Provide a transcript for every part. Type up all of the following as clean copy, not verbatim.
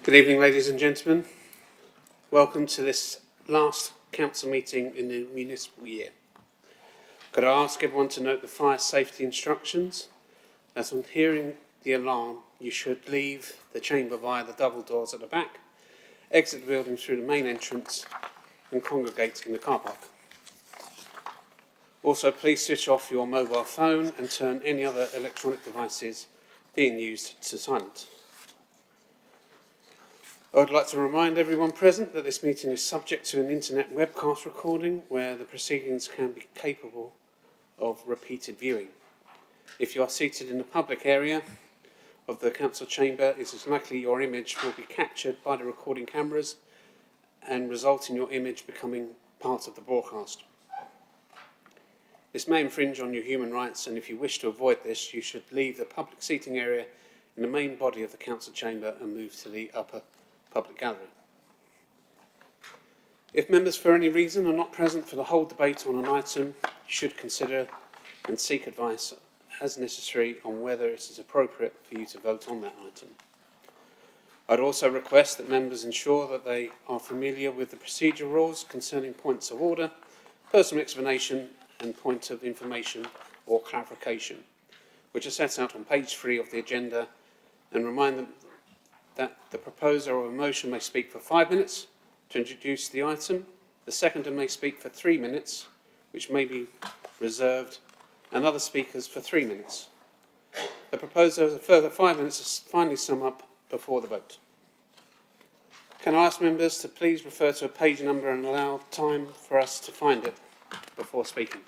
Good evening, ladies and gentlemen. Welcome to this last council meeting in the municipal year. Could I ask everyone to note the fire safety instructions? That on hearing the alarm, you should leave the chamber via the double doors at the back, exit the building through the main entrance and congregate in the car park. Also, please switch off your mobile phone and turn any other electronic devices being used to silent. I would like to remind everyone present that this meeting is subject to an internet webcast recording where the proceedings can be capable of repeated viewing. If you are seated in the public area of the council chamber, it is likely your image will be captured by the recording cameras and result in your image becoming part of the broadcast. This may infringe on your human rights, and if you wish to avoid this, you should leave the public seating area in the main body of the council chamber and move to the upper public gallery. If members for any reason are not present for the whole debate on an item, you should consider and seek advice as necessary on whether it is appropriate for you to vote on that item. I'd also request that members ensure that they are familiar with the procedural rules concerning points of order, personal explanation and point of information or clarification, which are set out on page 3 of the agenda, and remind them that the proposer of a motion may speak for 5 minutes to introduce the item. The seconder may speak for 3 minutes, which may be reserved, and other speakers for 3 minutes. The proposer has a further 5 minutes to finally sum up before the vote. Can I ask members to please refer to a page number and allow time for us to find it before speaking?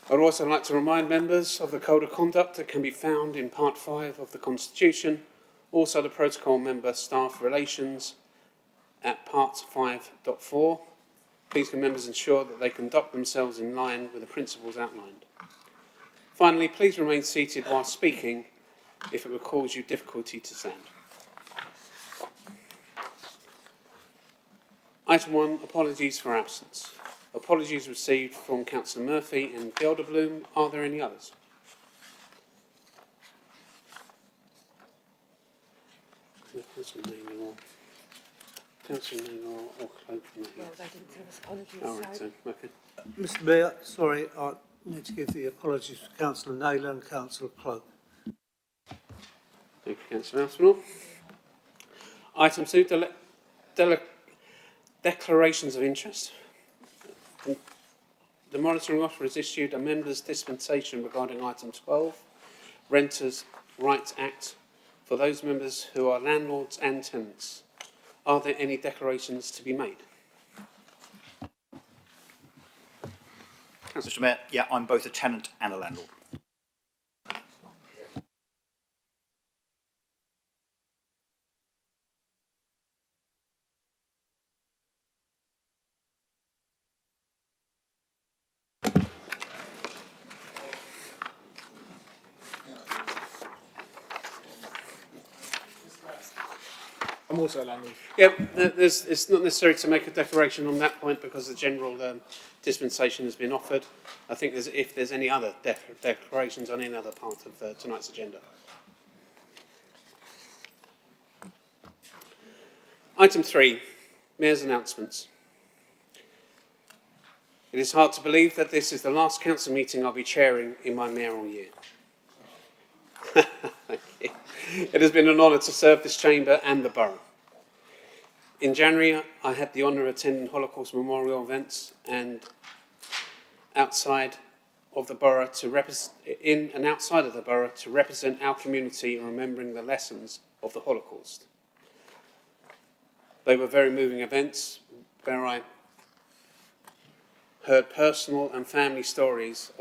I'd also like to remind members of the Code of Conduct that can be found in Part 5 of the Constitution, also the Protocol Member Staff Relations at Part 5.4. Please can members ensure that they conduct themselves in line with the principles outlined. Finally, please remain seated while speaking if it will cause you difficulty to stand. Item 1, apologies for absence. Apologies received from Councillor Murphy and Gelderbloom. Are there any others? Councillor Naylor or Cloak? Well, they didn't give us apologies. All right, so. okay. Mr Mayor, sorry, I need to give the apologies to Councillor Naylor and Councillor Cloak. Thank you, Councillor Aspinall. Item 2, declarations of interest. The monitoring officer has issued a member's dispensation regarding item 12, Renters' Rights Act, for those members who are landlords and tenants. Are there any declarations to be made? Mr Mayor, yeah, I'm both a tenant and a landlord. I'm also a landlord. Yeah, it's not necessary to make a declaration on that point because the general dispensation has been offered. I think if there's any other declarations on any other part of tonight's agenda. Item 3, Mayor's announcements. It is hard to believe that this is the last council meeting I'll be chairing in my mayoral year. Thank you. It has been an honour to serve this chamber and the borough. In January, I had the honour of attending Holocaust memorial events and outside of the borough in and outside of the borough to represent our community in remembering the lessons of the Holocaust. They were very moving events where I heard personal and family stories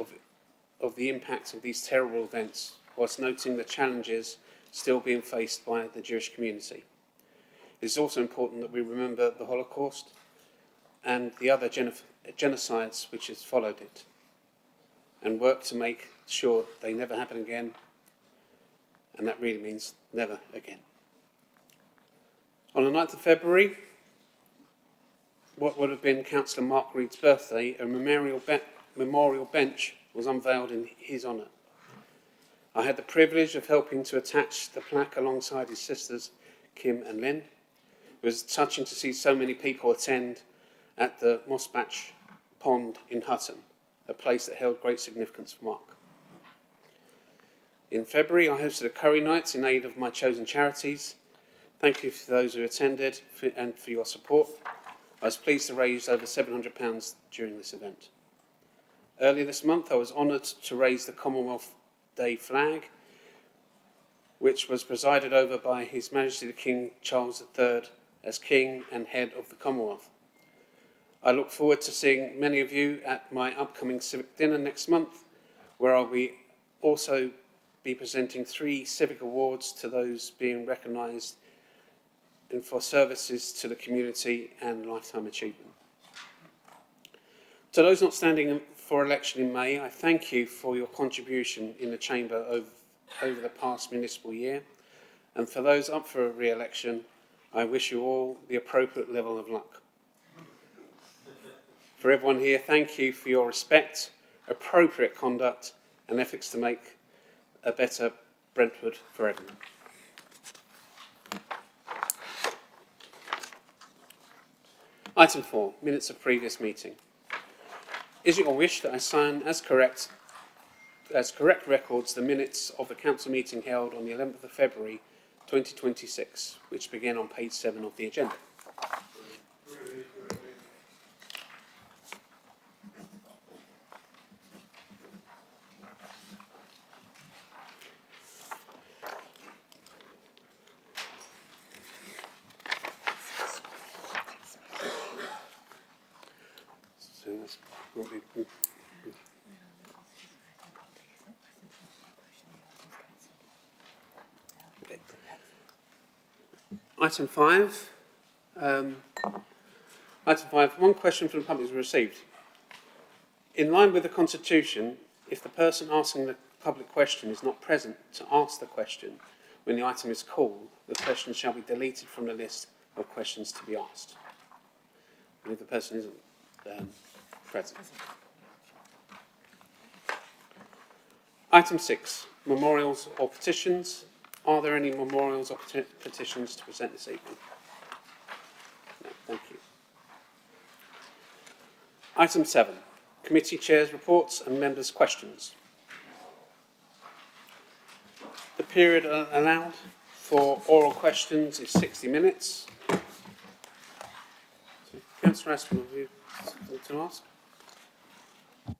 of the impact of these terrible events, whilst noting the challenges still being faced by the Jewish community. It is also important that we remember the Holocaust and the other genocides which has followed it, and work to make sure they never happen again, and that really means never again. On the 9th of February, what would have been Councillor Mark Reed's birthday, a memorial bench was unveiled in his honour. I had the privilege of helping to attach the plaque alongside his sisters, Kim and Lynn. It was touching to see so many people attend at the Mossbatch Pond in Hutton, a place that held great significance for Mark. In February, I hosted a curry night in aid of my chosen charities. Thank you for those who attended and for your support. I was pleased to raise over £700 during this event. Earlier this month, I was honoured to raise the Commonwealth Day flag, which was presided over by His Majesty the King Charles III as King and Head of the Commonwealth. I look forward to seeing many of you at my upcoming civic dinner next month, where I'll also be presenting 3 civic awards to those being recognised and for services to the community and lifetime achievement. To those not standing for election in May, I thank you for your contribution in the Chamber over the past municipal year, and for those up for re-election, I wish you all the appropriate level of luck. For everyone here, thank you for your respect, appropriate conduct and efforts to make a better Brentwood for everyone. Item 4, minutes of previous meeting. Is it your wish that I sign as correct records the minutes of the council meeting held on the 11th of February 2026, which begin on page 7 of the agenda? So that's probably... Okay. Item 5. Item 5. One question from the public was received. In line with the Constitution, if the person asking the public question is not present to ask the question when the item is called, the question shall be deleted from the list of questions to be asked. And if the person isn't present. Item 6, memorials or petitions. Are there any memorials or petitions to present this evening? No, thank you. Item 7, committee chairs' reports and members' questions. The period allowed for oral questions is 60 minutes. So, Councillor Aspinall, have you something to ask?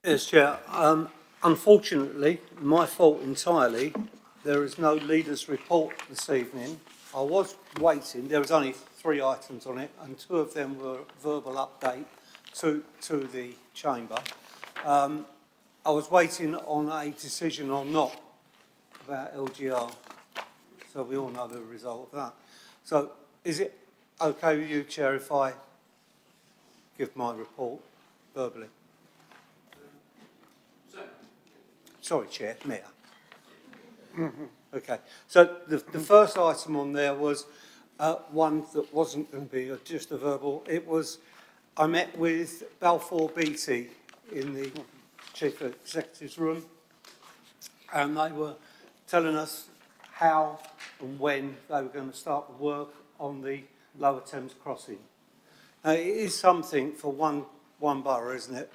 Yes, Chair. Unfortunately, my fault entirely, there is no leader's report this evening. I was waiting, there was only 3 items on it, and 2 of them were verbal update to the chamber. I was waiting on a decision or not about LGR, so we all know the result of that. So is it okay with you, Chair, if I give my report verbally? Sorry, Chair, Mayor. Okay, so the first item on there was one that wasn't going to be just a verbal. It was, I met with Balfour Beatty in the Chief Executive's room, and they were telling us how and when they were going to start the work on the Lower Thames crossing. Now, it is something for one borough, isn't it?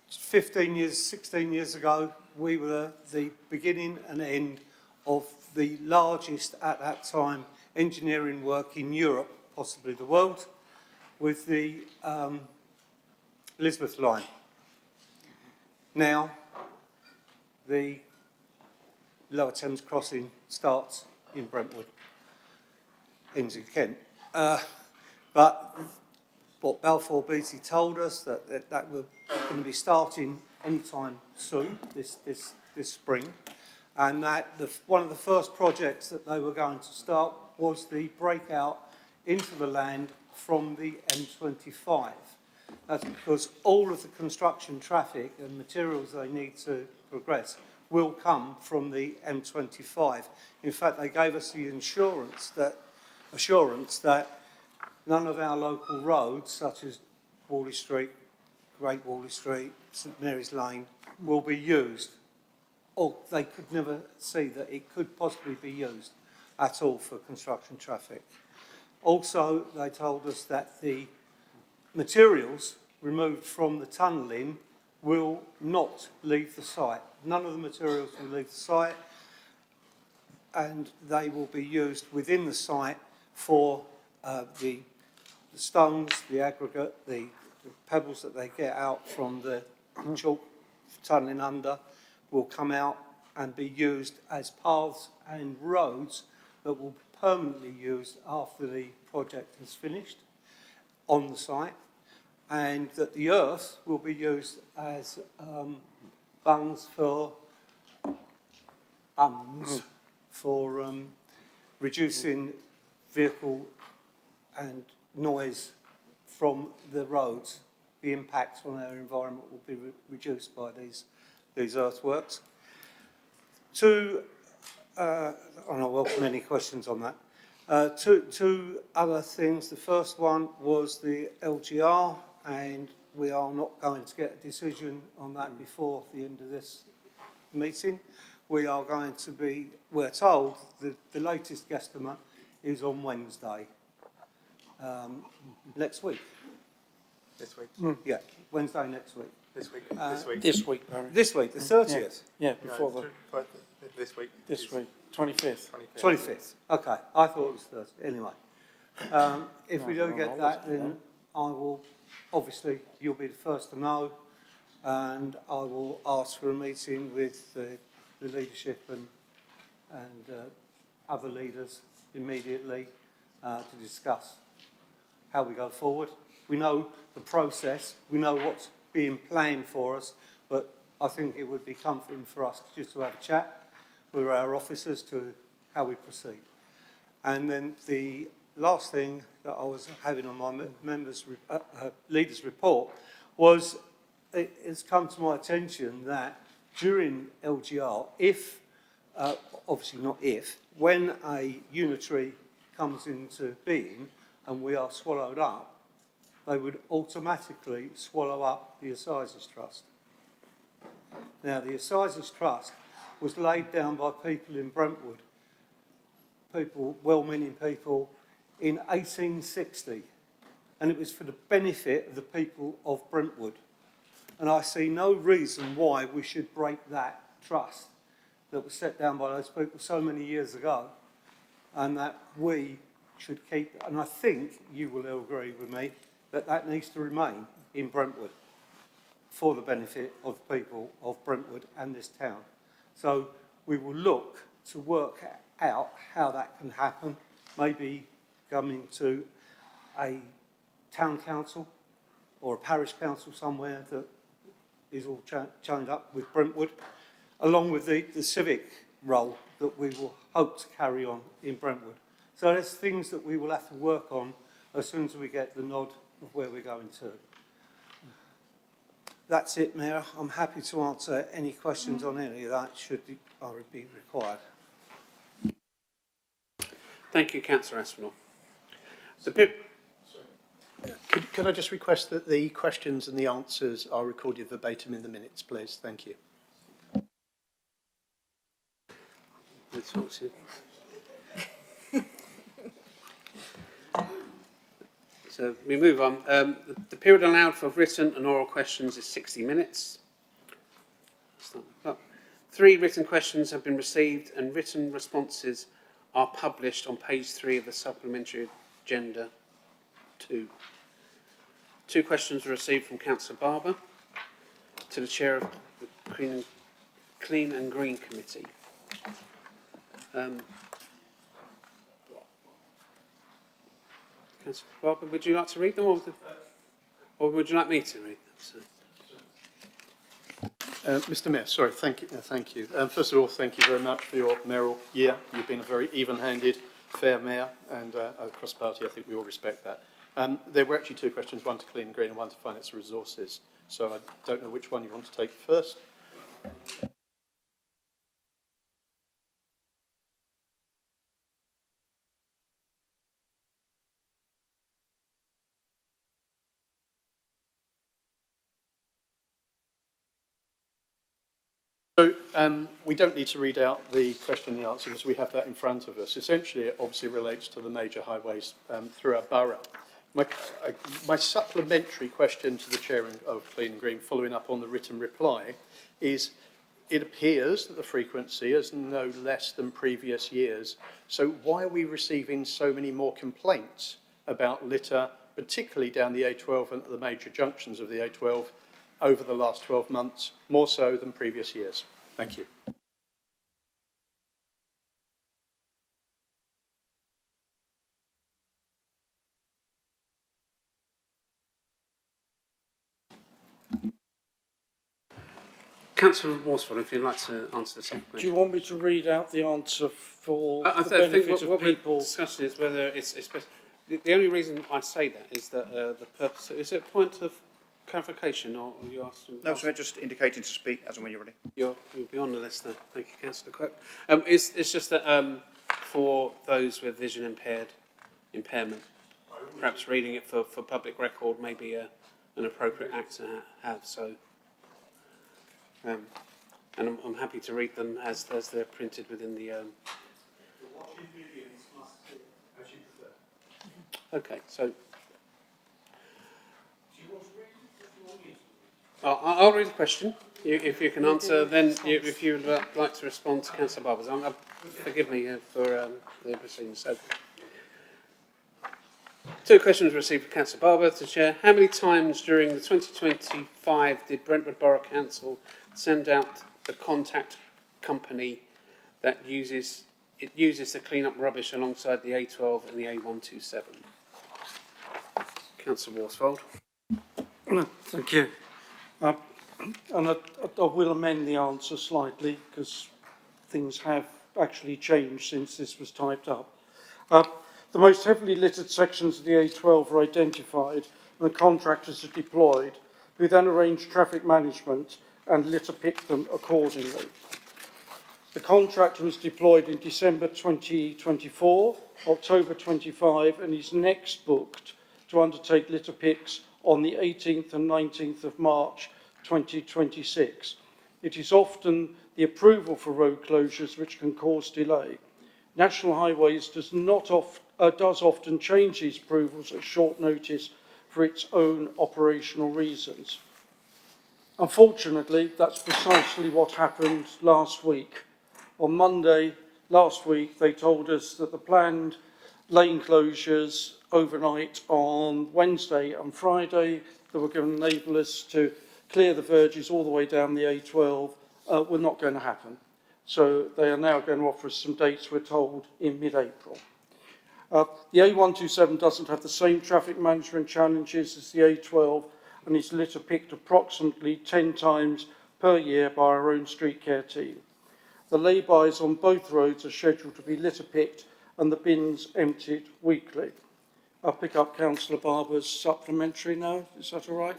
15 years, 16 years ago, we were the beginning and end of the largest, at that time, engineering work in Europe, possibly the world, with the Elizabeth line. Now, the Lower Thames crossing starts in Brentwood, ends in Kent. But what Balfour Beatty told us that we're going to be starting anytime soon, this spring, and that one of the first projects that they were going to start was the breakout into the land from the M25. That's because all of the construction traffic and materials they need to progress will come from the M25. In fact, they gave us the assurance that none of our local roads, such as Wally Street, Great Wally Street, St Mary's Lane, will be used, or they could never see that it could possibly be used at all for construction traffic. Also, they told us that the materials removed from the tunnelling will not leave the site. None of the materials will leave the site, and they will be used within the site for the stones, the aggregate, the pebbles that they get out from the chalk tunnelling under will come out and be used as paths and roads that will be permanently used after the project is finished on the site, and that the earth will be used as bungs for reducing vehicle and noise from the roads. The impact on our environment will be reduced by these earthworks. And I welcome any questions on that. Two other things. The first one was the LGR, and we are not going to get a decision on that before the end of this meeting. We are going to be, we're told, the latest guesstimate is on Wednesday, next week. This week. Yeah, Wednesday next week. This week. This week, Barry. This week, the 30th? Yeah, before This week. this week, 25th. 25th. Okay, I thought it was Thursday. Anyway, if we do get that, then I will, obviously, you'll be the first to know, and I will ask for a meeting with the leadership and other leaders immediately to discuss how we go forward. We know the process, we know what's being planned for us, but I think it would be comforting for us just to have a chat with our officers to how we proceed. And then the last thing that I was having on my leaders' report was it's come to my attention that during LGR, obviously not if, when a unitary comes into being and we are swallowed up, they would automatically swallow up the Assizes Trust. Now, the Assizes Trust was laid down by people in Brentwood, people, well-meaning people, in 1860, and it was for the benefit of the people of Brentwood. And I see no reason why we should break that trust that was set down by those people so many years ago, and that we should keep, and I think you will agree with me, that that needs to remain in Brentwood for the benefit of the people of Brentwood and this town. So we will look to work out how that can happen, maybe coming to a town council or a parish council somewhere that is all chained up with Brentwood, along with the civic role that we will hope to carry on in Brentwood. So there's things that we will have to work on as soon as we get the nod of where we're going to. That's it, Mayor. I'm happy to answer any questions on any of that should be required. Thank you, Councillor Aspinall. Could I just request that the questions and the answers are recorded verbatim in the minutes, please? Thank you. So we move on. The period allowed for written and oral questions is 60 minutes. 3 written questions have been received and written responses are published on page 3 of the supplementary agenda 2. 2 questions were received from Councillor Barber to the Chair of the Clean and Green Committee. Councillor Barber, would you like to read them, or would you like me to read them? So. Mr Mayor, sorry, thank you. First of all, thank you very much for your mayoral year. You've been a very even-handed, fair mayor, and across party, I think we all respect that. There were actually 2 questions, one to Clean and Green and one to Finance and Resources. So I don't know which one you want to take first. So we don't need to read out the question and the answer because we have that in front of us. Essentially, it obviously relates to the major highways through our borough. My supplementary question to the Chair of Clean and Green, following up on the written reply, is it appears that the frequency is no less than previous years. So why are we receiving so many more complaints about litter, particularly down the A12 and at the major junctions of the A12, over the last 12 months, more so than previous years? Thank you. Councillor Worsfold, if you'd like to answer the second Do question. you want me to read out the answer for I the think benefit what of we're people? discussing is whether it's the only reason I say that is that the purpose, is it a point of clarification or you asked? No, sir, just indicating to speak as and when you're ready. You'll be on the list then. Thank you, Councillor Clerk. It's just that for those with vision impairment, perhaps reading it for public record may be an appropriate act to have. So, and I'm happy to read them as they're printed within the. Okay, so. I'll read the question. If you can answer, then if you would like to respond to Councillor Barbers, forgive me for the proceedings. So, two questions received from Councillor Barber to Chair. How many times during the 2025 did Brentwood Borough Council send out the contact company that uses to clean up rubbish alongside the A12 and the A127? Councillor Worsfold. Thank you. And I will amend the answer slightly because things have actually changed since this was typed up. The most heavily littered sections of the A12 are identified and the contractors are deployed, who then arrange traffic management and litter pick them accordingly. The contractor was deployed in December 2024, October 25, and is next booked to undertake litter picks on the 18th and 19th of March 2026. It is often the approval for road closures which can cause delay. National Highways does often change these approvals at short notice for its own operational reasons. Unfortunately, that's precisely what happened last week. On Monday last week, they told us that the planned lane closures overnight on Wednesday and Friday that were going to enable us to clear the verges all the way down the A12 were not going to happen. So they are now going to offer us some dates, we're told, in mid-April. The A127 doesn't have the same traffic management challenges as the A12 and is litter picked approximately 10 times per year by our own street care team. The lay-bys on both roads are scheduled to be litter picked and the bins emptied weekly. I'll pick up Councillor Barber's supplementary now. Is that all right?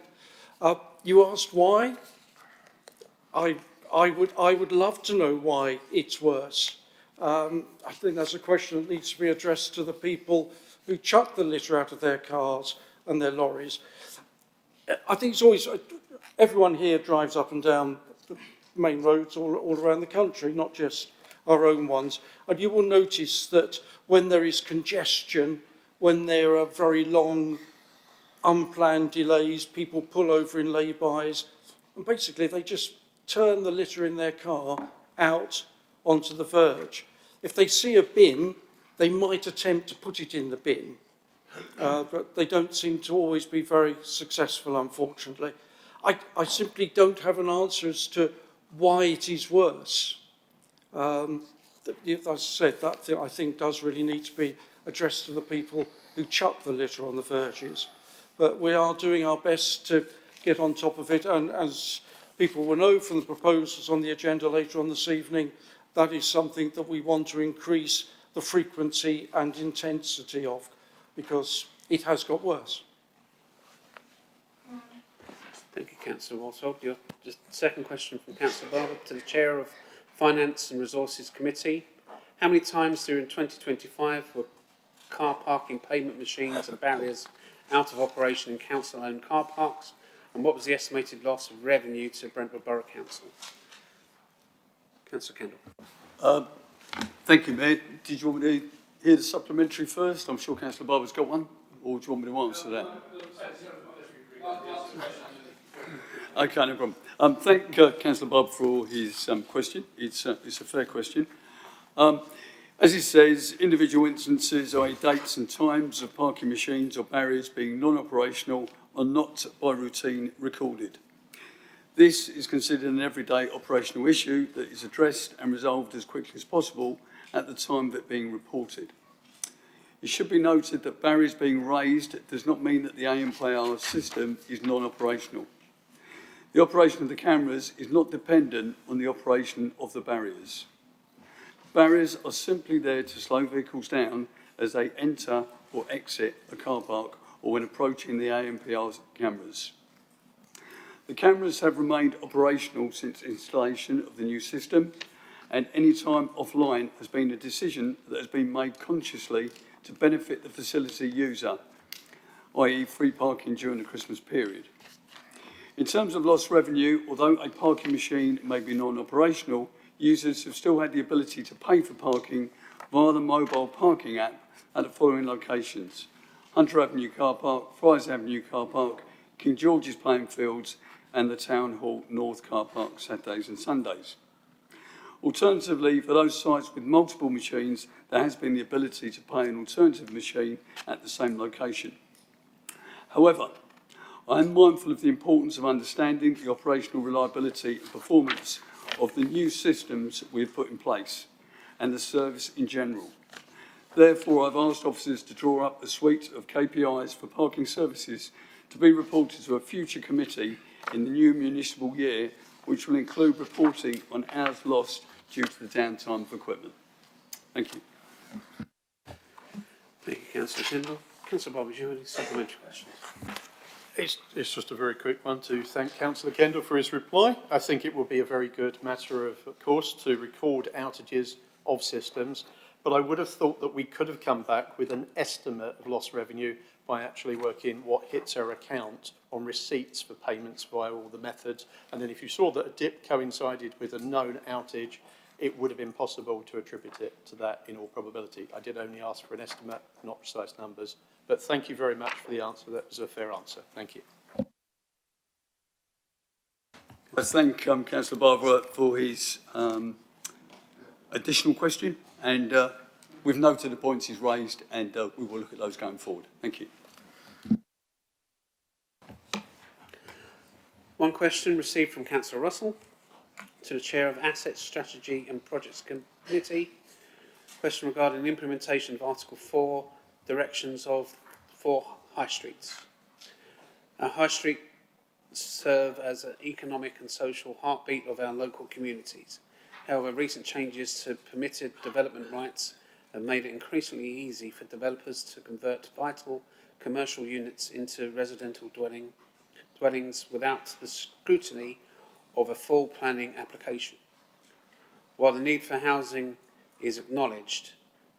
You asked why. I would love to know why it's worse. I think that's a question that needs to be addressed to the people who chuck the litter out of their cars and their lorries. I think it's always, everyone here drives up and down the main roads all around the country, not just our own ones. And you will notice that when there is congestion, when there are very long unplanned delays, people pull over in lay-bys, and basically they just turn the litter in their car out onto the verge. If they see a bin, they might attempt to put it in the bin, but they don't seem to always be very successful, unfortunately. I simply don't have an answer as to why it is worse. As I said, that I think does really need to be addressed to the people who chuck the litter on the verges. But we are doing our best to get on top of it, and as people will know from the proposals on the agenda later on this evening, that is something that we want to increase the frequency and intensity of, because it has got worse. Thank you, Councillor Worsfold. Your just second question from Councillor Barber to the Chair of Finance and Resources Committee. How many times during 2025 were car parking payment machines and barriers out of operation in council-owned car parks? And what was the estimated loss of revenue to Brentwood Borough Council? Councillor Kendall. Thank you, Mayor. Did you want me to hear the supplementary first? I'm sure Councillor Barber's got one. Or do you want me to answer that? Okay, no problem. Thank Councillor Barber for his question. It's a fair question. As it says, individual instances, i.e. dates and times of parking machines or barriers being non-operational are not by routine recorded. This is considered an everyday operational issue that is addressed and resolved as quickly as possible at the time of it being reported. It should be noted that barriers being raised does not mean that the AMPR system is non-operational. The operation of the cameras is not dependent on the operation of the barriers. Barriers are simply there to slow vehicles down as they enter or exit a car park or when approaching the AMPR's cameras. The cameras have remained operational since installation of the new system, and any time offline has been a decision that has been made consciously to benefit the facility user, i.e. free parking during the Christmas period. In terms of lost revenue, although a parking machine may be non-operational, users have still had the ability to pay for parking via the mobile parking app at the following locations: Hunter Avenue Car Park, Fryers Avenue Car Park, King George's Playing Fields, and the Town Hall North Car Park Saturdays and Sundays. Alternatively, for those sites with multiple machines, there has been the ability to pay an alternative machine at the same location. However, I am mindful of the importance of understanding the operational reliability and performance of the new systems we have put in place and the service in general. Therefore, I've asked officers to draw up a suite of KPIs for parking services to be reported to a future committee in the new municipal year, which will include reporting on hours lost due to the downtime of equipment. Thank you. Thank you, Councillor Kendall. Councillor Barber, do you have any supplementary questions? It's just a very quick one to thank Councillor Kendall for his reply. I think it will be a very good matter of course, to record outages of systems, but I would have thought that we could have come back with an estimate of lost revenue by actually working what hits our account on receipts for payments via all the methods. And then if you saw that a dip coincided with a known outage, it would have been possible to attribute it to that in all probability. I did only ask for an estimate, not precise numbers. But thank you very much for the answer. That was a fair answer. Thank you. I thank Councillor Barber for his additional question, and we've noted the points he's raised, and we will look at those going forward. Thank you. One question received from Councillor Russell to the Chair of Assets, Strategy and Projects Committee. Question regarding the implementation of Article 4, directions of 4 high streets. Our high streets serve as an economic and social heartbeat of our local communities. However, recent changes to permitted development rights have made it increasingly easy for developers to convert vital commercial units into residential dwellings without the scrutiny of a full planning application. While the need for housing is acknowledged,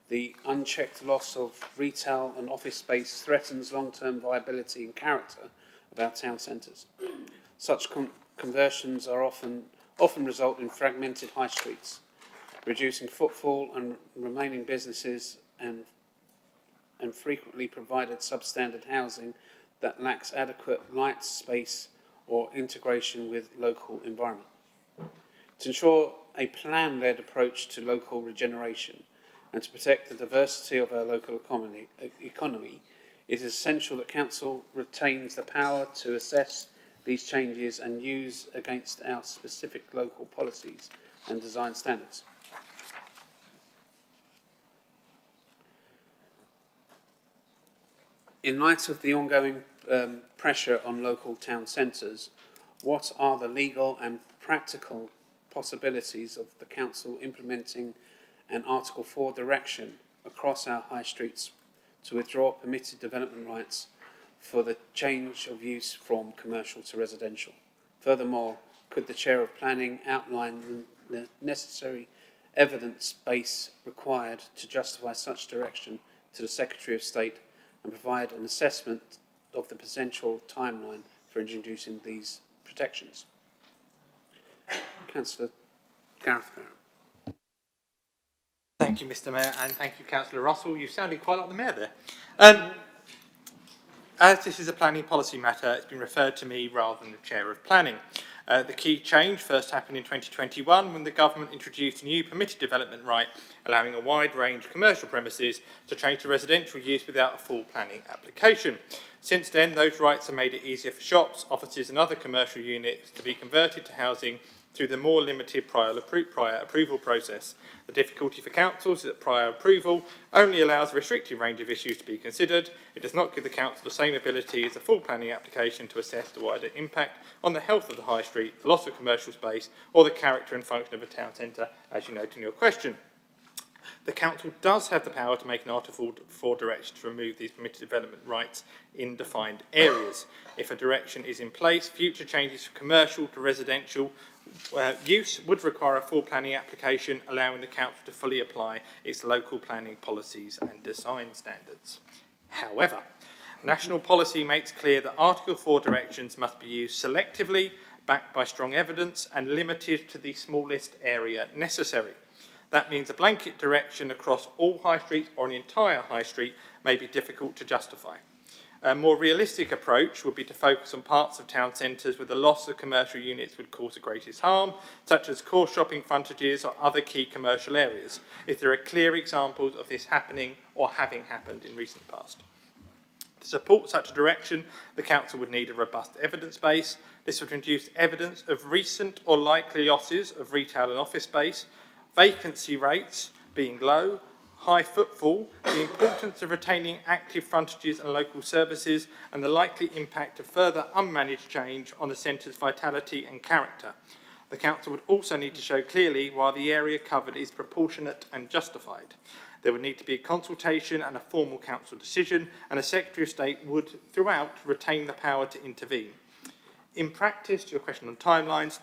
the unchecked loss of retail and office space threatens long-term viability and character of our town centres. Such conversions are often result in fragmented high streets, reducing footfall and remaining businesses and frequently provided substandard housing that lacks adequate light, space or integration with local environment. To ensure a plan-led approach to local regeneration and to protect the diversity of our local economy, it is essential that Council retains the power to assess these changes and use against our specific local policies and design standards. In light of the ongoing pressure on local town centres, what are the legal and practical possibilities of the Council implementing an Article 4 direction across our high streets to withdraw permitted development rights for the change of use from commercial to residential? Furthermore, could the Chair of Planning outline the necessary evidence base required to justify such direction to the Secretary of State and provide an assessment of the potential timeline for introducing these protections? Councillor Gareth Barrett. Thank you, Mr. Mayor, and thank you, Councillor Russell. You sounded quite like the Mayor there. As this is a planning policy matter, it's been referred to me rather than the Chair of Planning. The key change first happened in 2021 when the government introduced a new permitted development right allowing a wide range of commercial premises to change to residential use without a full planning application. Since then, those rights have made it easier for shops, offices and other commercial units to be converted to housing through the more limited prior approval process. The difficulty for councils is that prior approval only allows a restricted range of issues to be considered. It does not give the council the same ability as a full planning application to assess the wider impact on the health of the high street, the loss of commercial space, or the character and function of a town centre, as you note in your question. The council does have the power to make an Article 4 direction to remove these permitted development rights in defined areas. If a direction is in place, future changes from commercial to residential use would require a full planning application, allowing the council to fully apply its local planning policies and design standards. However, national policy makes clear that Article 4 directions must be used selectively, backed by strong evidence, and limited to the smallest area necessary. That means a blanket direction across all high streets or an entire high street may be difficult to justify. A more realistic approach would be to focus on parts of town centres where the loss of commercial units would cause the greatest harm, such as core shopping frontages or other key commercial areas, if there are clear examples of this happening or having happened in recent past. To support such a direction, the council would need a robust evidence base. This would introduce evidence of recent or likely losses of retail and office space, vacancy rates being low, high footfall, the importance of retaining active frontages and local services, and the likely impact of further unmanaged change on the centre's vitality and character. The council would also need to show clearly why the area covered is proportionate and justified. There would need to be a consultation and a formal council decision, and a Secretary of State would, throughout, retain the power to intervene. In practice, to your question on timelines,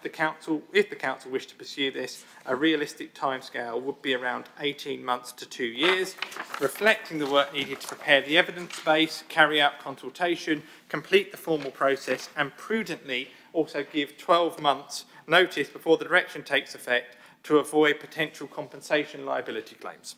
if the council wished to pursue this, a realistic timescale would be around 18 months to 2 years, reflecting the work needed to prepare the evidence base, carry out consultation, complete the formal process, and prudently also give 12 months notice before the direction takes effect to avoid potential compensation liability claims.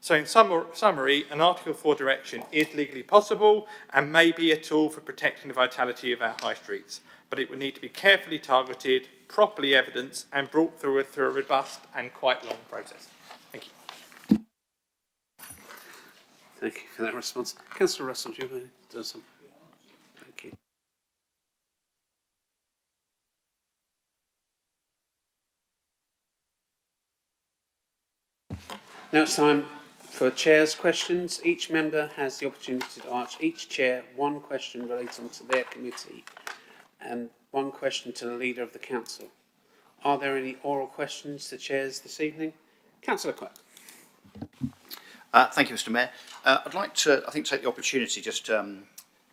So in summary, an Article 4 direction is legally possible and may be a tool for protecting the vitality of our high streets, but it would need to be carefully targeted, properly evidenced and brought through a robust and quite long process. Thank you. Thank you for that response. Councillor Russell, do you want to do something? Thank you. Now it's time for Chair's questions. Each member has the opportunity to ask each Chair one question relating to their committee and one question to the Leader of the Council. Are there any oral questions to Chairs this evening? Councillor Clark. Thank you, Mr. Mayor. I'd like to, take the opportunity just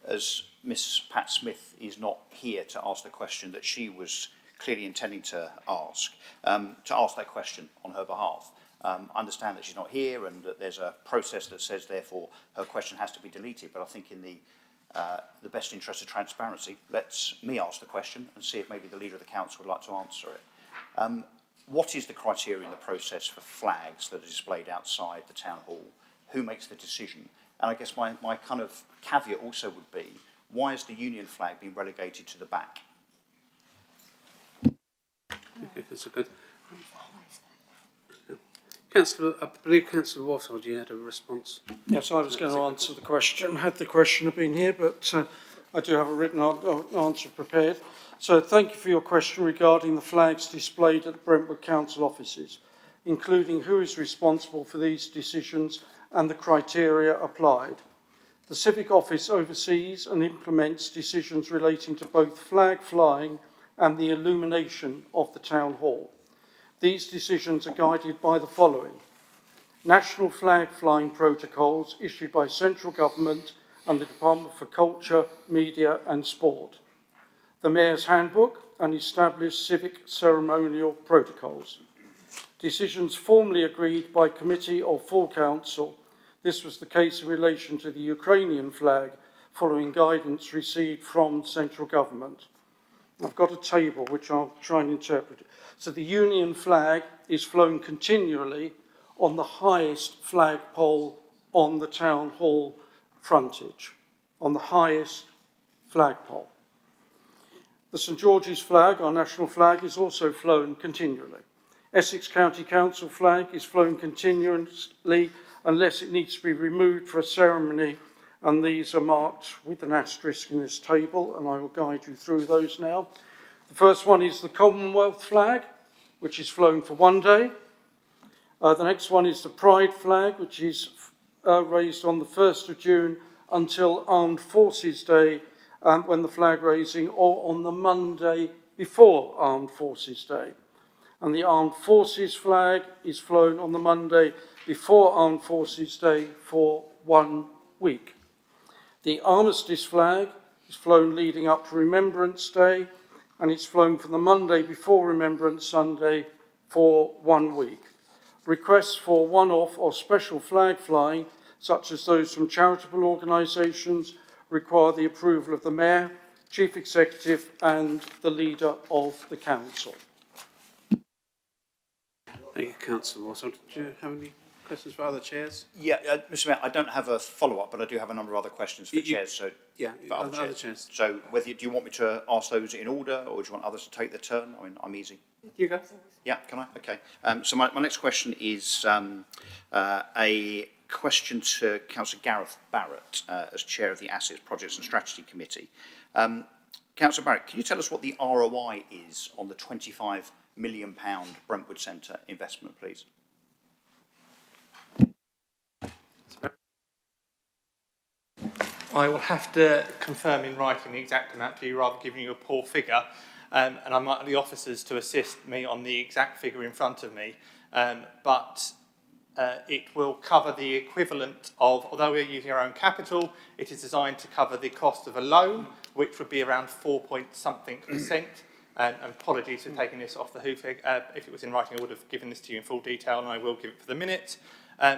as Miss Pat Smith is not here to ask the question that she was clearly intending to ask that question on her behalf. I understand that she's not here and that there's a process that says, therefore, her question has to be deleted, but I think in the best interest of transparency, let me ask the question and see if maybe the Leader of the Council would like to answer it. What is the criteria in the process for flags that are displayed outside the Town Hall? Who makes the decision? And I guess my kind of caveat also would be, why is the Union flag being relegated to the back? Okay, that's a good. Councillor, I believe Councillor Warthog, you had a response. Yes, I was going to answer the question had the questioner been here, but I do have a written answer prepared. So thank you for your question regarding the flags displayed at the Brentwood Council offices, including who is responsible for these decisions and the criteria applied. The Civic Office oversees and implements decisions relating to both flag flying and the illumination of the Town Hall. These decisions are guided by the following: national flag flying protocols issued by central government and the Department for Culture, Media and Sport, the Mayor's Handbook and established civic ceremonial protocols, decisions formally agreed by committee or full council. This was the case in relation to the Ukrainian flag, following guidance received from central government. I've got a table which I'll try and interpret. So the Union flag is flown continually on the highest flagpole on the town hall frontage, on the highest flagpole. The St George's flag, our national flag, is also flown continually. Essex County Council flag is flown continuously unless it needs to be removed for a ceremony, and these are marked with an asterisk in this table, and I will guide you through those now. The first one is the Commonwealth flag, which is flown for 1 day. The next one is the Pride flag, which is raised on the 1st of June until Armed Forces Day, when the flag raising, or on the Monday before Armed Forces Day. And the Armed Forces flag is flown on the Monday before Armed Forces Day for 1 week. The Armistice flag is flown leading up to Remembrance Day, and it's flown from the Monday before Remembrance Sunday for 1 week. Requests for one-off or special flag flying, such as those from charitable organisations, require the approval of the Mayor, Chief Executive and the Leader of the Council. Thank you, Councillor Rossall. Do you have any questions for other chairs? Yeah, Mr. Mayor, I don't have a follow-up, but I do have a number of other questions for chairs. So Yeah, for other chairs. So do you want me to ask those in order, or do you want others to take their turn? I mean, I'm easy. You go. Yeah, can I? Okay. So my next question is a question to Councillor Gareth Barrett as Chair of the Assets, Projects and Strategy Committee. Councillor Barrett, can you tell us what the ROI is on the £25 million Brentwood Centre investment, please? I will have to confirm in writing the exact amount to you rather than giving you a poor figure. And I might have the officers to assist me on the exact figure in front of me. But it will cover the equivalent of, although we're using our own capital, it is designed to cover the cost of a loan, which would be around 4.something%. And apologies for taking this off the hoof. If it was in writing, I would have given this to you in full detail, and I will give it for the minute.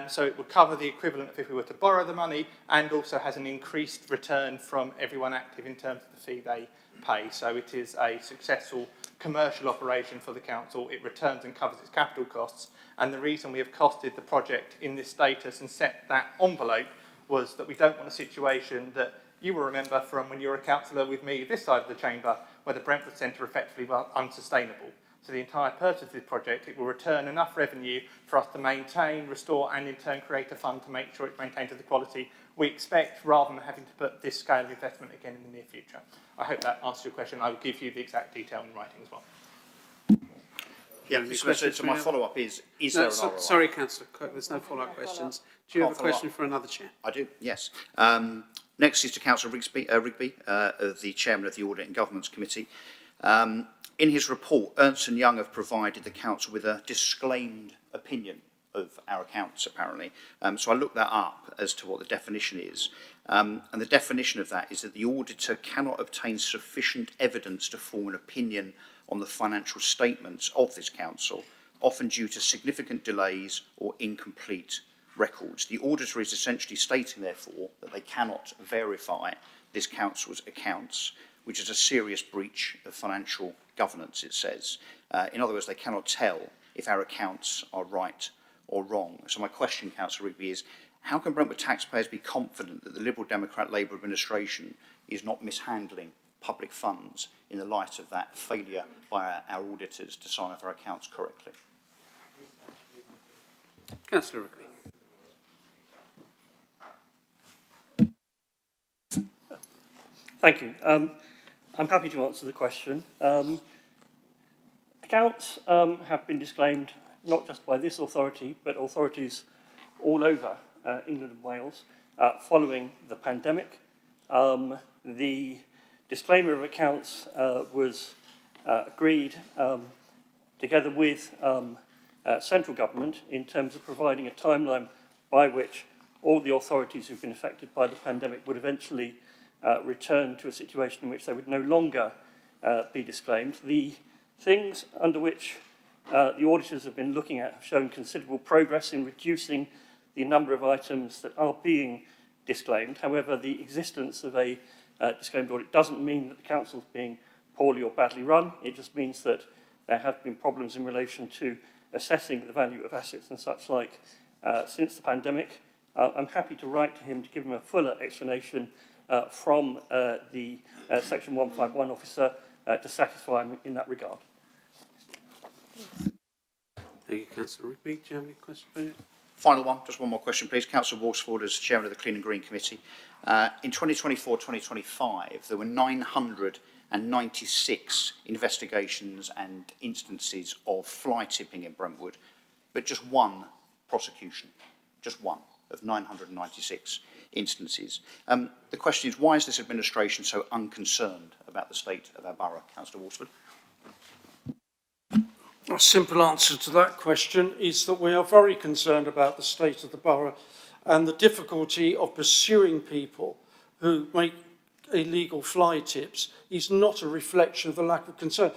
So it would cover the equivalent of if we were to borrow the money, and also has an increased return from everyone active in terms of the fee they pay. So it is a successful commercial operation for the council. It returns and covers its capital costs. And the reason we have costed the project in this status and set that envelope was that we don't want a situation that you will remember from when you were a councillor with me this side of the chamber, where the Brentwood Centre effectively was unsustainable. So the entire purpose of this project, it will return enough revenue for us to maintain, restore and in turn create a fund to make sure it maintains the quality we expect, rather than having to put this scale of investment again in the near future. I hope that answers your question. I will give you the exact detail in writing as well. Yeah, so my follow-up is there an ROI? Sorry, Councillor, there's no follow-up questions. Do you have a question for another chair? I do, yes. Next is to Councillor Rigby, the Chairman of the Audit and Governance Committee. In his report, Ernst & Young have provided the Council with a disclaimed opinion of our accounts, apparently. So I looked that up as to what the definition is. And the definition of that is that the auditor cannot obtain sufficient evidence to form an opinion on the financial statements of this council, often due to significant delays or incomplete records. The auditor is essentially stating, therefore, that they cannot verify this council's accounts, which is a serious breach of financial governance, it says. In other words, they cannot tell if our accounts are right or wrong. So my question, Councillor Rigby, is how can Brentwood taxpayers be confident that the Liberal Democrat Labour administration is not mishandling public funds in the light of that failure by our auditors to sign off our accounts correctly? Councillor Rigby. Thank you. I'm happy to answer the question. Accounts have been disclaimed not just by this authority, but authorities all over England and Wales following the pandemic. The disclaimer of accounts was agreed together with central government in terms of providing a timeline by which all the authorities who've been affected by the pandemic would eventually return to a situation in which they would no longer be disclaimed. The things under which the auditors have been looking at have shown considerable progress in reducing the number of items that are being disclaimed. However, the existence of a disclaimed audit doesn't mean that the council is being poorly or badly run. It just means that there have been problems in relation to assessing the value of assets and such like since the pandemic. I'm happy to write to him to give him a fuller explanation from the Section 151 officer to satisfy him in that regard. Thank you, Councillor Rigby. Do you have any questions? Final one, just one more question, please. Councillor Warsford, as Chairman of the Clean and Green Committee. In 2024-2025, there were 996 investigations and instances of fly tipping in Brentwood, but just one prosecution, just one of 996 instances. The question is, why is this administration so unconcerned about the state of our borough? Councillor Warsford. A simple answer to that question is that we are very concerned about the state of the borough and the difficulty of pursuing people who make illegal fly tips is not a reflection of the lack of concern.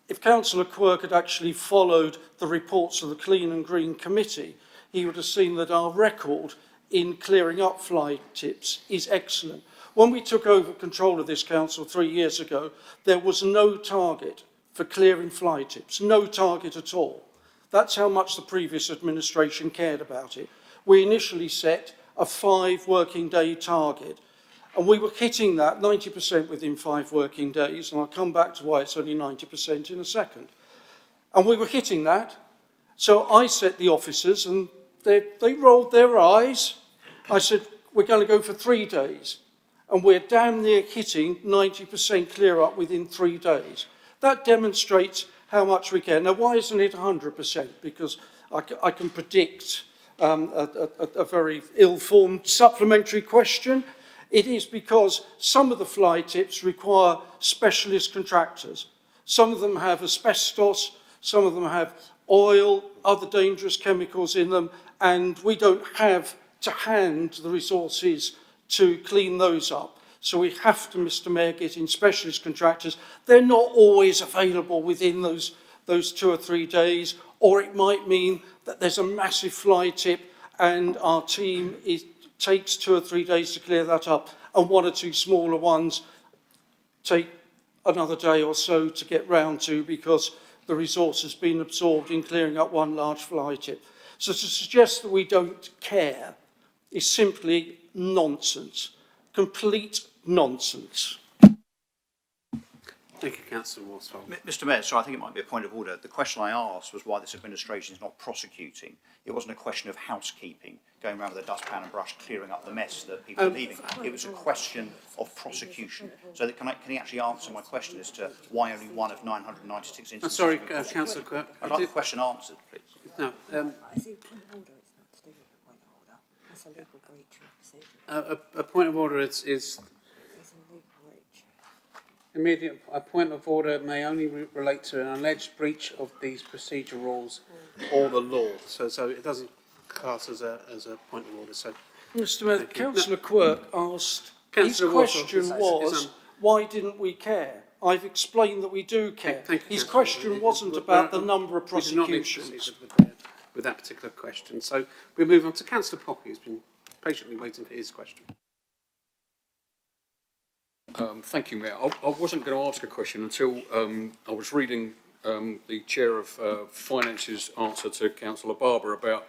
If Councillor Quirk had actually followed the reports of the Clean and Green Committee, he would have seen that our record in clearing up fly tips is excellent. When we took over control of this council 3 years ago, there was no target for clearing fly tips, no target at all. That's how much the previous administration cared about it. We initially set a 5 working day target, and we were hitting that 90% within 5 working days, and I'll come back to why it's only 90% in a second. And we were hitting that, so I set the officers, and they rolled their eyes. I said, we're going to go for 3 days, and we're damn near hitting 90% clear up within 3 days. That demonstrates how much we care. Now, why isn't it 100%? Because I can predict a very ill-formed supplementary question. It is because some of the fly tips require specialist contractors. Some of them have asbestos, some of them have oil, other dangerous chemicals in them, and we don't have to hand the resources to clean those up. So we have to, Mr. Mayor, get in specialist contractors. They're not always available within those 2 or 3 days, or it might mean that there's a massive fly tip and our team takes 2 or 3 days to clear that up, and 1 or 2 smaller ones take another day or so to get round to because the resource has been absorbed in clearing up 1 large fly tip. So to suggest that we don't care is simply nonsense, complete nonsense. Thank you, Councillor Warsford. Mr. Mayor, so I think it might be a point of order. The question I asked was why this administration is not prosecuting. It wasn't a question of housekeeping, going around with a dustpan and brush, clearing up the mess that people are leaving. It was a question of prosecution. So that can he actually answer my question as to why only 1 of 996 instances? Sorry, Councillor Quirk. I'd like the question answered, please. No, I see point of order, it's not to do with the point of order. That's a legal breach of procedure. a point of order is It's a legal breach. immediate. A point of order may only relate to an alleged breach of these procedure rules or the law. So it doesn't class as a point of order. So, Mr. Mayor, Thank you. Councillor Quirk asked, Councillor his question Warsford, was, why didn't we care? I've explained that we do care. Thank you, His Councillor. question wasn't about the number of we do not need to prosecutions. proceed with that particular question. So we move on to Councillor Poppy, who's been patiently waiting for his question. Thank you, Mayor. I wasn't going to ask a question until I was reading the Chair of Finance's answer to Councillor Barber about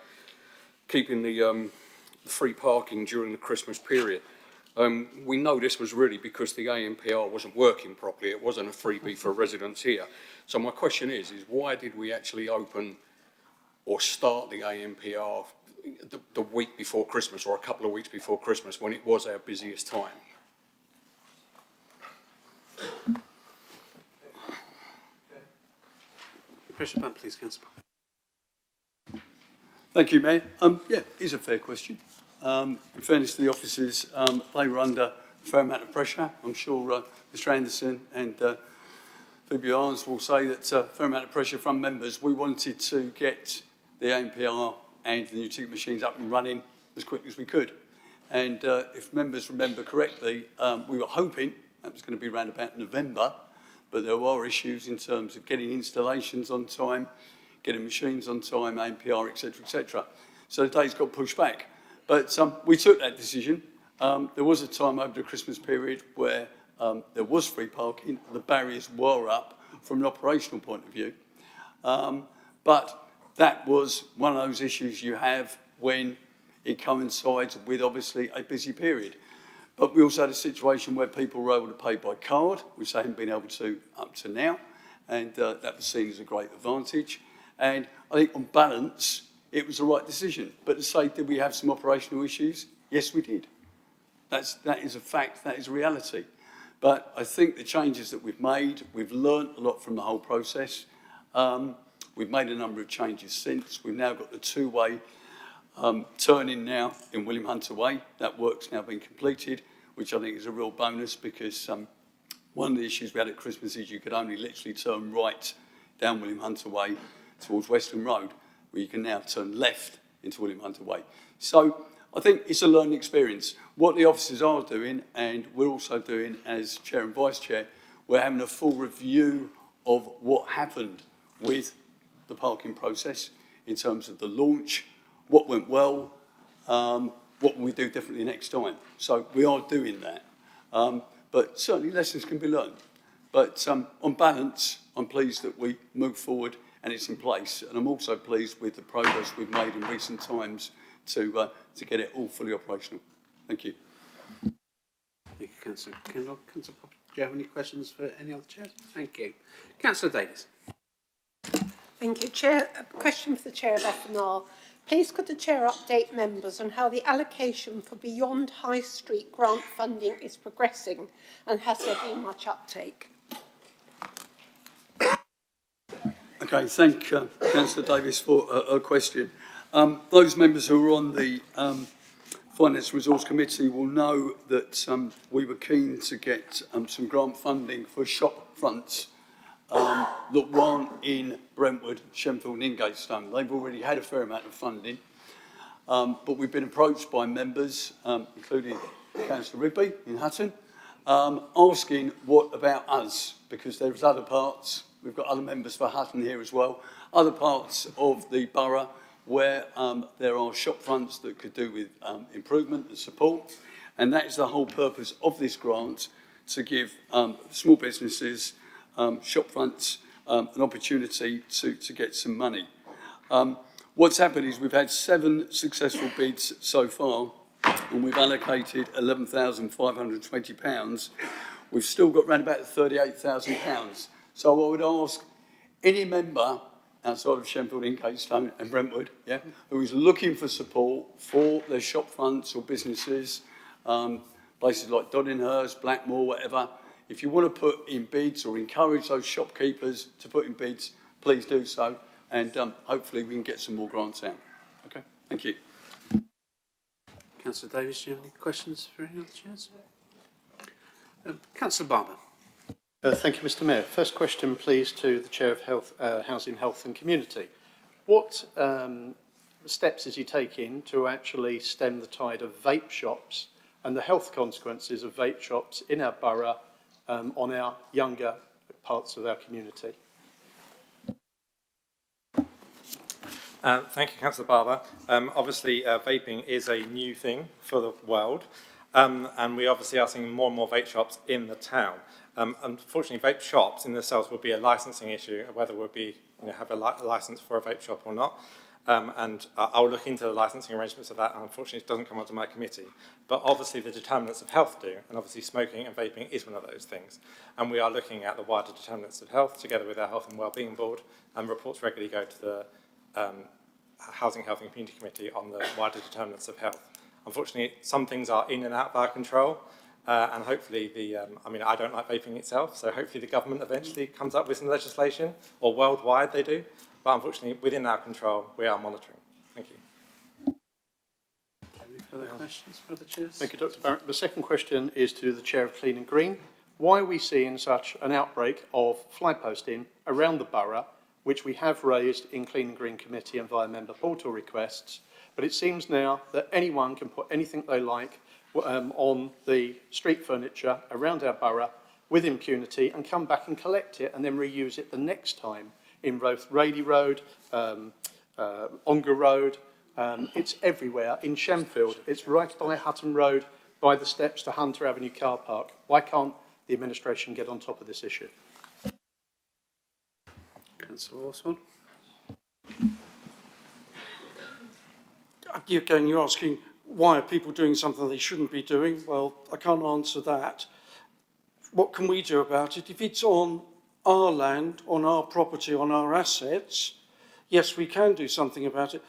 keeping the free parking during the Christmas period. We know this was really because the ANPR wasn't working properly. It wasn't a freebie for residents here. So my question is why did we actually open or start the ANPR the week before Christmas or a couple of weeks before Christmas when it was our busiest time? Press your button, please, Councillor Poppy. Thank you, Mayor. Yeah, it's a fair question. In fairness to the officers, they were under a fair amount of pressure. I'm sure Mr Anderson and Phoebe Irons will say that a fair amount of pressure from members. We wanted to get the ANPR and the new ticket machines up and running as quickly as we could. And if members remember correctly, we were hoping that was going to be around about November, but there were issues in terms of getting installations on time, getting machines on time, ANPR, etc., etc. So the dates got pushed back. But we took that decision. There was a time over the Christmas period where there was free parking. The barriers were up from an operational point of view. But that was one of those issues you have when it coincides with obviously a busy period. But we also had a situation where people were able to pay by card, which they hadn't been able to up to now, and that was seen as a great advantage. And I think on balance, it was the right decision. But to say, did we have some operational issues? Yes, we did. That is a fact, that is a reality. But I think the changes that we've made, we've learnt a lot from the whole process. We've made a number of changes since. We've now got the two-way turn-in now in William Hunter Way. That work's now been completed, which I think is a real bonus because one of the issues we had at Christmas is you could only literally turn right down William Hunter Way towards Western Road, where you can now turn left into William Hunter Way. So I think it's a learning experience. What the officers are doing, and we're also doing as Chair and Vice Chair, we're having a full review of what happened with the parking process in terms of the launch, what went well, what will we do differently next time. So we are doing that. But certainly lessons can be learned. But on balance, I'm pleased that we move forward and it's in place. And I'm also pleased with the progress we've made in recent times to get it all fully operational. Thank you. Thank you, Councillor Kendall. Councillor Poppy, do you have any questions for any other chairs? Thank you. Councillor Davies. Thank you, Chair. A question for the Chair of F&R. Please could the Chair update members on how the allocation for Beyond High Street grant funding is progressing and has there been much uptake? Okay, thank Councillor Davies for a question. Those members who are on the Finance and Resource Committee will know that we were keen to get some grant funding for shop fronts that weren't in Brentwood, Shenfield and Ingatestone. They've already had a fair amount of funding, but we've been approached by members, including Councillor Rigby in Hutton, asking what about us, because there's other parts, we've got other members for Hutton here as well, other parts of the borough where there are shop fronts that could do with improvement and support, and that is the whole purpose of this grant, to give small businesses, shop fronts, an opportunity to get some money. What's happened is we've had 7 successful bids so far, and we've allocated £11,520. We've still got around about £38,000. So I would ask any member outside of Shenfield, Ingatestone and Brentwood, who is looking for support for their shop fronts or businesses, places like Doddinghurst, Blackmore, whatever. If you want to put in bids or encourage those shopkeepers to put in bids, please do so, and hopefully we can get some more grants out. Okay, thank you. Councillor Davies, do you have any questions for any other chairs? Councillor Barber. Thank you, Mr. Mayor. First question, please, to the Chair of Housing, Health and Community. What steps is he taking to actually stem the tide of vape shops and the health consequences of vape shops in our borough on our younger parts of our community? Thank you, Councillor Barber. Obviously, vaping is a new thing for the world, and we obviously are seeing more and more vape shops in the town. Unfortunately, vape shops in themselves will be a licensing issue, whether we'll be, have a license for a vape shop or not. And I'll look into the licensing arrangements of that. Unfortunately, it doesn't come onto my committee. But obviously, the determinants of health do, and obviously smoking and vaping is one of those things. And we are looking at the wider determinants of health together with our Health and Wellbeing Board, and reports regularly go to the Housing, Health and Community Committee on the wider determinants of health. Unfortunately, some things are in and out of our control, and hopefully I don't like vaping itself, so hopefully the government eventually comes up with some legislation, or worldwide they do, but unfortunately within our control we are monitoring. Thank you. Any further questions for the chairs? Thank you, Dr. Barrett. The second question is to the Chair of Clean and Green. Why are we seeing such an outbreak of fly posting around the borough, which we have raised in Clean and Green Committee and via member portal requests, but it seems now that anyone can put anything they like on the street furniture around our borough with impunity and come back and collect it and then reuse it the next time in both Raleigh Road, Ongar Road, it's everywhere. In Shenfield, it's right by Hutton Road, by the steps to Hunter Avenue car park. Why can't the administration get on top of this issue? Councillor Horsford. again, you're asking why are people doing something they shouldn't be doing? Well, I can't answer that. What can we do about it? If it's on our land, on our property, on our assets, yes, we can do something about it.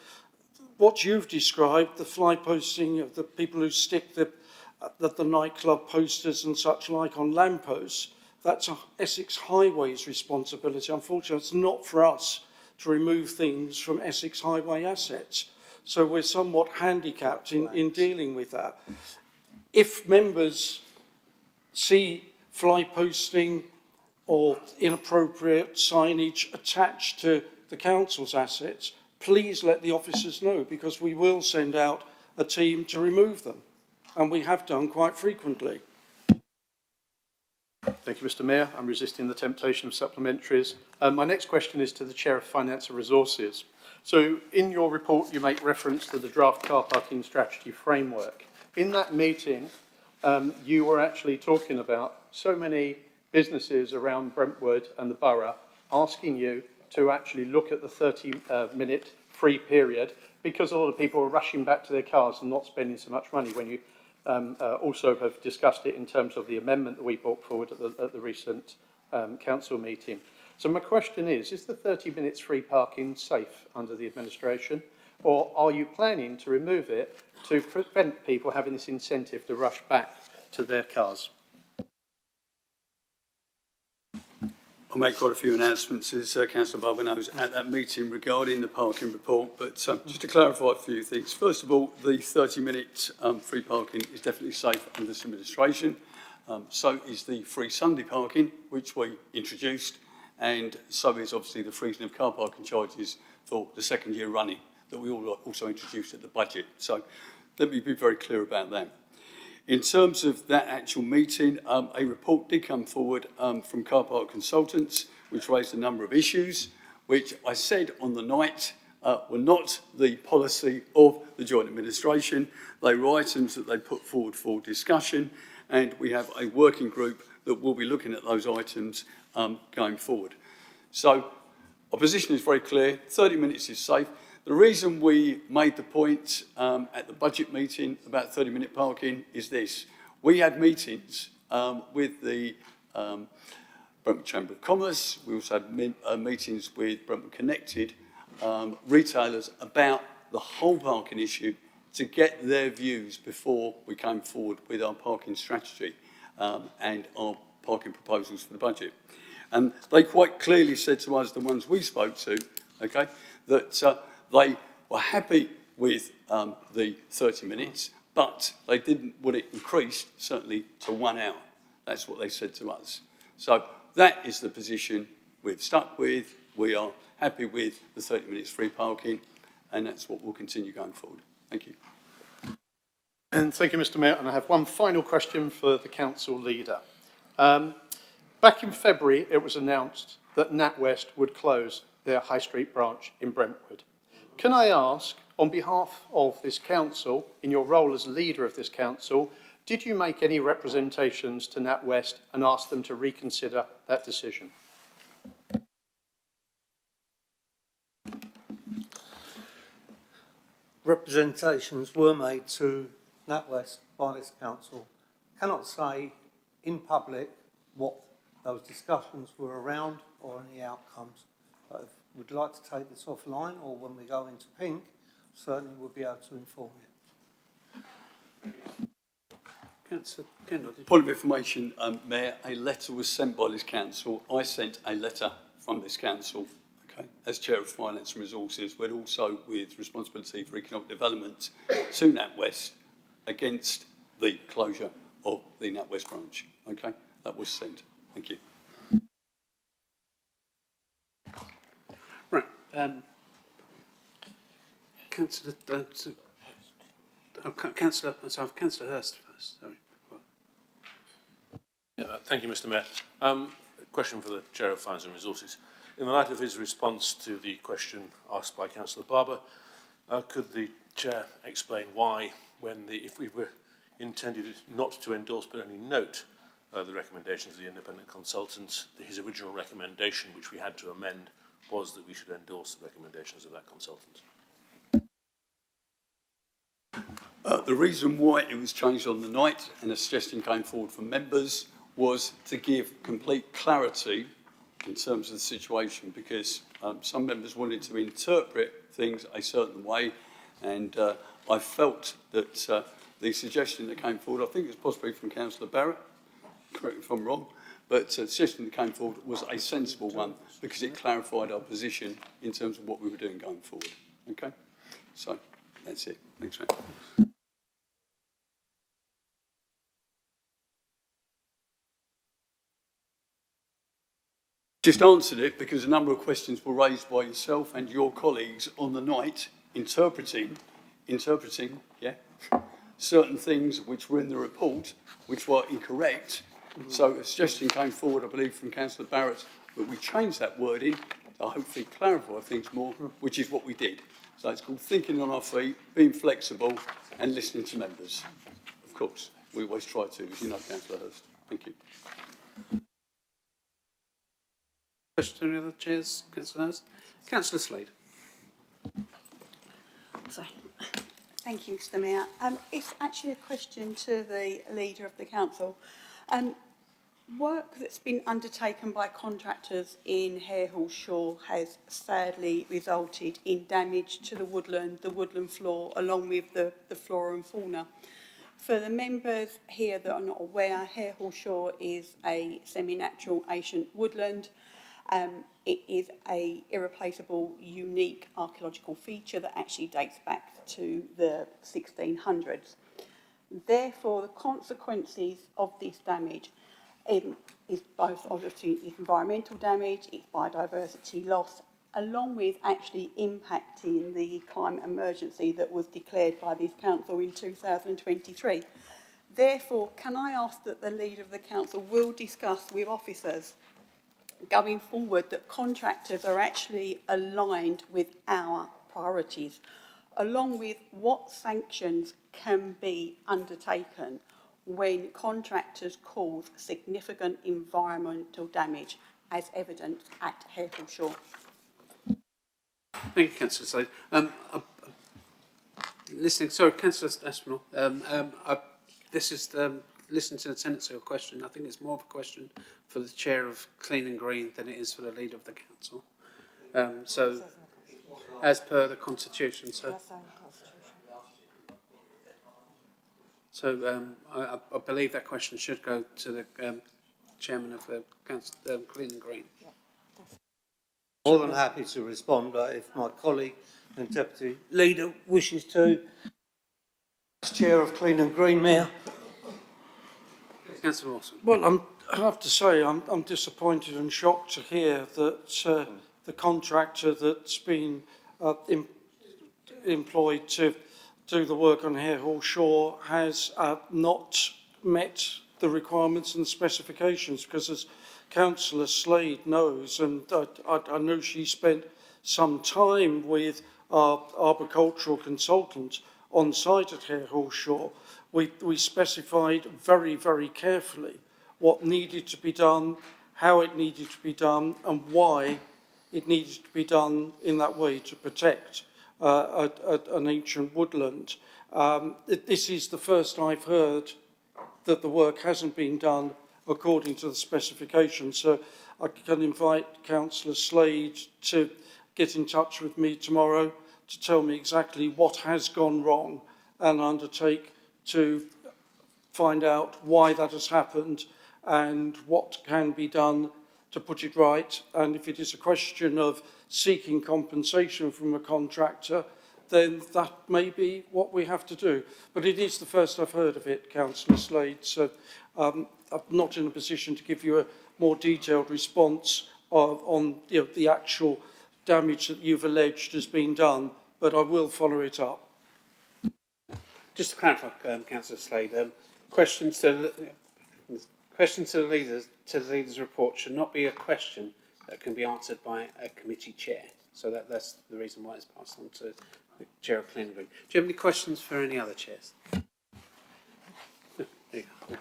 What you've described, the fly posting of the people who stick the nightclub posters and such like on lampposts, that's Essex Highways' responsibility. Unfortunately, it's not for us to remove things from Essex Highway assets. So we're somewhat handicapped in dealing with that. If members see fly posting or inappropriate signage attached to the council's assets, please let the officers know, because we will send out a team to remove them. And we have done quite frequently. Thank you, Mr. Mayor. I'm resisting the temptation of supplementaries. My next question is to the Chair of Finance and Resources. So in your report, you make reference to the draft car parking strategy framework. In that meeting, you were actually talking about so many businesses around Brentwood and the borough asking you to actually look at the 30-minute free period, because a lot of people are rushing back to their cars and not spending so much money, when you also have discussed it in terms of the amendment that we brought forward at the recent council meeting. So my question is the 30 minutes free parking safe under the administration, or are you planning to remove it to prevent people having this incentive to rush back to their cars? I'll make quite a few announcements, as Councillor Barber knows, at that meeting regarding the parking report. But just to clarify a few things. First of all, the 30-minute free parking is definitely safe under this administration. So is the free Sunday parking, which we introduced. And so is obviously the freezing of car parking charges for the second year running that we also introduced at the budget. So let me be very clear about that. In terms of that actual meeting, a report did come forward from Car Park Consultants, which raised a number of issues, which I said on the night were not the policy of the Joint Administration. They were items that they put forward for discussion, and we have a working group that will be looking at those items going forward. So our position is very clear. 30 minutes is safe. The reason we made the point at the budget meeting about 30-minute parking is this. We had meetings with the Brentwood Chamber of Commerce. We also had meetings with Brentwood Connected retailers about the whole parking issue to get their views before we came forward with our parking strategy and our parking proposals for the budget. And they quite clearly said to us, the ones we spoke to, okay, that they were happy with the 30 minutes, but they didn't want it increased, certainly to 1 hour. That's what they said to us. So that is the position we've stuck with. We are happy with the 30 minutes free parking, and that's what we'll continue going forward. Thank you. And thank you, Mr. Mayor. And I have one final question for the council leader. Back in February, it was announced that NatWest would close their High Street branch in Brentwood. Can I ask, on behalf of this council, in your role as leader of this council, did you make any representations to NatWest and ask them to reconsider that decision? Representations were made to NatWest by this council. Cannot say in public what those discussions were around or any outcomes. But if would like to take this offline, or when we go into pink, certainly we'll be able to inform you. Councillor Kendall, did you? Point of information, Mayor, a letter was sent by this council. I sent a letter from this council, okay, as Chair of Finance and Resources, but also with responsibility for economic development to NatWest against the closure of the NatWest branch. Okay, that was sent. Thank you. Right. Councillor Hurst first. Sorry. Yeah, thank you, Mr. Mayor. Question for the Chair of Finance and Resources. In the light of his response to the question asked by Councillor Barber, could the Chair explain why, if we were intended not to endorse but only note the recommendations of the independent consultants, his original recommendation, which we had to amend, was that we should endorse the recommendations of that consultant? The reason why it was changed on the night and a suggestion came forward from members was to give complete clarity in terms of the situation, because some members wanted to interpret things a certain way, and I felt that the suggestion that came forward, I think it was possibly from Councillor Barrett, correct me if I'm wrong, but the suggestion that came forward was a sensible one because it clarified our position in terms of what we were doing going forward. Okay? So, that's it. Thanks, mate. Just answered it because a number of questions were raised by yourself and your colleagues on the night interpreting, yeah, certain things which were in the report which were incorrect. So a suggestion came forward, I believe, from Councillor Barrett, that we change that wording to hopefully clarify things more, which is what we did. So it's called thinking on our feet, being flexible and listening to members. Of course, we always try to, as you know, Councillor Hurst. Thank you. Question to any other chairs, Councillor Hurst? Councillor Slade. Sorry. Thank you, Mr Mayor. It's actually a question to the Leader of the Council. Work that's been undertaken by contractors in Hare Hall Shaw has sadly resulted in damage to the woodland floor, along with the flora and fauna. For the members here that are not aware, Hare Hall Shaw is a semi-natural ancient woodland. It is a irreplaceable, unique archaeological feature that actually dates back to the 1600s. Therefore, the consequences of this damage is both obviously environmental damage, it's biodiversity loss, along with actually impacting the climate emergency that was declared by this council in 2023. Therefore, can I ask that the Leader of the Council will discuss with officers going forward that contractors are actually aligned with our priorities, along with what sanctions can be undertaken when contractors cause significant environmental damage, as evidenced at Hare Hall Shaw. Thank you, Councillor Slade. Listening, sorry, Councillor Aspinall. This is listen to the tendency of a question. I think it's more of a question for the chair of Clean and Green than it is for the Leader of the Council. So, as per the Constitution, I believe that question should go to the Chairman of the Council, Clean and Green. More than happy to respond, but if my colleague and Deputy Leader wishes to. As Chair of Clean and Green, Mayor. Councillor Lawson. Well, I have to say I'm disappointed and shocked to hear that the contractor that's been employed to do the work on Hare Hall Shaw has not met the requirements and the specifications, because as Councillor Slade knows, and I know she spent some time with our arboricultural consultant on site at Hare Hall Shaw, we specified very, very carefully what needed to be done, how it needed to be done, and why it needed to be done in that way to protect an ancient woodland. This is the first I've heard that the work hasn't been done according to the specifications. So I can invite Councillor Slade to get in touch with me tomorrow to tell me exactly what has gone wrong and undertake to find out why that has happened and what can be done to put it right. And if it is a question of seeking compensation from a contractor, then that may be what we have to do. But it is the first I've heard of it, Councillor Slade, so I'm not in a position to give you a more detailed response on the actual damage that you've alleged has been done, but I will follow it up. Just to clarify, Councillor Slade, questions to the leader's report should not be a question that can be answered by a committee chair. So that's the reason why it's passed on to the Chair of Clean and Green. Do you have any questions for any other chairs? There you go.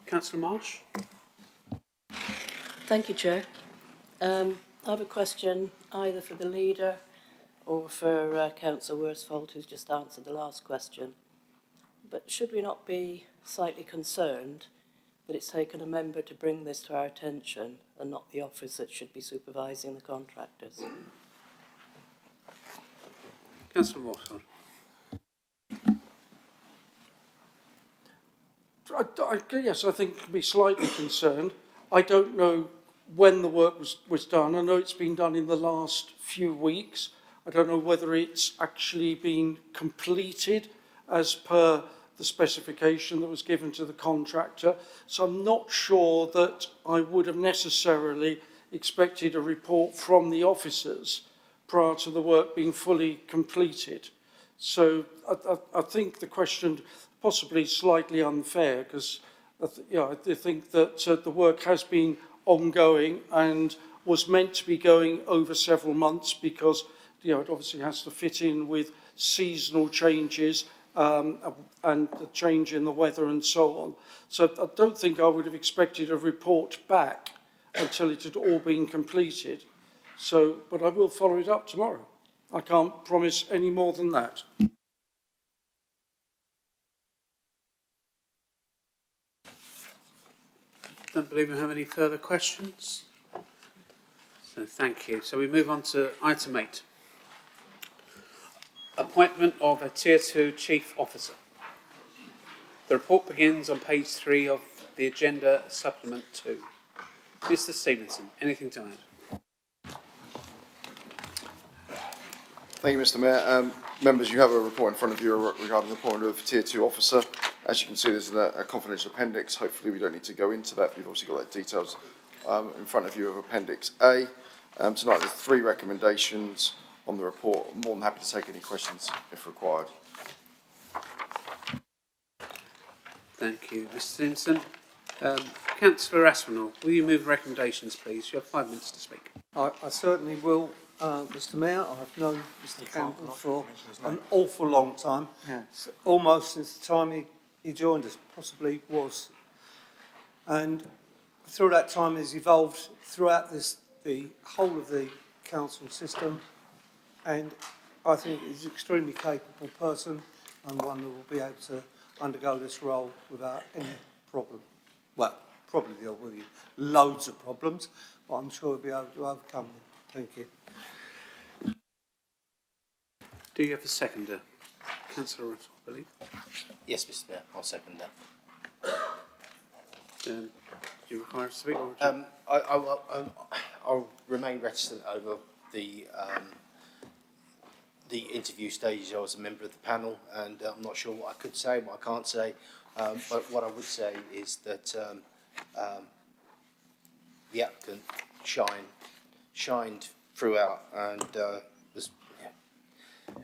Councillor Marsh. Thank you, Chair. I have a question either for the leader or for Councillor Worsfold, who's just answered the last question. But should we not be slightly concerned that it's taken a member to bring this to our attention and not the office that should be supervising the contractors? Councillor Worsfold. Yes, I think can be slightly concerned. I don't know when the work was done. I know it's been done in the last few weeks. I don't know whether it's actually been completed as per the specification that was given to the contractor. So I'm not sure that I would have necessarily expected a report from the officers prior to the work being fully completed. So I think the question possibly slightly unfair, because I think that the work has been ongoing and was meant to be going over several months, because it obviously has to fit in with seasonal changes and the change in the weather and so on. So I don't think I would have expected a report back until it had all been completed. So, but I will follow it up tomorrow. I can't promise any more than that. Don't believe we have any further questions. So thank you. So we move on to item 8. Appointment of a Tier 2 Chief Officer. The report begins on page 3 of the agenda supplement 2. Mr. Stevenson, anything to add? Thank you, Mr. Mayor. Members, you have a report in front of you regarding the appointment of Tier 2 officer. As you can see, there's a confidential appendix. Hopefully, we don't need to go into that. We've obviously got that details in front of you of Appendix A. Tonight, there's 3 recommendations on the report. I'm more than happy to take any questions if required. Thank you, Mr. Stevenson. Councillor Aspinall, will you move recommendations, please? You have 5 minutes to speak. I certainly will, Mr. Mayor. I've known Mr. Campbell for an awful long time, almost since the time he joined us, possibly was. And through that time, he's evolved throughout the whole of the council system, and I think he's an extremely capable person and one that will be able to undergo this role without any problem. Well, probably there will be loads of problems, but I'm sure he'll be able to overcome them. Thank you. Do you have a seconder? Councillor Russell, I believe. Yes, Mr. Mayor, I'll second that. Do you require to speak? Or I'll remain reticent over the interview stage. I was a member of the panel, and I'm not sure what I could say, what I can't say. But what I would say is that the applicant shined throughout, and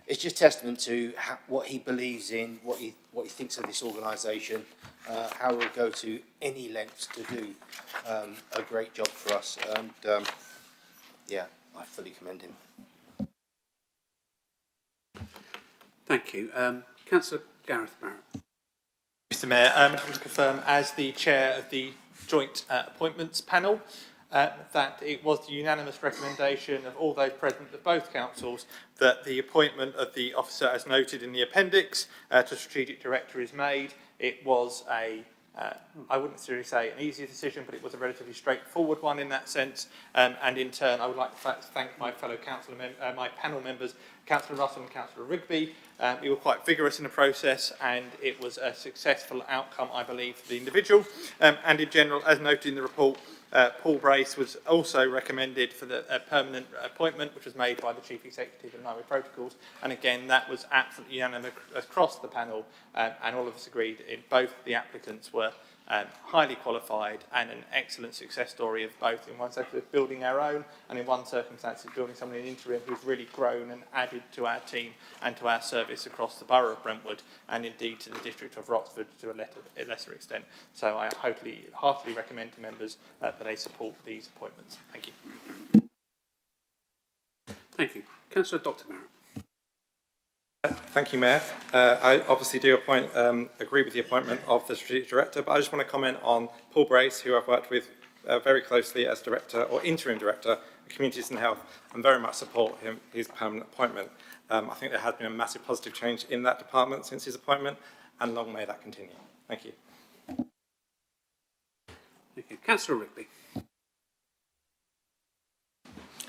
it's just testament to what he believes in, what he thinks of this organisation, how he'll go to any lengths to do a great job for us, and I fully commend him. Thank you. Councillor Gareth Barrett. Mr. Mayor, I want to confirm, as the chair of the joint appointments panel, that it was the unanimous recommendation of all those present at both councils that the appointment of the officer, as noted in the appendix, to strategic director is made. It was I wouldn't necessarily say an easy decision, but it was a relatively straightforward one in that sense. And in turn, I would like to thank my fellow my panel members, Councillor Russell and Councillor Rigby. We were quite vigorous in the process, and it was a successful outcome, I believe, for the individual. And in general, as noted in the report, Paul Brace was also recommended for the permanent appointment, which was made by the Chief Executive in line with protocols. And again, that was absolutely unanimous across the panel, and all of us agreed both the applicants were highly qualified and an excellent success story of both, in one sense of building our own, and in one circumstance of building someone in the interim who's really grown and added to our team and to our service across the borough of Brentwood, and indeed to the district of Roxford to a lesser extent. So I heartily recommend to members that they support these appointments. Thank you. Thank you. Councillor Dr. Barrett. Thank you, Mayor. I obviously do agree with the appointment of the strategic director, but I just want to comment on Paul Brace, who I've worked with very closely as Director or Interim Director of Communities and Health and very much support his permanent appointment. I think there has been a massive positive change in that department since his appointment, and long may that continue. Thank you. Thank you. Councillor Rigby.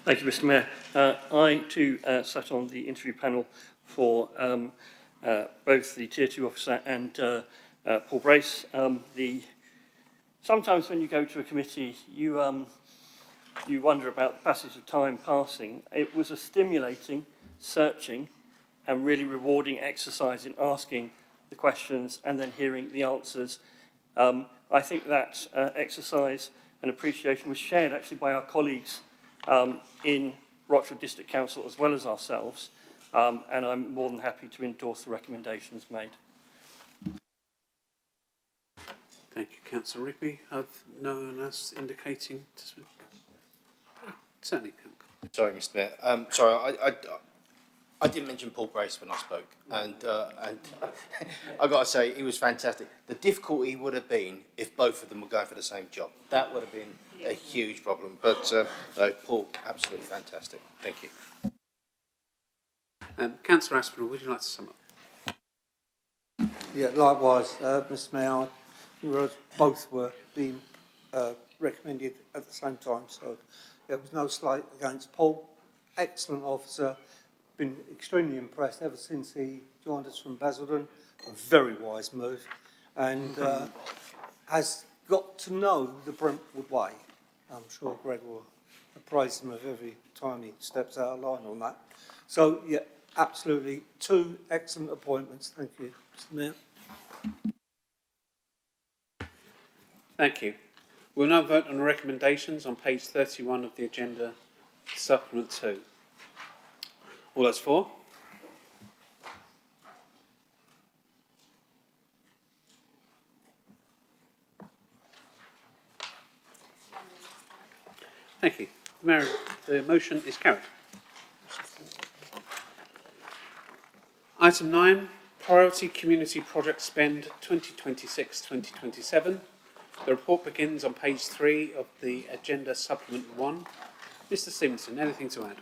Thank you, Mr. Mayor. I too sat on the interview panel for both the Tier 2 officer and Paul Brace. Sometimes when you go to a committee, you wonder about the passage of time passing. It was a stimulating, searching, and really rewarding exercise in asking the questions and then hearing the answers. I think that exercise and appreciation was shared actually by our colleagues in Rochford District Council as well as ourselves, and I'm more than happy to endorse the recommendations made. Thank you, Councillor Rigby. Have no one else indicating to speak? Certainly. Sorry, Mr. Mayor. Sorry, I didn't mention Paul Brace when I spoke, and I've got to say, he was fantastic. The difficulty would have been if both of them were going for the same job. That would have been a huge problem. But no, Paul, absolutely fantastic. Thank you. Councillor Aspinall, would you like to sum up? Yeah, likewise, Mr. Mayor, both were being recommended at the same time, so there was no slight against Paul. Excellent officer, been extremely impressed ever since he joined us from Basildon. A very wise move, and has got to know the Brentwood way. I'm sure Greg will appraise him of every time he steps out of line on that. So, yeah, absolutely, two excellent appointments. Thank you, Mr. Mayor. Thank you. We'll now vote on the recommendations on page 31 of the agenda, supplement 2. All those for? Thank you. Mayor, the motion is carried. Item 9, Priority Community Project Spend 2026-2027. The report begins on page 3 of the agenda supplement 1. Mr. Stevenson, anything to add?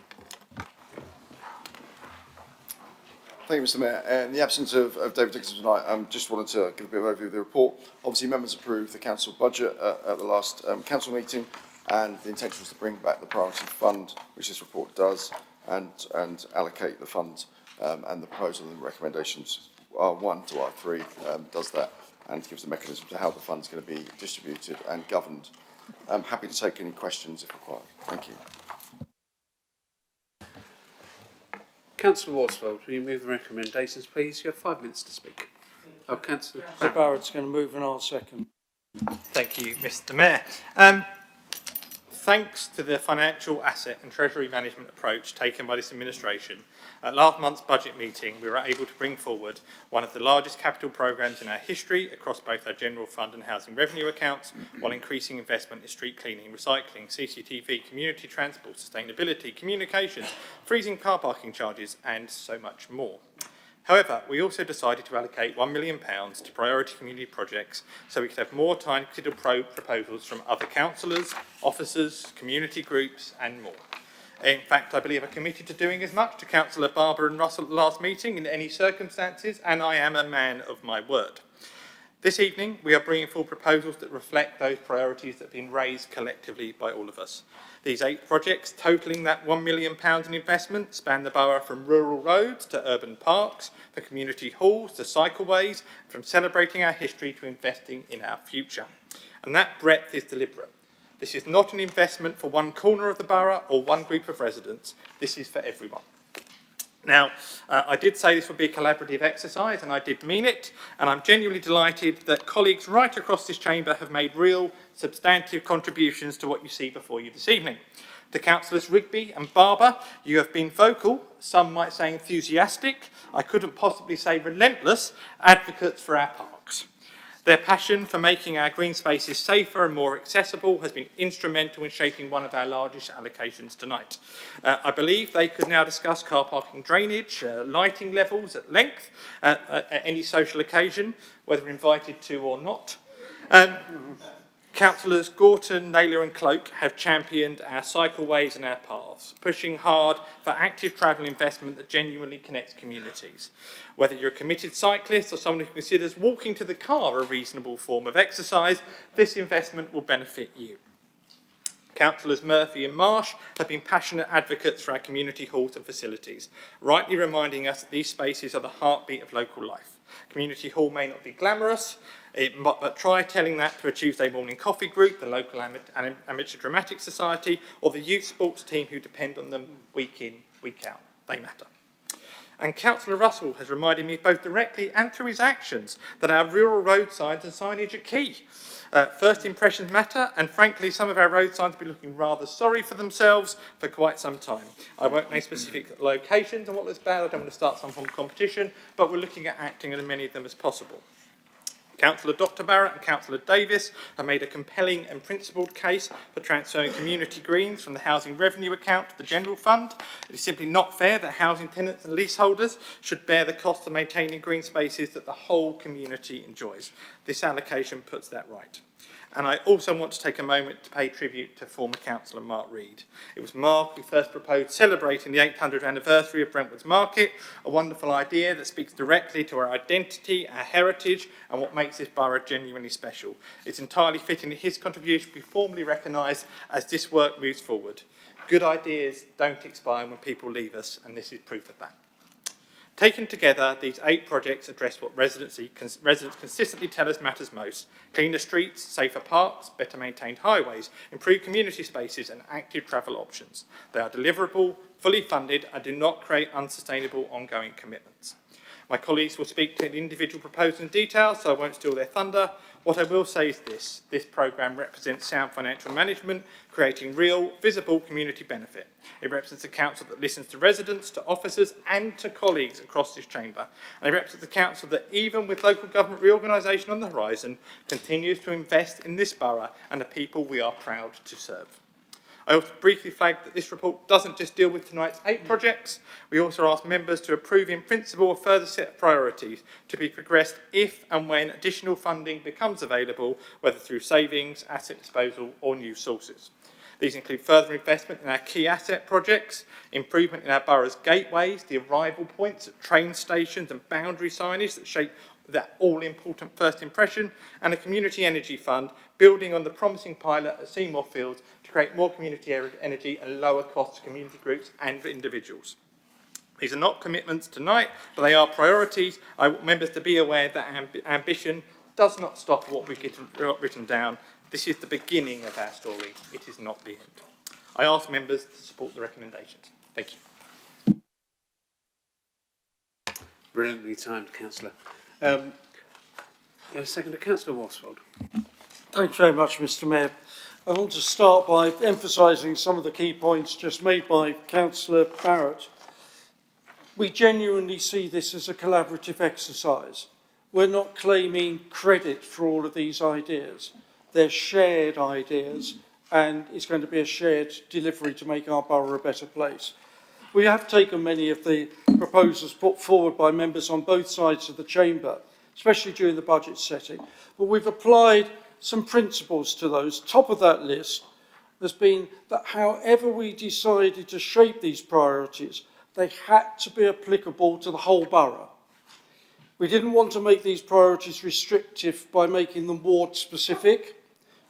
Thank you, Mr. Mayor. In the absence of David Dixon tonight, I just wanted to give a bit of an overview of the report. Obviously, members approved the council budget at the last council meeting, and the intention was to bring back the priority fund, which this report does, and allocate the funds. And the proposal and the recommendations R1 to R3 does that and gives the mechanism to how the fund's going to be distributed and governed. I'm happy to take any questions if required. Thank you. Councillor Worsfold, will you move the recommendations, please? You have 5 minutes to speak. Oh, Councillor Barrett's going to move and I'll second. Thank you, Mr. Mayor. Thanks to the financial asset and treasury management approach taken by this administration, at last month's budget meeting we were able to bring forward one of the largest capital programmes in our history across both our general fund and housing revenue accounts, while increasing investment in street cleaning, recycling, CCTV, community transport, sustainability, communications, freezing car parking charges and so much more. However, we also decided to allocate £1 million to priority community projects so we could have more time to consider proposals from other councillors, officers, community groups and more. In fact, I believe I committed to doing as much to Councillor Barber and Russell at the last meeting in any circumstances, and I am a man of my word. This evening, we are bringing forward proposals that reflect those priorities that have been raised collectively by all of us. These 8 projects, totalling that £1 million in investment, span the borough from rural roads to urban parks, from community halls to cycleways, from celebrating our history to investing in our future. And that breadth is deliberate. This is not an investment for one corner of the borough or one group of residents. This is for everyone. Now, I did say this would be a collaborative exercise, and I did mean it, and I'm genuinely delighted that colleagues right across this chamber have made real, substantive contributions to what you see before you this evening. To Councillors Rigby and Barber, you have been vocal, some might say enthusiastic, I couldn't possibly say relentless, advocates for our parks. Their passion for making our green spaces safer and more accessible has been instrumental in shaping one of our largest allocations tonight. I believe they could now discuss car parking drainage, lighting levels at length at any social occasion, whether invited to or not. Councillors Gorton, Naylor and Cloak have championed our cycleways and our paths, pushing hard for active travel investment that genuinely connects communities. Whether you're a committed cyclist or someone who considers walking to the car a reasonable form of exercise, this investment will benefit you. Councillors Murphy and Marsh have been passionate advocates for our community halls and facilities, rightly reminding us that these spaces are the heartbeat of local life. Community hall may not be glamorous, but try telling that to a Tuesday morning coffee group, the local amateur dramatic society, or the youth sports team who depend on them week in, week out. They matter. And Councillor Russell has reminded me both directly and through his actions that our rural road signs and signage are key. First impressions matter, and frankly, some of our road signs have been looking rather sorry for themselves for quite some time. I won't name specific locations and what looks bad. I don't want to start some form of competition, but we're looking at acting on as many of them as possible. Councillor Dr Barrett and Councillor Davis have made a compelling and principled case for transferring community greens from the housing revenue account to the general fund. It is simply not fair that housing tenants and leaseholders should bear the cost of maintaining green spaces that the whole community enjoys. This allocation puts that right. And I also want to take a moment to pay tribute to former Councillor Mark Reed. It was Mark who first proposed celebrating the 800th anniversary of Brentwood's Market, a wonderful idea that speaks directly to our identity, our heritage, and what makes this borough genuinely special. It's entirely fitting that his contribution be formally recognised as this work moves forward. Good ideas don't expire when people leave us, and this is proof of that. Taken together, these 8 projects address what residents consistently tell us matters most: cleaner streets, safer parks, better maintained highways, improved community spaces and active travel options. They are deliverable, fully funded and do not create unsustainable ongoing commitments. My colleagues will speak to the individual proposals in detail, so I won't steal their thunder. What I will say is this programme represents sound financial management, creating real, visible community benefit. It represents a council that listens to residents, to officers and to colleagues across this chamber. And it represents a council that, even with local government reorganisation on the horizon, continues to invest in this borough and the people we are proud to serve. I also briefly flagged that this report doesn't just deal with tonight's 8 projects. We also ask members to approve in principle a further set of priorities to be progressed if and when additional funding becomes available, whether through savings, asset disposal or new sources. These include further investment in our key asset projects, improvement in our borough's gateways, the arrival points at train stations and boundary signage that shape that all-important first impression, and a community energy fund building on the promising pilot at Seymour Fields to create more community energy and lower costs to community groups and for individuals. These are not commitments tonight, but they are priorities. I want members to be aware that ambition does not stop at what we've got written down. This is the beginning of our story. It is not the end. I ask members to support the recommendations. Thank you. Brilliantly timed, Councillor. Second, Councillor Worsfold. Thanks very much, Mr Mayor. I want to start by emphasising some of the key points just made by Councillor Barrett. We genuinely see this as a collaborative exercise. We're not claiming credit for all of these ideas. They're shared ideas, and it's going to be a shared delivery to make our borough a better place. We have taken many of the proposals put forward by members on both sides of the chamber, especially during the budget setting, but we've applied some principles to those. Top of that list has been that however we decided to shape these priorities, they had to be applicable to the whole borough. We didn't want to make these priorities restrictive by making them ward specific,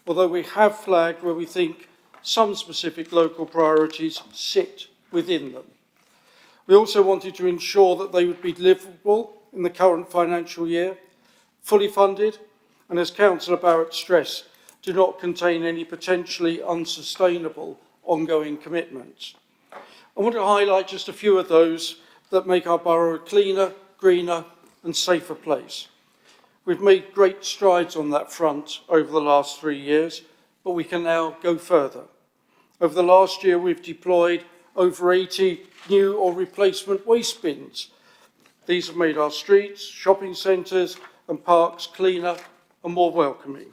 although we have flagged where we think some specific local priorities sit within them. We also wanted to ensure that they would be deliverable in the current financial year, fully funded, and as Councillor Barrett stressed, do not contain any potentially unsustainable ongoing commitments. I want to highlight just a few of those that make our borough a cleaner, greener and safer place. We've made great strides on that front over the last 3 years, but we can now go further. Over the last year, we've deployed over 80 new or replacement waste bins. These have made our streets, shopping centres and parks cleaner and more welcoming.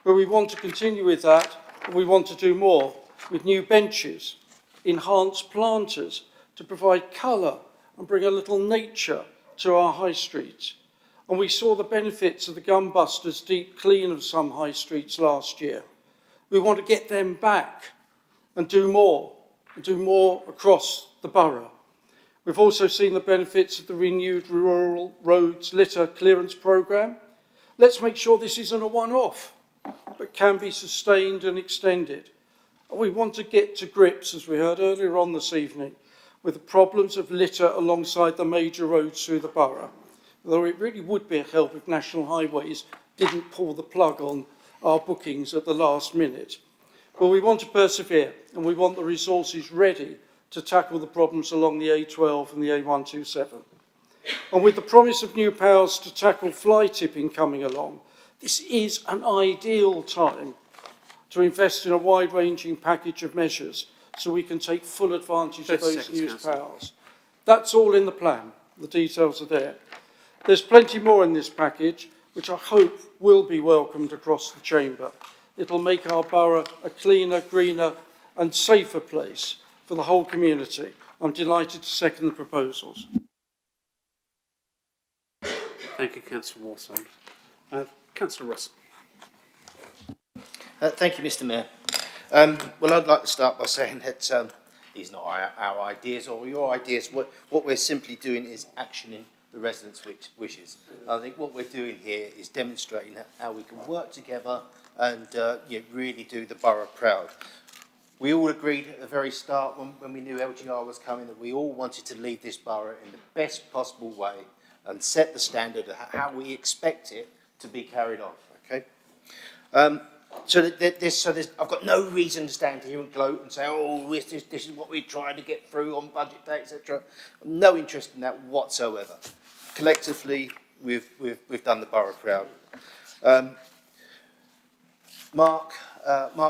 But we want to continue with that, and we want to do more with new benches, enhanced planters to provide colour and bring a little nature to our high streets. And we saw the benefits of the Gunbusters deep clean of some high streets last year. We want to get them back and do more across the borough. We've also seen the benefits of the renewed rural roads litter clearance programme. Let's make sure this isn't a one-off, but can be sustained and extended. We want to get to grips, as we heard earlier on this evening, with the problems of litter alongside the major roads through the borough. Though it really would be a help if National Highways didn't pull the plug on our bookings at the last minute. But we want to persevere, and we want the resources ready to tackle the problems along the A12 and the A127. And with the promise of new powers to tackle fly tipping coming along, this is an ideal time to invest in a wide-ranging package of measures so we can take full advantage of those new powers. That's all in the plan. The details are there. There's plenty more in this package, which I hope will be welcomed across the chamber. It'll make our borough a cleaner, greener and safer place for the whole community. I'm delighted to second the proposals. Thank you, Councillor Walsall. Councillor Russell. Thank you, Mr. Mayor. Well, I'd like to start by saying that these are not our ideas or your ideas. What we're simply doing is actioning the residents' wishes. I think what we're doing here is demonstrating how we can work together and really do the borough proud. We all agreed at the very start when we knew LGR was coming that we all wanted to lead this borough in the best possible way and set the standard of how we expect it to be carried on. Okay. I've got no reason to stand here and gloat and say, oh, this is what we're trying to get through on budget day, etc. No interest in that whatsoever. Collectively, we've done the borough proud. Mark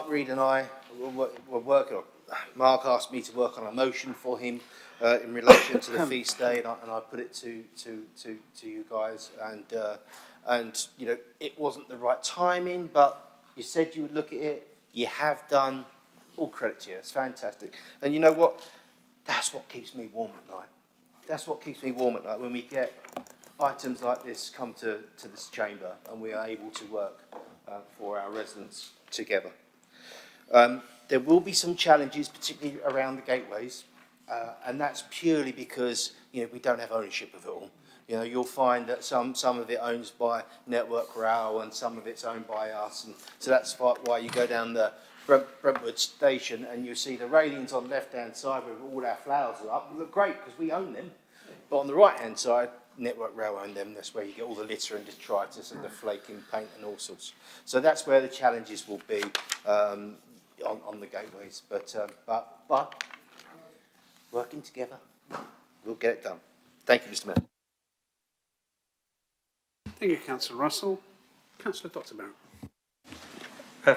Reed and I were working on. Mark asked me to work on a motion for him in relation to the feast day, and I put it to you guys. And you know, it wasn't the right timing, but you said you would look at it. You have done. All credit to you. It's fantastic. And you know what? That's what keeps me warm at night. That's what keeps me warm at night, when we get items like this come to this chamber and we are able to work for our residents together. There will be some challenges, particularly around the gateways, and that's purely because we don't have ownership of it all. You'll find that some of it owned by Network Rail and some of it's owned by us, and so that's why you go down the Brentwood station and you see the railings on the left-hand side with all our flowers up. They look great because we own them, but on the right-hand side, Network Rail own them. That's where you get all the litter and detritus and the flaking paint and all sorts. So that's where the challenges will be on the gateways. But working together, we'll get it done. Thank you, Mr. Mayor. Thank you, Councillor Russell. Councillor Dr. Barrett.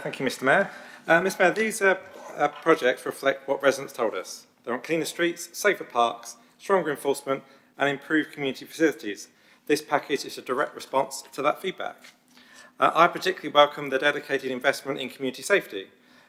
Thank you, Mr. Mayor. Mr. Mayor, these projects reflect what residents told us. They want cleaner streets, safer parks, stronger enforcement and improved community facilities. This package is a direct response to that feedback. I particularly welcome the dedicated investment in community safety.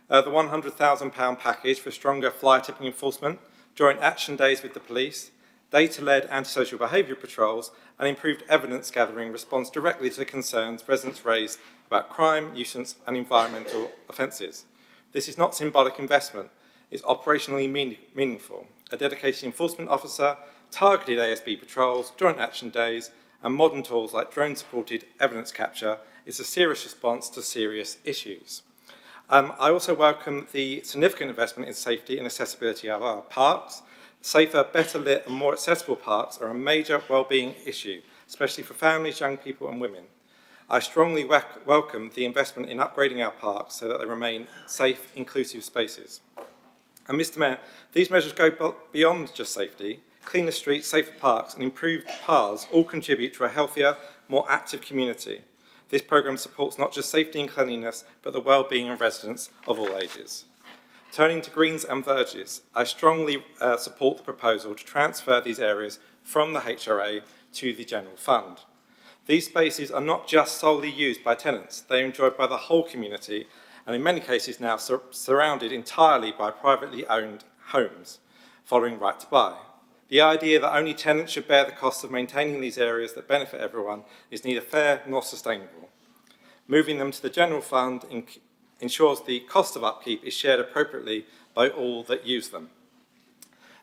The £100,000 package for stronger fly tipping enforcement, joint action days with the police, data-led antisocial behaviour patrols and improved evidence gathering responds directly to the concerns residents raised about crime, nuisance and environmental offences. This is not symbolic investment, it's operationally meaningful. A dedicated enforcement officer, targeted ASB patrols, joint action days and modern tools like drone-supported evidence capture is a serious response to serious issues. I also welcome the significant investment in safety and accessibility of our parks. Safer, better lit and more accessible parks are a major wellbeing issue, especially for families, young people and women. I strongly welcome the investment in upgrading our parks so that they remain safe, inclusive spaces. And Mr. Mayor, these measures go beyond just safety. Cleaner streets, safer parks and improved paths all contribute to a healthier, more active community. This programme supports not just safety and cleanliness, but the well-being of residents of all ages. Turning to greens and verges, I strongly support the proposal to transfer these areas from the HRA to the general fund. These spaces are not just solely used by tenants, they are enjoyed by the whole community and in many cases now surrounded entirely by privately owned homes, following right to buy. The idea that only tenants should bear the cost of maintaining these areas that benefit everyone is neither fair nor sustainable. Moving them to the general fund ensures the cost of upkeep is shared appropriately by all that use them.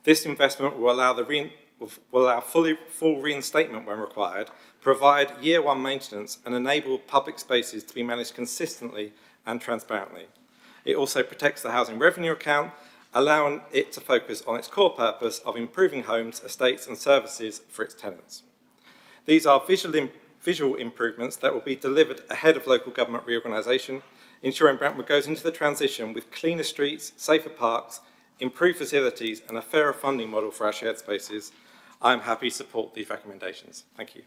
This investment will allow full reinstatement when required, provide year one maintenance and enable public spaces to be managed consistently and transparently. It also protects the housing revenue account, allowing it to focus on its core purpose of improving homes, estates and services for its tenants. These are visual improvements that will be delivered ahead of local government reorganisation, ensuring Brentwood goes into the transition with cleaner streets, safer parks, improved facilities and a fairer funding model for our shared spaces. I am happy to support these recommendations. Thank you.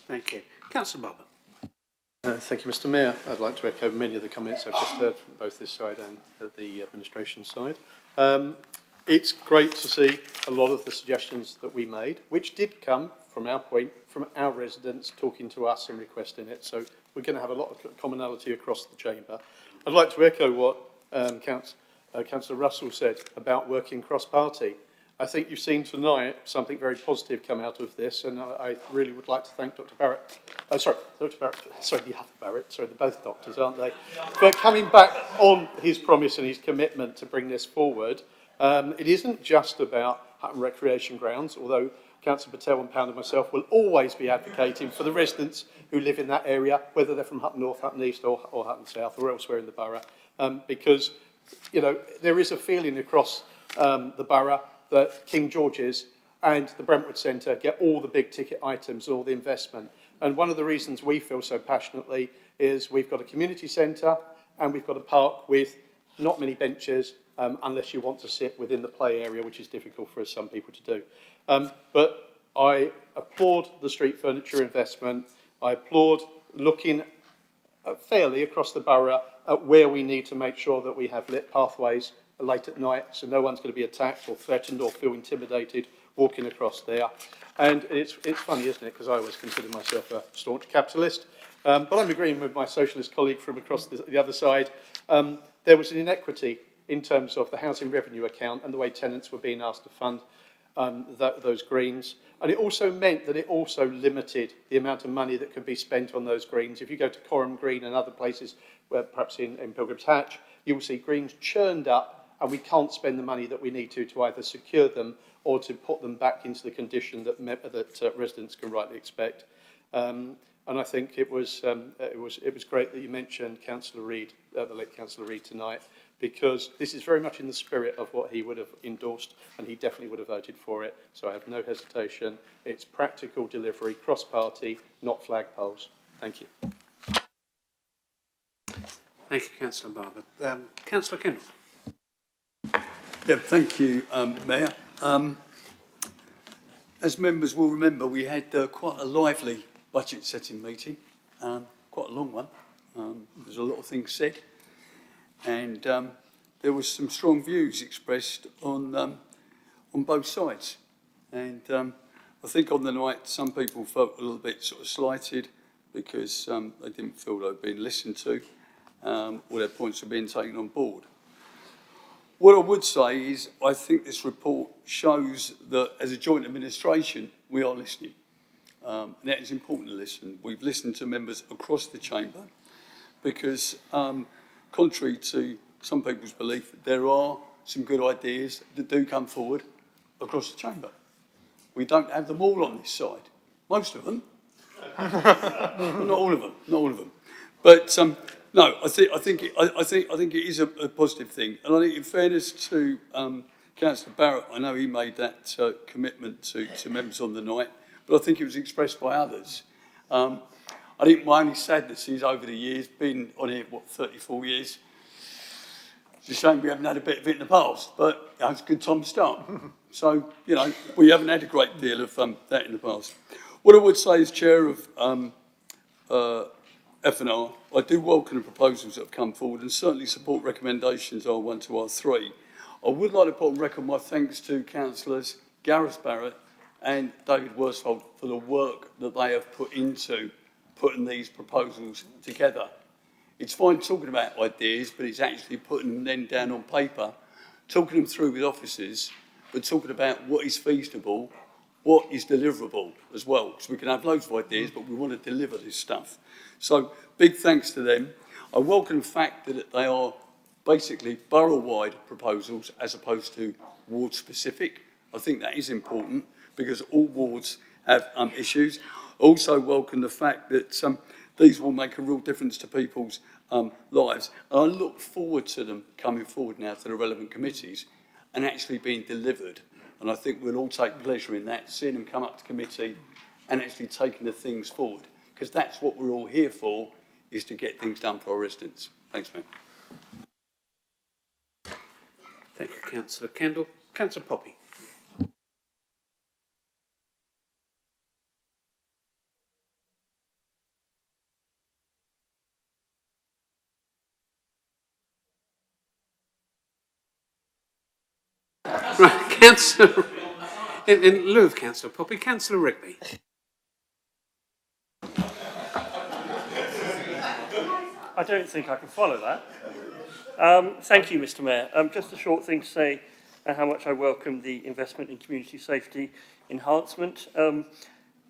Thank you. Councillor Barber. Thank you, Mr. Mayor. I'd like to echo many of the comments I've just heard from both this side and the administration side. It's great to see a lot of the suggestions that we made, which did come from our residents talking to us and requesting it. So we're going to have a lot of commonality across the chamber. I'd like to echo what Councillor Russell said about working cross-party. I think you've seen tonight something very positive come out of this, and I really would like to thank Dr. Barrett. Dr. Barrett, the other Barrett, they're both doctors, aren't they? But coming back on his promise and his commitment to bring this forward, it isn't just about Hutton Recreation Grounds, although Councillor Patel and Pound and myself will always be advocating for the residents who live in that area, whether they're from Hutton North, Hutton East or Hutton South or elsewhere in the borough, because there is a feeling across the borough that King George's and the Brentwood Centre get all the big ticket items, all the investment. And one of the reasons we feel so passionately is we've got a community centre and we've got a park with not many benches, unless you want to sit within the play area, which is difficult for some people to do. But I applaud the street furniture investment. I applaud looking fairly across the borough at where we need to make sure that we have lit pathways late at night, so no one's going to be attacked or threatened or feel intimidated walking across there. And it's funny, isn't it, because I always consider myself a staunch capitalist, but I'm agreeing with my socialist colleague from across the other side. There was an inequity in terms of the housing revenue account and the way tenants were being asked to fund those greens. And it also meant that it also limited the amount of money that could be spent on those greens. If you go to Coram Green and other places, where perhaps in Pilgrim's Hatch, you will see greens churned up, and we can't spend the money that we need to either secure them or to put them back into the condition that residents can rightly expect. And I think it was great that you mentioned Councillor Reid, the late Councillor Reid tonight, because this is very much in the spirit of what he would have endorsed, and he definitely would have voted for it. So I have no hesitation. It's practical delivery, cross-party, not flagpoles. Thank you. Thank you, Councillor Barber. Councillor Kendall. Yeah, thank you, Mayor. As members will remember, we had quite a lively budget setting meeting, quite a long one. There's a lot of things said, and there was some strong views expressed on both sides. And I think on the night, some people felt a little bit sort of slighted because they didn't feel they were being listened to, or their points were being taken on board. What I would say is I think this report shows that as a joint administration, we are listening. And that is important to listen. We've listened to members across the chamber because, contrary to some people's belief, there are some good ideas that do come forward across the chamber. We don't have them all on this side. Most of them. Not all of them. Not all of them. But no, I think it is a positive thing, and I think, in fairness to Councillor Barrett, I know he made that commitment to members on the night, but I think it was expressed by others. I think my only sadness is over the years, been on here 34 years. It's a shame we haven't had a bit of it in the past, but it's a good time to start. So we haven't had a great deal of that in the past. What I would say as chair of F&R, I do welcome the proposals that have come forward and certainly support recommendations R1 to R3. I would like to put on record my thanks to Councillors Gareth Barrett and David Worsfold for the work that they have put into putting these proposals together. It's fine talking about ideas, but it's actually putting them then down on paper talking them through with officers, but talking about what is feasible, what is deliverable as well. Because we can have loads of ideas, but we want to deliver this stuff. So big thanks to them. I welcome the fact that they are basically borough-wide proposals as opposed to ward-specific. I think that is important because all wards have issues. Also welcome the fact that these will make a real difference to people's lives. And I look forward to them coming forward now to the relevant committees and actually being delivered. And I think we'll all take pleasure in that, seeing them come up to committee and actually taking the things forward. Because that's what we're all here for, is to get things done for our residents. Thanks, mate. Thank you, Councillor Kendall. Councillor Poppy. Right, Councillor, in lieu of Councillor Poppy, Councillor Rigby. I don't think I can follow that. Thank you, Mr. Mayor. Just a short thing to say how much I welcome the investment in community safety enhancement.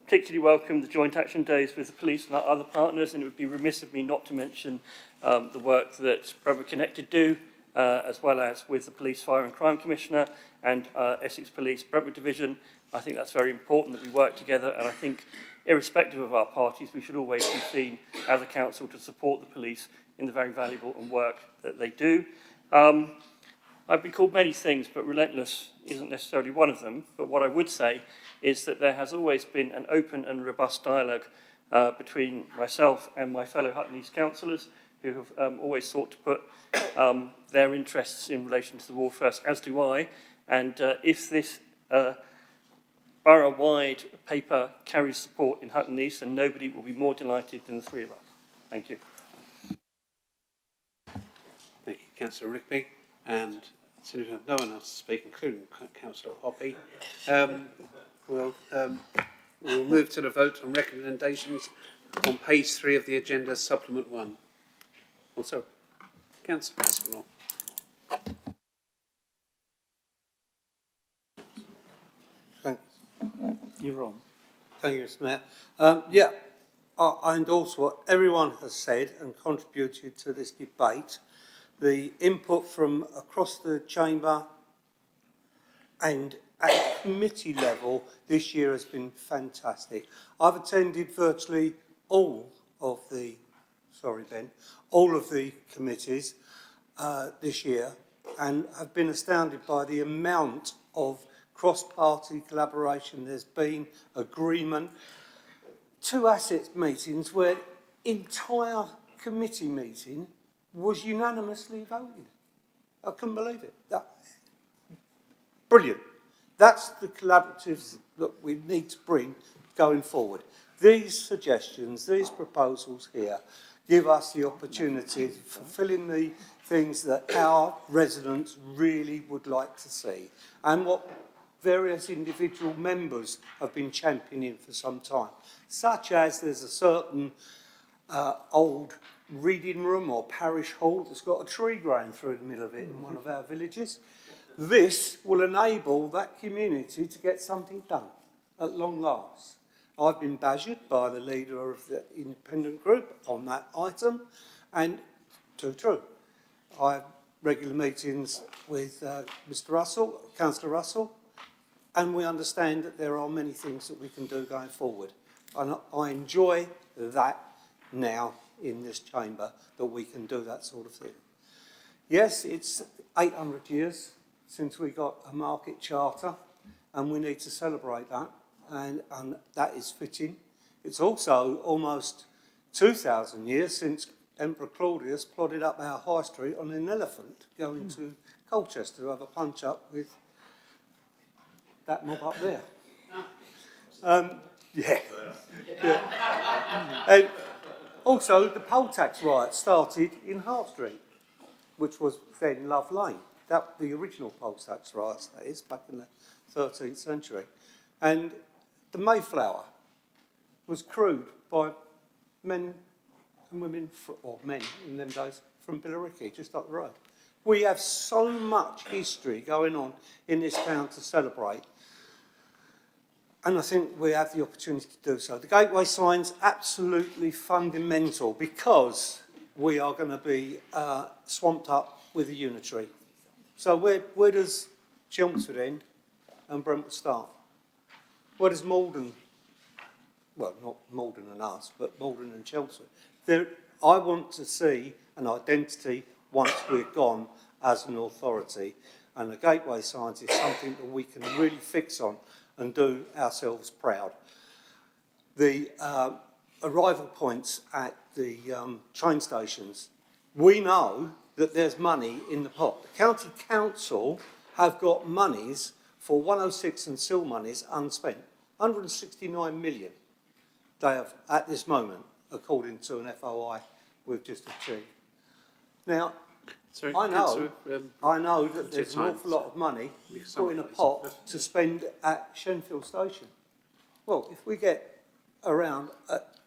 Particularly welcome the joint action days with the police and our other partners, and it would be remiss of me not to mention the work that Brentwood Connected do, as well as with the Police, Fire and Crime Commissioner and Essex Police Brentwood Division. I think that's very important that we work together, and I think irrespective of our parties, we should always be seen as a council to support the police in the very valuable and work that they do. I've been called many things, but relentless isn't necessarily one of them. But what I would say is that there has always been an open and robust dialogue between myself and my fellow Hutton East councillors, who have always sought to put their interests in relation to the ward first, as do I. And if this borough-wide paper carries support in Hutton East, and nobody will be more delighted than the three of us. Thank you. Thank you, Councillor Rigby. And since we have no one else to speak, including Councillor Poppy, we'll move to the vote on recommendations on page 3 of the agenda, supplement 1. Also, Councillor Aspinall. You're on. Thank you, Mr. Mayor. I endorse what everyone has said and contributed to this debate. The input from across the chamber and at committee level this year has been fantastic. I've attended virtually all of the committees this year and have been astounded by the amount of cross-party collaboration there's been, agreement. 2 assets meetings where entire committee meeting was unanimously voted. I couldn't believe it. Brilliant. That's the collaboratives that we need to bring going forward. These suggestions, these proposals here, give us the opportunity of fulfilling the things that our residents really would like to see, and what various individual members have been championing for some time, such as there's a certain old reading room or parish hall that's got a tree growing through the middle of it in one of our villages. This will enable that community to get something done at long last. I've been badgered by the leader of the independent group on that item, and true. I have regular meetings with Mr. Russell, Councillor Russell, and we understand that there are many things that we can do going forward. And I enjoy that now in this chamber, that we can do that sort of thing. Yes, it's 800 years since we got a market charter, and we need to celebrate that, and that is fitting. It's also almost 2,000 years since Emperor Claudius plodded up our high street on an elephant going to Colchester to have a punch up with that mob up there. And also, the poll tax riot started in Hart Street, which was then Love Lane. That the original poll tax riots, that is, back in the 13th century. And the Mayflower was crewed by men and women, or men in them days, from Billericay, just up the road. We have so much history going on in this town to celebrate. And I think we have the opportunity to do so. The gateway sign's absolutely fundamental because we are going to be swamped up with a unitary. So where does Chelmsford end and Brentwood start? Where does Malden, well, not Malden and us, but Malden and Chelmsford? I want to see an identity once we're gone as an authority. And the gateway signs is something that we can really fix on and do ourselves proud. The arrival points at the train stations, we know that there's money in the pot. The County Council have got monies for 106 and Sill monies unspent, 169 million they have at this moment, according to an FOI we've just achieved. Now, Sorry, I know Councillor, that there's an awful lot of money put in a pot to spend at Shenfield Station. Well, if we get around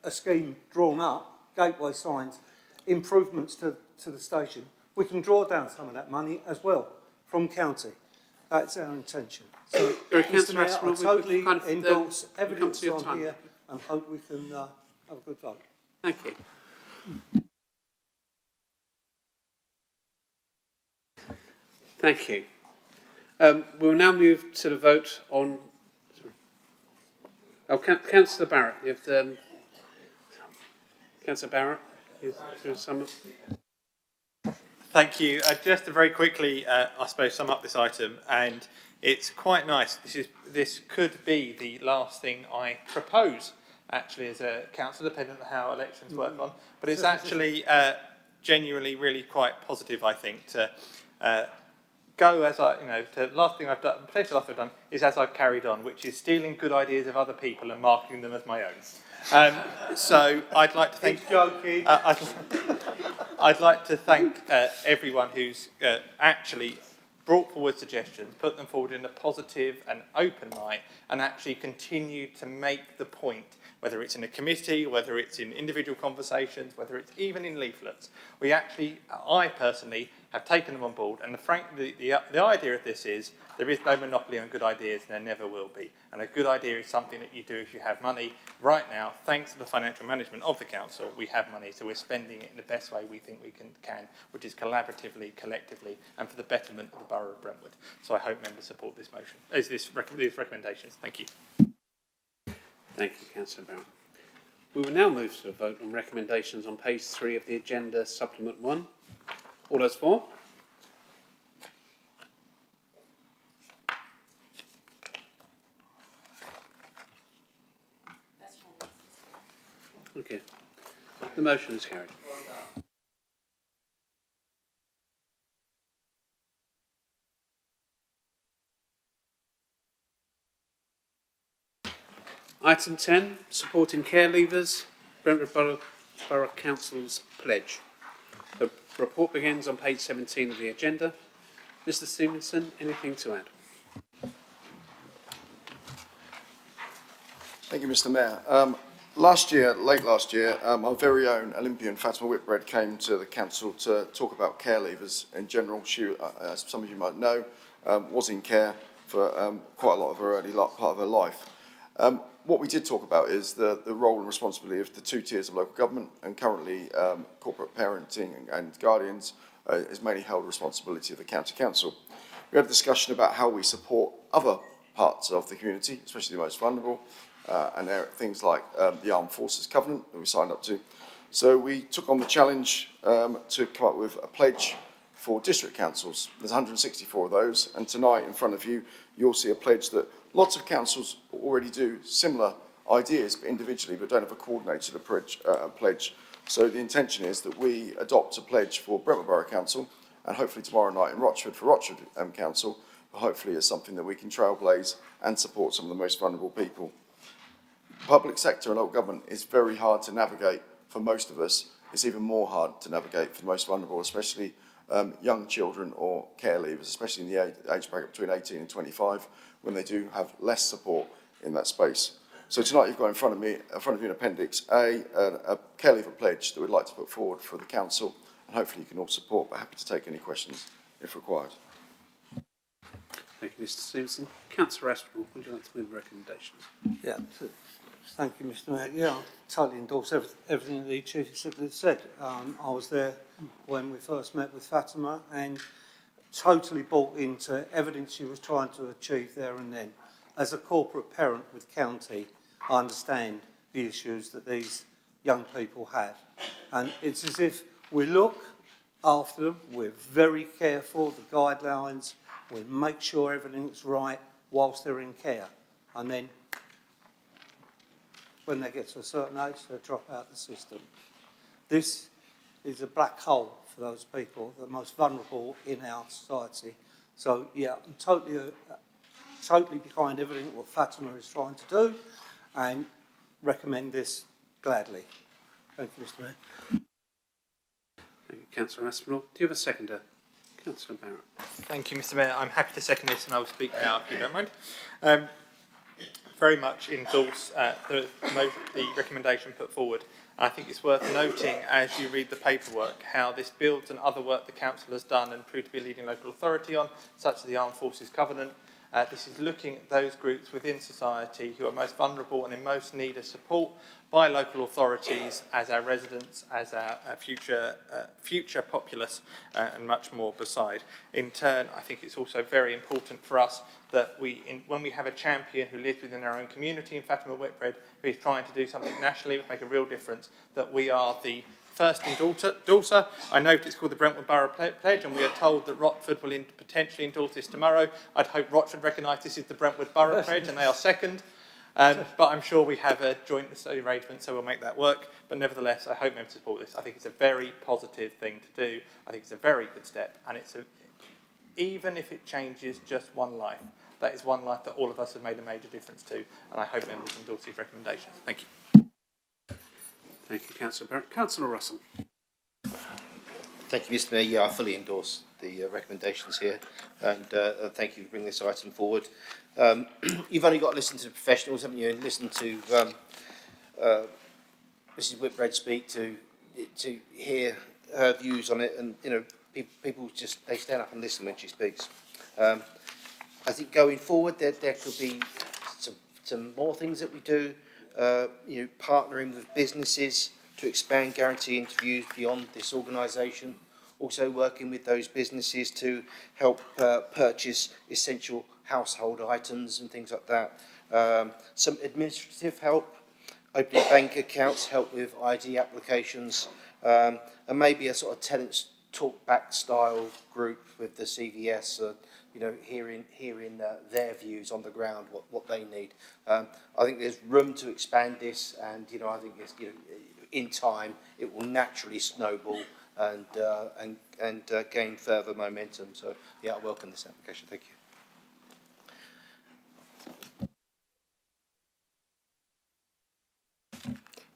a scheme drawn up, gateway signs, improvements to the station, we can draw down some of that money as well from county. That's our intention. So, Mr. Mayor, I totally endorse evidence on here and hope we can have a good vote. Thank you. Thank you. We'll now move to the vote on... Oh, Councillor Barrett. You have Councillor Barrett, is there some... Thank you. Just to very quickly, I suppose, sum up this item, and it's quite nice. This could be the last thing I propose, actually, as a council, depending on how elections work on. But it's actually genuinely really quite positive, I think, to go as the last thing I've done, the last thing I've done is as I've carried on, which is stealing good ideas of other people and marketing them as my own. So I'd like to thank... I'd like to thank everyone who's actually brought forward suggestions, put them forward in a positive and open light, and actually continued to make the point, whether it's in a committee, whether it's in individual conversations, whether it's even in leaflets. I personally have taken them on board, and the idea of this is there is no monopoly on good ideas, and there never will be. And a good idea is something that you do if you have money. Right now, thanks to the financial management of the council, we have money, so we're spending it in the best way we think we can, which is collaboratively, collectively, and for the betterment of the Borough of Brentwood. So I hope members support this motion, these recommendations. Thank you. Thank you, Councillor Brown. We will now move to a vote on recommendations on page 3 of the agenda, supplement 1. All those for? Okay. The motion is carried. Item 10, supporting care leavers, Brentwood Borough Council's pledge. The report begins on page 17 of the agenda. Mr. Stevenson, anything to add? Thank you, Mr. Mayor. Late last year, our very own Olympian Fatima Whitbread came to the council to talk about care leavers in general. She, as some of you might know, was in care for quite a lot of her early part of her life. What we did talk about is the role and responsibility of the 2 tiers of local government, and currently corporate parenting and guardians is mainly held responsibility of the county council. We had a discussion about how we support other parts of the community, especially the most vulnerable, and there are things like the Armed Forces Covenant that we signed up to. So we took on the challenge to come up with a pledge for district councils. There's 164 of those, and tonight in front of you, you'll see a pledge that lots of councils already do similar ideas but individually, but don't have a coordinated pledge. So the intention is that we adopt a pledge for Brentwood Borough Council, and hopefully tomorrow night in Rochford for Rochford Council, but hopefully it's something that we can trailblaze and support some of the most vulnerable people. Public sector and local government is very hard to navigate for most of us. It's even more hard to navigate for the most vulnerable, especially young children or care leavers, especially in the age bracket between 18 and 25, when they do have less support in that space. So tonight you've got in front of you in Appendix A, a care leaver pledge that we'd like to put forward for the council, and hopefully you can all support, but happy to take any questions if required. Thank you, Mr Stevenson. Councillor Aspinall, would you like to move the recommendations? Yeah, thank you, Mr Mayor. Yeah, I totally endorse everything the Chief Executive said. I was there when we first met with Fatima and totally bought into everything she was trying to achieve there and then. As a corporate parent with County, I understand the issues that these young people have. And it's as if we look after them, we're very careful, the guidelines, we make sure everything's right whilst they're in care. And then when they get to a certain age, they drop out the system. This is a black hole for those people, the most vulnerable in our society. So, yeah, I'm totally behind everything what Fatima is trying to do and recommend this gladly. Thank you, Mr Mayor. Thank you, Councillor Aspinall. Do you have a seconder? Councillor Barrett. Thank you, Mr Mayor. I'm happy to second this and I will speak now if you don't mind. Very much endorse the recommendation put forward. I think it's worth noting as you read the paperwork how this builds on other work the Council has done and proved to be a leading local authority on, such as the Armed Forces Covenant. This is looking at those groups within society who are most vulnerable and in most need of support by local authorities as our residents, as our future populace and much more beside. In turn, I think it's also very important for us that when we have a champion who lives within our own community in Fatima Whitbread who is trying to do something nationally to make a real difference, that we are the first endorser. I note it's called the Brentwood Borough Pledge, and we are told that Rochford will potentially endorse this tomorrow. I'd hope Rochford recognise this is the Brentwood Borough Pledge, and they are second. But I'm sure we have a joint arrangement, so we'll make that work. But nevertheless, I hope members support this. I think it's a very positive thing to do. I think it's a very good step, and even if it changes just one life, that is one life that all of us have made a major difference to, and I hope members endorse these recommendations. Thank you. Thank you, Councillor Barrett. Councillor Russell. Thank you, Mr Mayor. Yeah, I fully endorse the recommendations here, and thank you for bringing this item forward. You've only got to listen to the professionals, haven't you, and listen to Mrs Whitbread speak to hear her views on it, and you know, people just they stand up and listen when she speaks. I think going forward there could be some more things that we do. You know, partnering with businesses to expand guarantee interviews beyond this organisation. Also working with those businesses to help purchase essential household items and things like that. Some administrative help, opening bank accounts, help with ID applications, and maybe a sort of tenants talk back style group with the CVS. You know, hearing their views on the ground, what they need. I think there's room to expand this, and you know, I think it's, you know, in time it will naturally snowball and gain further momentum. So yeah, I welcome this application. Thank you.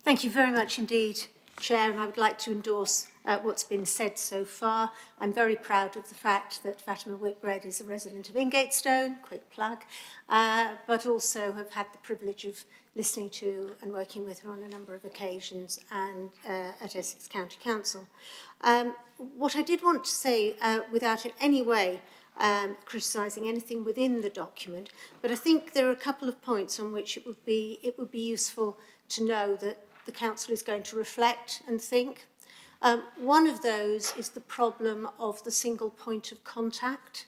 Thank you very much indeed, Chair, and I would like to endorse what's been said so far. I'm very proud of the fact that Fatima Whitbread is a resident of Ingatestone, quick plug, but also have had the privilege of listening to and working with her on a number of occasions and at Essex County Council. What I did want to say, without in any way criticising anything within the document, but I think there are a couple of points on which it would be useful to know that the Council is going to reflect and think. One of those is the problem of the single point of contact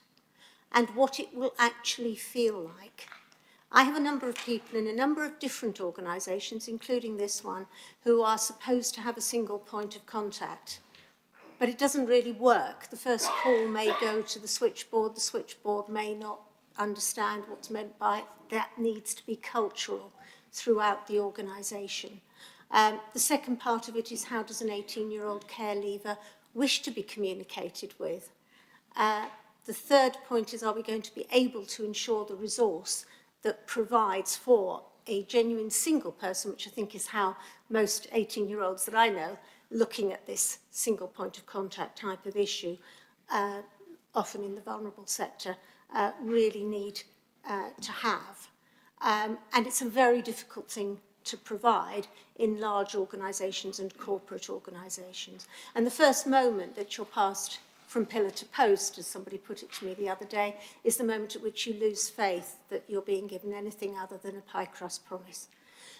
and what it will actually feel like. I have a number of people in a number of different organisations, including this one, who are supposed to have a single point of contact. But it doesn't really work. The first call may go to the switchboard may not understand what's meant by it. That needs to be cultural throughout the organisation. The second part of it is, how does an 18-year-old care leaver wish to be communicated with? The third point is, are we going to be able to ensure the resource that provides for a genuine single person, which I think is how most 18-year-olds that I know, looking at this single point of contact type of issue, often in the vulnerable sector, really need to have. And it's a very difficult thing to provide in large organisations and corporate organisations. And the first moment that you're passed from pillar to post, as somebody put it to me the other day, is the moment at which you lose faith that you're being given anything other than a pie crust promise.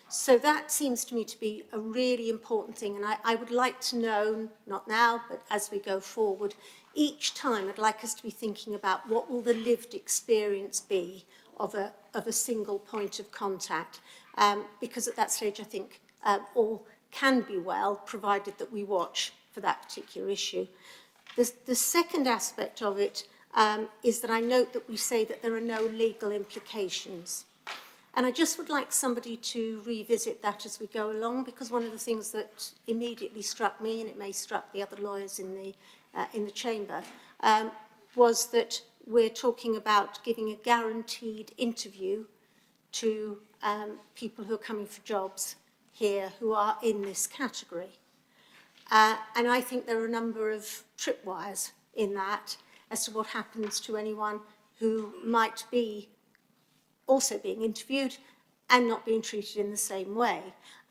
So that seems to me to be a really important thing, and I would like to know, not now, but as we go forward, each time I'd like us to be thinking about what will the lived experience be of a single point of contact, because at that stage I think all can be well, provided that we watch for that particular issue. The second aspect of it is that I note that we say that there are no legal implications. And I just would like somebody to revisit that as we go along, because one of the things that immediately struck me, and it may struck the other lawyers in the chamber, was that we're talking about giving a guaranteed interview to people who are coming for jobs here who are in this category. And I think there are a number of tripwires in that as to what happens to anyone who might be also being interviewed and not being treated in the same way.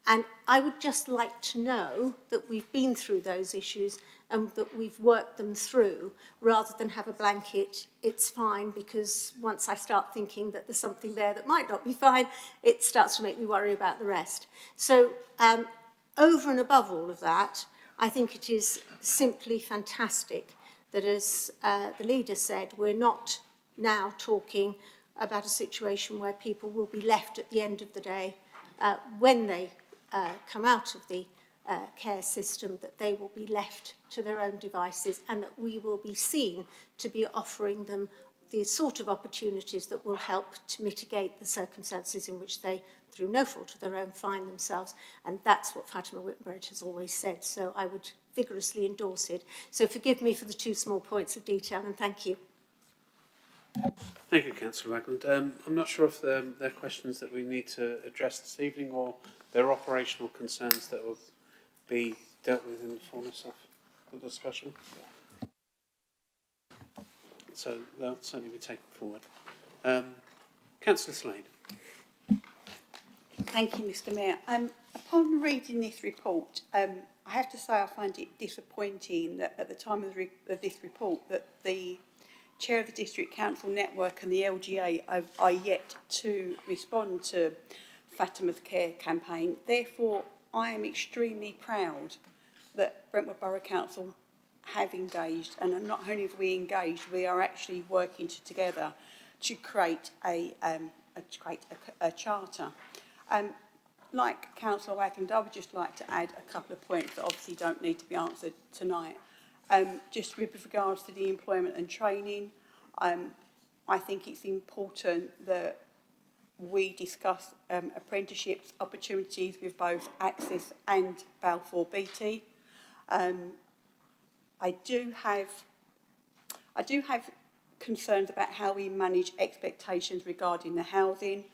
And I would just like to know that we've been through those issues and that we've worked them through, rather than have a blanket, it's fine, because once I start thinking that there's something there that might not be fine, it starts to make me worry about the rest. So over and above all of that, I think it is simply fantastic that, as the leader said, we're not now talking about a situation where people will be left at the end of the day when they come out of the care system, that they will be left to their own devices, and that we will be seen to be offering them the sort of opportunities that will help to mitigate the circumstances in which they, through no fault of their own, find themselves. And that's what Fatima Whitbread has always said, so I would vigorously endorse it. So forgive me for the two small points of detail, and thank you. Thank you, Councillor Ragland. I'm not sure if there are questions that we need to address this evening, or there are operational concerns that will be dealt with in the fullness of the discussion. So they'll certainly be taken forward. Councillor Slade. Thank you, Mr Mayor. Upon reading this report, I have to say I find it disappointing that at the time of this report that the Chair of the District Council Network and the LGA are yet to respond to Fatima's Care campaign. Therefore, I am extremely proud that Brentwood Borough Council have engaged, and not only have we engaged, we are actually working together to create a charter. Like Councillor Ragland, I would just like to add a couple of points that obviously don't need to be answered tonight. Just with regards to the employment and training, I think it's important that we discuss apprenticeships opportunities with both Access and Balfour Beatty. I do have concerns about how we manage expectations regarding the housing,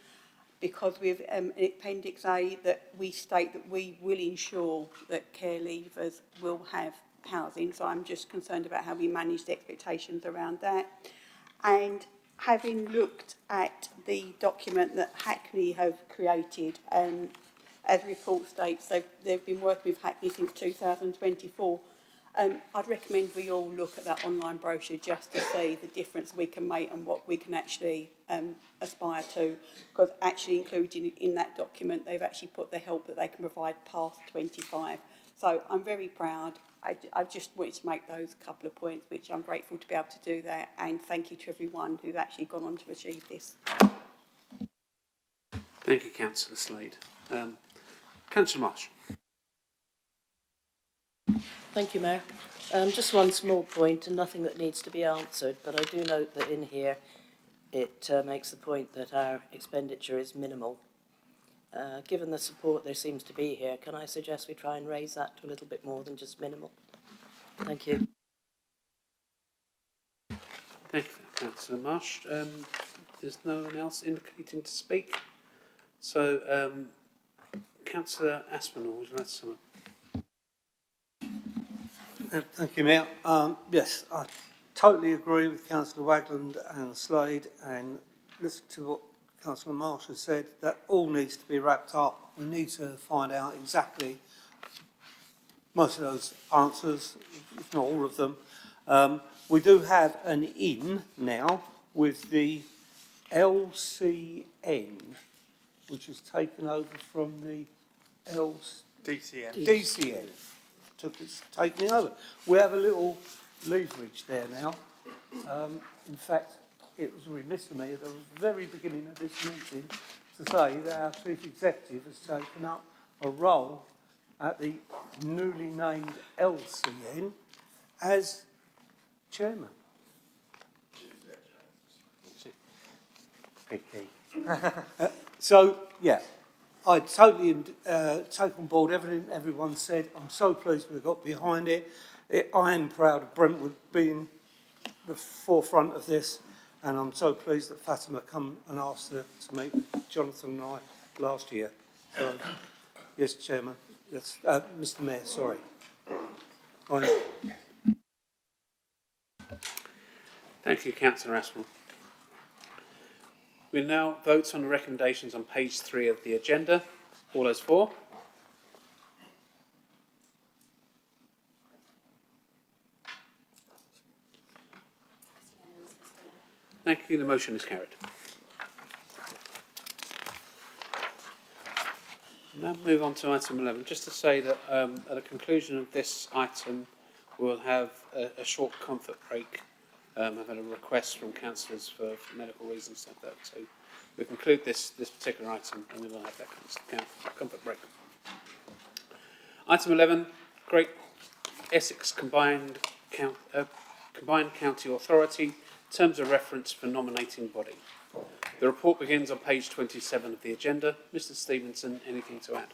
because with Appendix A that we state that we will ensure that care leavers will have housing. So I'm just concerned about how we manage the expectations around that. And having looked at the document that Hackney have created, as the report states, they've been working with Hackney since 2024. I'd recommend we all look at that online brochure just to see the difference we can make and what we can actually aspire to, because actually included in that document, they've actually put the help that they can provide past 25. So I'm very proud. I just wanted to make those couple of points, which I'm grateful to be able to do that, and thank you to everyone who's actually gone on to achieve this. Thank you, Councillor Slade. Councillor Marsh. Thank you, Mayor. Just one small point, and nothing that needs to be answered, but I do note that in here it makes the point that our expenditure is minimal. Given the support there seems to be here, can I suggest we try and raise that to a little bit more than just minimal? Thank you. Thank you, Councillor Marsh. There's no one else indicating to speak. So, Councillor Aspinall, would you like to sum up? Thank you, Mayor. Yes, I totally agree with Councillor Ragland and Slade, and listen to what Councillor Marsh has said, that all needs to be wrapped up. We need to find out exactly most of those answers, if not all of them. We do have an in now with the LCN, which has taken over from the DCN. It's taking over. We have a little leverage there now. In fact, it was remiss of me at the very beginning of this meeting to say that our Chief Executive has taken up a role at the newly named LCN as Chairman. So, yeah, I totally take on board everything everyone said. I'm so pleased we got behind it. I am proud of Brentwood being the forefront of this, and I'm so pleased that Fatima come and asked her to meet with Jonathan and I last year. So, yes, Chairman. Yes, Mr. Mayor, sorry. Thank you, Councillor Aspinall. We now vote on the recommendations on page 3 of the agenda. All those for? Thank you. The motion is carried. Now move on to item 11. Just to say that at the conclusion of this item, we'll have a short comfort break. I've had a request from councillors for medical reasons to have that. So we'll conclude this particular item and then we'll have that comfort break. Item 11, Great Essex Combined County Authority, Terms of Reference for Nominating Body. The report begins on page 27 of the agenda. Mr. Stevenson, anything to add?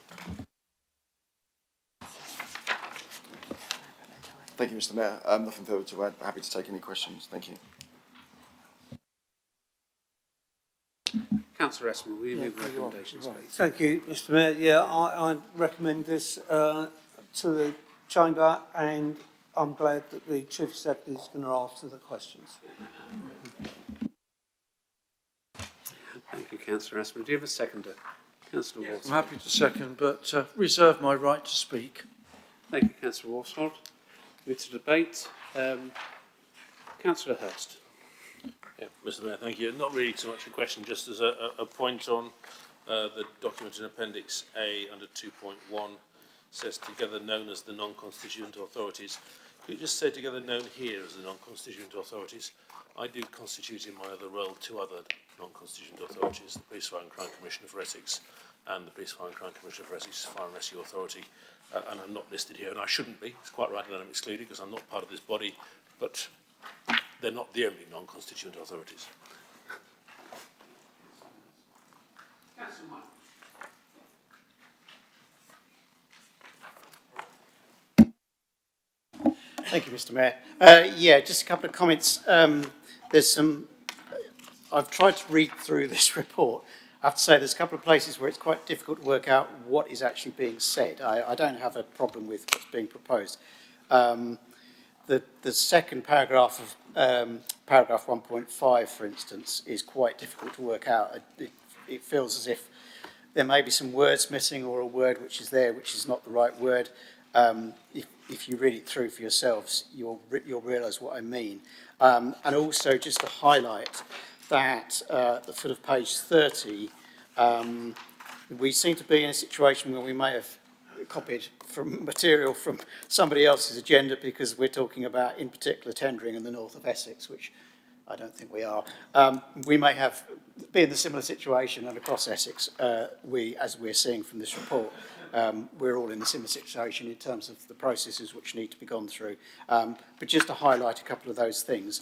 Thank you, Mr. Mayor. Nothing further to add. Happy to take any questions. Thank you. Councillor Esmond, will you move recommendations, please? Thank you, Mr. Mayor. Yeah, I recommend this to the Chamber, and I'm glad that the Chief Executive is going to answer the questions. Thank you, Councillor Esmond. Do you have a seconder? Councillor Walsall. I'm happy to second, but reserve my right to speak. Thank you, Councillor Walsall. Move to debate. Councillor Hurst. Yeah, Mr. Mayor, thank you. Not really so much a question, just as a point on the document in Appendix A under 2.1 says together known as the non-constituent authorities. Could you just say together known here as the non-constituent authorities? I do constitute in my other role two other non-constituent authorities, the Police, Fire and Crime Commissioner for Essex and the Police, Fire and Crime Commissioner for Essex Fire and Rescue Authority, and I'm not listed here, and I shouldn't be. It's quite right that I'm excluded because I'm not part of this body, but they're not the only non-constituent authorities. Thank you, Mr. Mayor. Yeah, just a couple of comments. I've tried to read through this report. I have to say there's a couple of places where it's quite difficult to work out what is actually being said. I don't have a problem with what's being proposed. The second paragraph of paragraph 1.5, for instance, is quite difficult to work out. It feels as if there may be some words missing or a word which is there which is not the right word. If you read it through for yourselves, you'll realise what I mean. And also just to highlight that at the foot of page 30, we seem to be in a situation where we may have copied from material from somebody else's agenda because we're talking about, in particular, tendering in the north of Essex, which I don't think we are. We may have been in a similar situation, and across Essex, as we're seeing from this report, we're all in a similar situation in terms of the processes which need to be gone through. But just to highlight a couple of those things,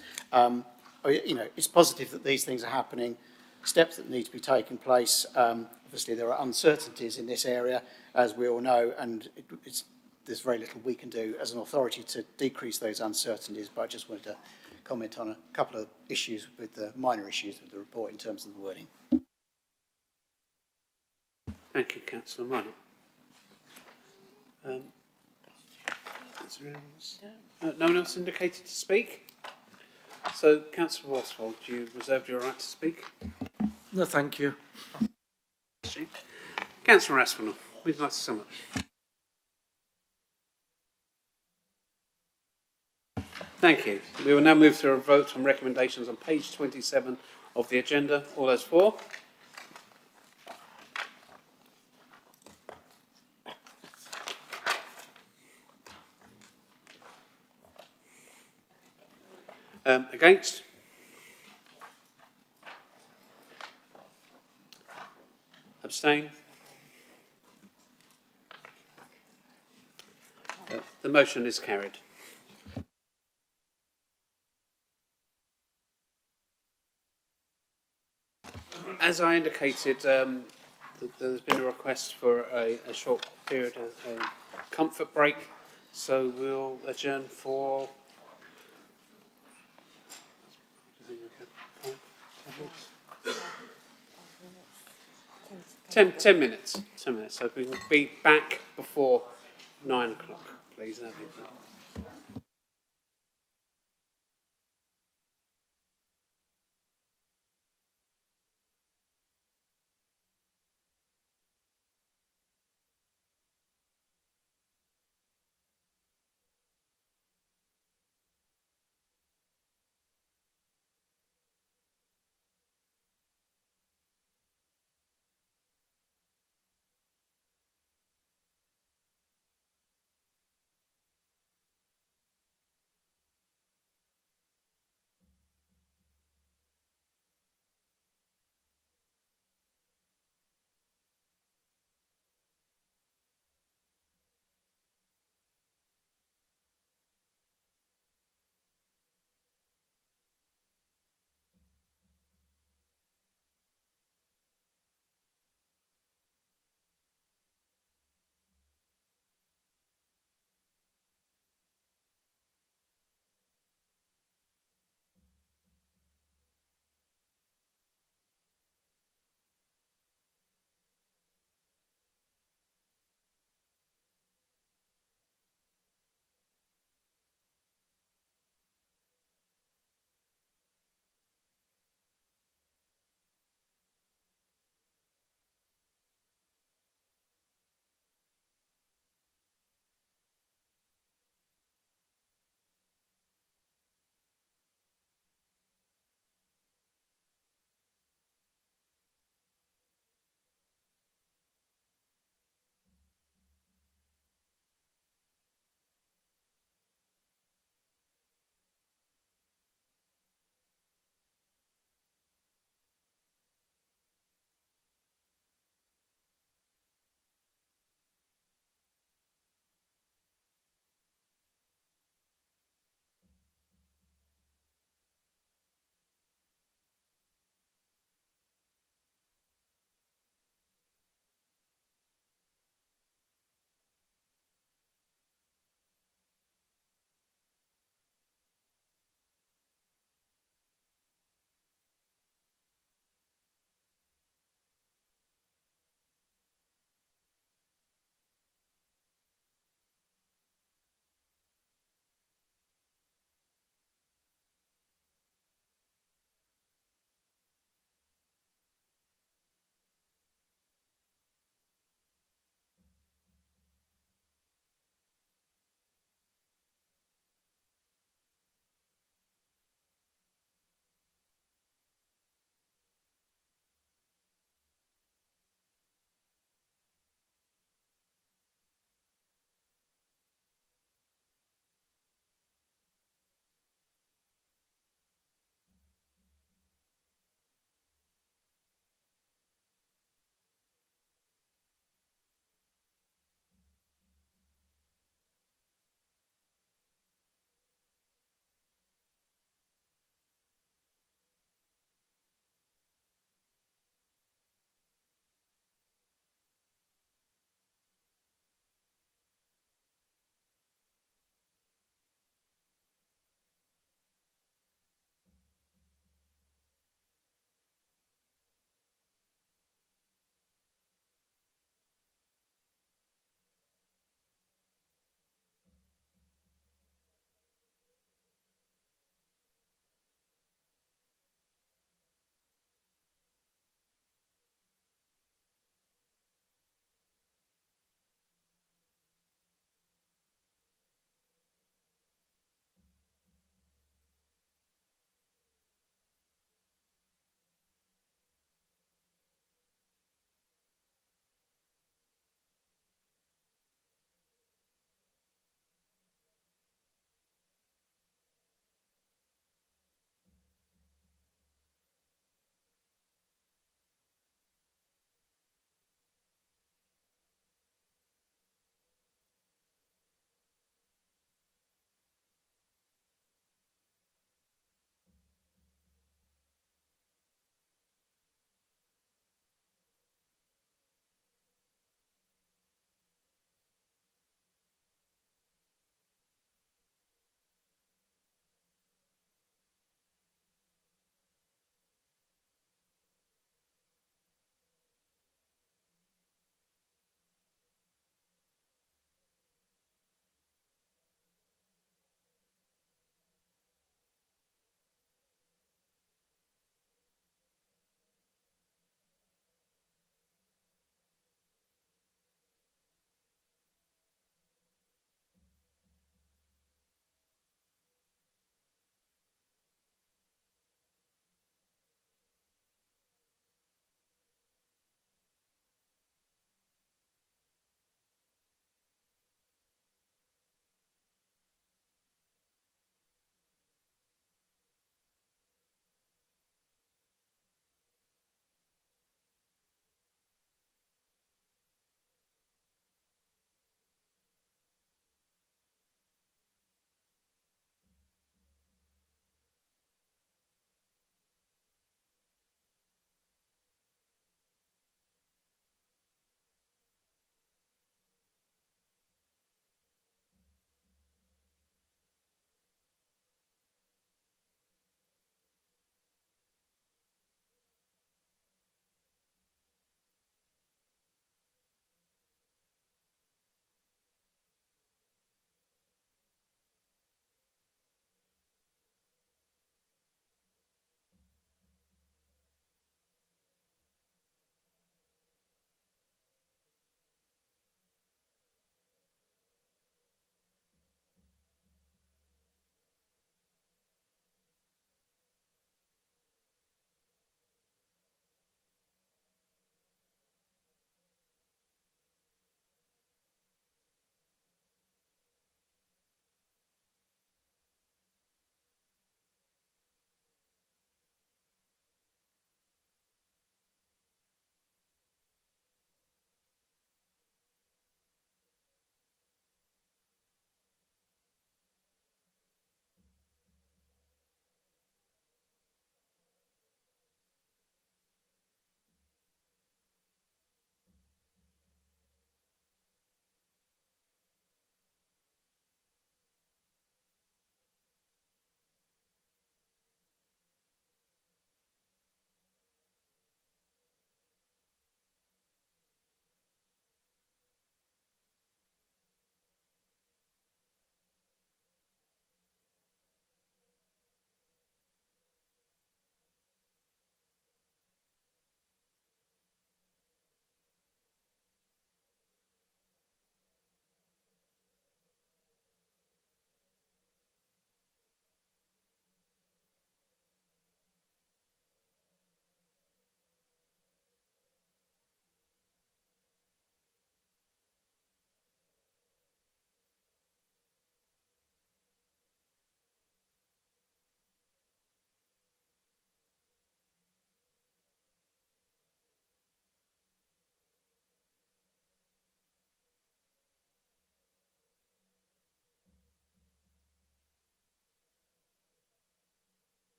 it's positive that these things are happening, steps that need to be taken place. Obviously, there are uncertainties in this area, as we all know, and there's very little we can do as an authority to decrease those uncertainties, but I just wanted to comment on a couple of issues with the minor issues with the report in terms of the wording. Thank you, Councillor Minor. No one else indicated to speak? So, Councillor Worsfold, you reserved your right to speak? No, thank you. Councillor Aspinall, we'd like to sum up. Thank you. We will now move to a vote on recommendations on page 27 of the agenda. All those for? Against? Abstain? The motion is carried. As I indicated, there's been a request for a short period of a comfort break, so we'll adjourn for 10 minutes. 10 minutes. So we can be back before 9 o'clock, please. That'd be good.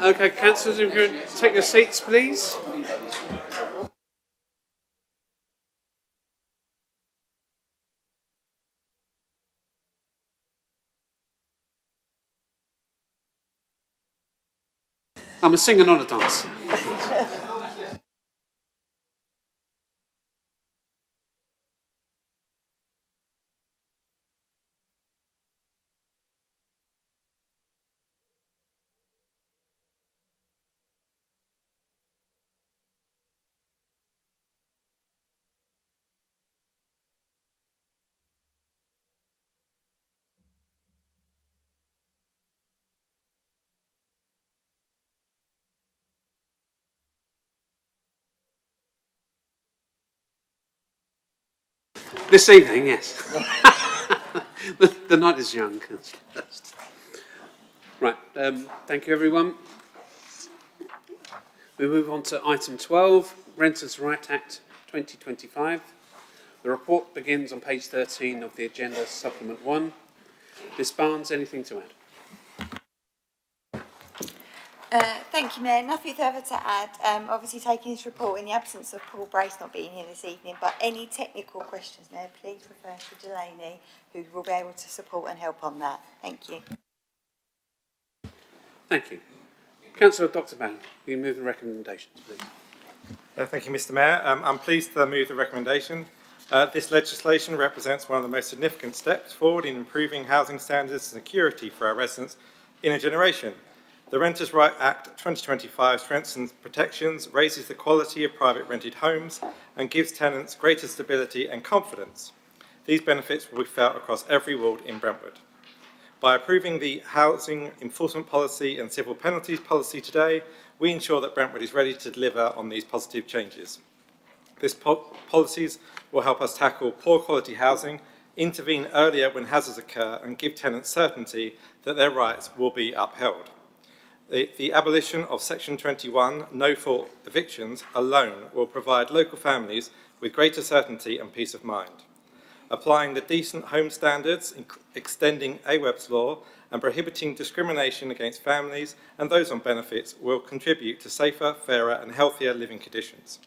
Okay, councillors, if you could take your seats, please. I'm a singer, not a dancer. This evening, yes. the night is young. Right, thank you everyone. We move on to item 12, Renters' Right Act 2025. The report begins on page 13 of the agenda, supplement 1. Ms Barnes, anything to add? Thank you, Mayor. Nothing further to add. Obviously, taking this report in the absence of Paul Brace not being here this evening, but any technical questions, Mayor, please refer to Delaney, who will be able to support and help on that. Thank you. Thank you. Councillor Dr Bannon, will you move the recommendations, please? Thank you, Mr Mayor. I'm pleased to move the recommendation. This legislation represents one of the most significant steps forward in improving housing standards and security for our residents in a generation. The Renters' Right Act 2025 strengthens protections, raises the quality of private rented homes and gives tenants greater stability and confidence. These benefits will be felt across every ward in Brentwood. By approving the housing enforcement policy and civil penalties policy today, we ensure that Brentwood is ready to deliver on these positive changes. These policies will help us tackle poor quality housing, intervene earlier when hazards occur and give tenants certainty that their rights will be upheld. The abolition of Section 21 no-fault evictions alone will provide local families with greater certainty and peace of mind. Applying the Decent Home Standards, extending AWEB's law and prohibiting discrimination against families and those on benefits will contribute to safer, fairer and healthier living conditions.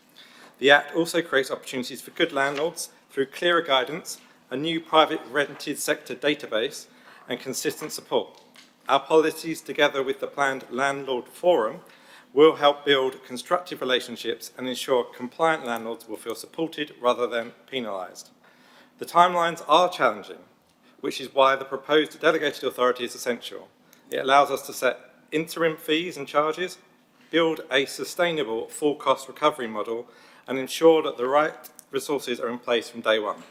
The Act also creates opportunities for good landlords through clearer guidance, a new private rented sector database and consistent support. Our policies, together with the planned Landlord Forum, will help build constructive relationships and ensure compliant landlords will feel supported rather than penalised. The timelines are challenging, which is why the proposed delegated authority is essential. It allows us to set interim fees and charges, build a sustainable full cost recovery model and ensure that the right resources are in place from day one.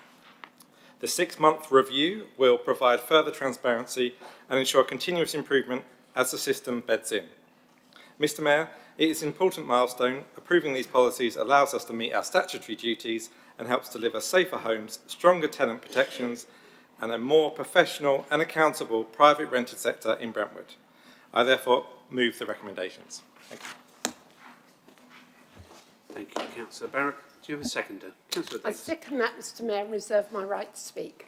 The 6-month review will provide further transparency and ensure continuous improvement as the system beds in. Mr Mayor, it is an important milestone. Approving these policies allows us to meet our statutory duties and helps deliver safer homes, stronger tenant protections and a more professional and accountable private rented sector in Brentwood. I therefore move the recommendations. Thank you. Thank you, Councillor Barrett. Do you have a seconder? Councillor I Davies. second that, Mr Mayor, and reserve my right to speak.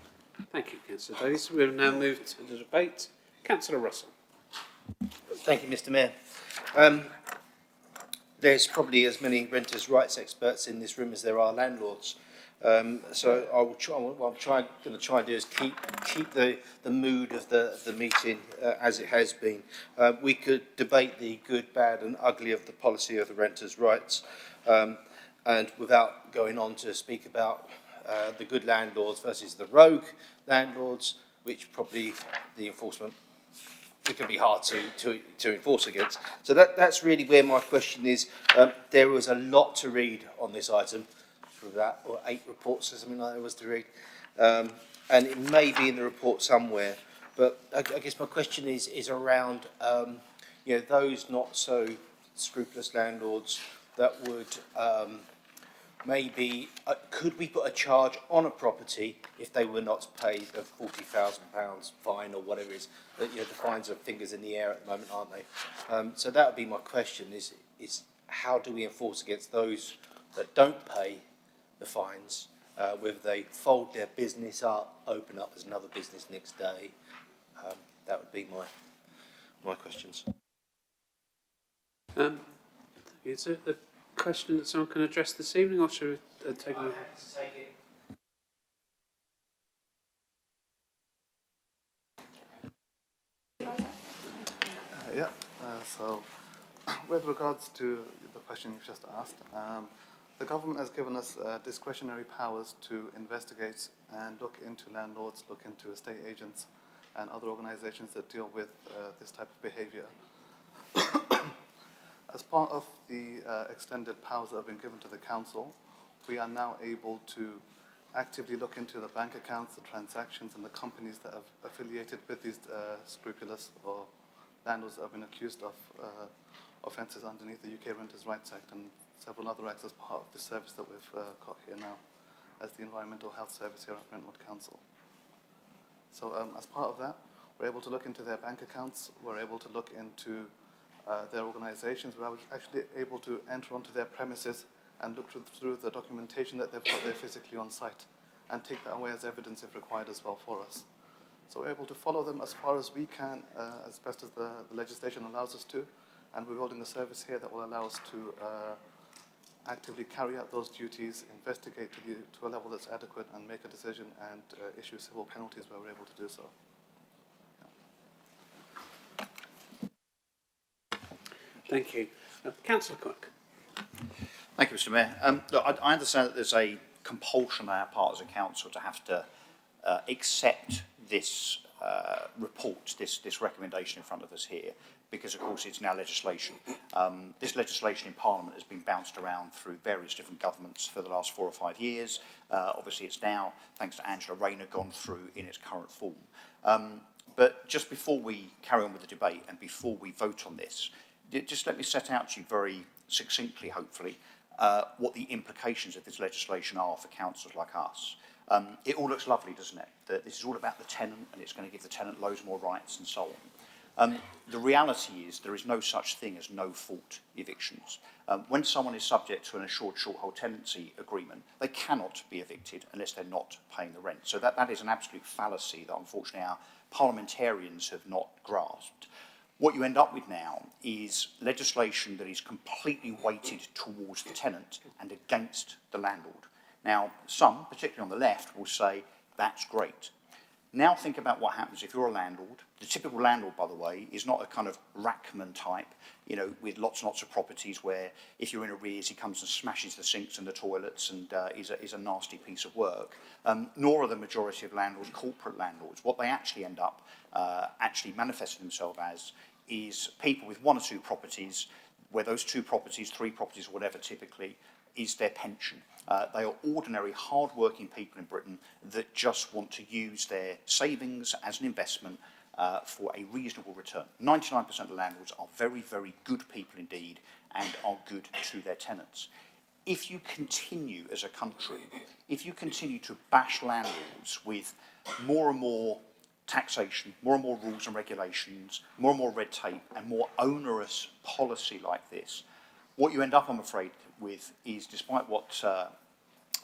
Thank you, Councillor Davies. We'll now move to the debate. Councillor Russell. Thank you, Mr Mayor. There's probably as many renters' rights experts in this room as there are landlords. So I will try, what I'm going to try and do is keep the mood of the meeting as it has been. We could debate the good, bad and ugly of the policy of the renters' rights and without going on to speak about the good landlords versus the rogue landlords, which probably the enforcement it can be hard to enforce against. So that's really where my question is. There was a lot to read on this item, for that, or 8 reports or something like that was to read. And it may be in the report somewhere, but I guess my question is around you know, those not so scrupulous landlords that would maybe, could we put a charge on a property if they were not to pay the £40,000 fine or whatever it is? You know, the fines are fingers in the air at the moment, aren't they? So that would be my question, is how do we enforce against those that don't pay the fines, whether they fold their business up, open up as another business next day? That would be my questions. Is it a question that someone can address this evening, or should we take it? So, with regards to the question you've just asked, the government has given us discretionary powers to investigate and look into landlords, look into estate agents and other organisations that deal with this type of behaviour. As part of the extended powers that have been given to the council, we are now able to actively look into the bank accounts, the transactions and the companies that have affiliated with these scrupulous or landlords that have been accused of offences underneath the UK Renters' Rights Act and several other acts as part of the service that we've got here now as the Environmental Health Service here at Brentwood Council. So as part of that, we're able to look into their bank accounts, we're able to look into their organisations, we're actually able to enter onto their premises and look through the documentation that they've got there physically on site and take that away as evidence if required as well for us. So we're able to follow them as far as we can, as best as the legislation allows us to, and we're holding a service here that will allow us to actively carry out those duties, investigate to a level that's adequate and make a decision and issue civil penalties where we're able to do so. Thank you. Councillor Cook. Thank you, Mr Mayor. Look, I understand that there's a compulsion on our part as a council to have to accept this report, this recommendation in front of us here, because of course it's now legislation. This legislation in Parliament has been bounced around through various different governments for the last 4 or 5 years. Obviously it's now, thanks to Angela Rayner, gone through in its current form. But just before we carry on with the debate and before we vote on this, just let me set out to you very succinctly, hopefully, what the implications of this legislation are for councils like us. It all looks lovely, doesn't it? That this is all about the tenant and it's going to give the tenant loads more rights and so on. The reality is there is no such thing as no-fault evictions. When someone is subject to an assured short-hold tenancy agreement, they cannot be evicted unless they're not paying the rent. So that is an absolute fallacy that unfortunately our parliamentarians have not grasped. What you end up with now is legislation that is completely weighted towards the tenant and against the landlord. Now, some, particularly on the left, will say, that's great. Now think about what happens if you're a landlord. The typical landlord, by the way, is not a kind of Rackman type, you know, with lots and lots of properties where if you're in arrears, he comes and smashes the sinks and the toilets and is a nasty piece of work. Nor are the majority of landlords corporate landlords. What they actually end up actually manifesting themselves as is people with 1 or 2 properties, where those 2 properties, 3 properties, whatever typically, is their pension. They are ordinary, hard-working people in Britain that just want to use their savings as an investment for a reasonable return. 99% of landlords are very, very good people indeed and are good to their tenants. If you continue as a country, if you continue to bash landlords with more and more taxation, more and more rules and regulations, more and more red tape and more onerous policy like this, what you end up, I'm afraid, with is, despite what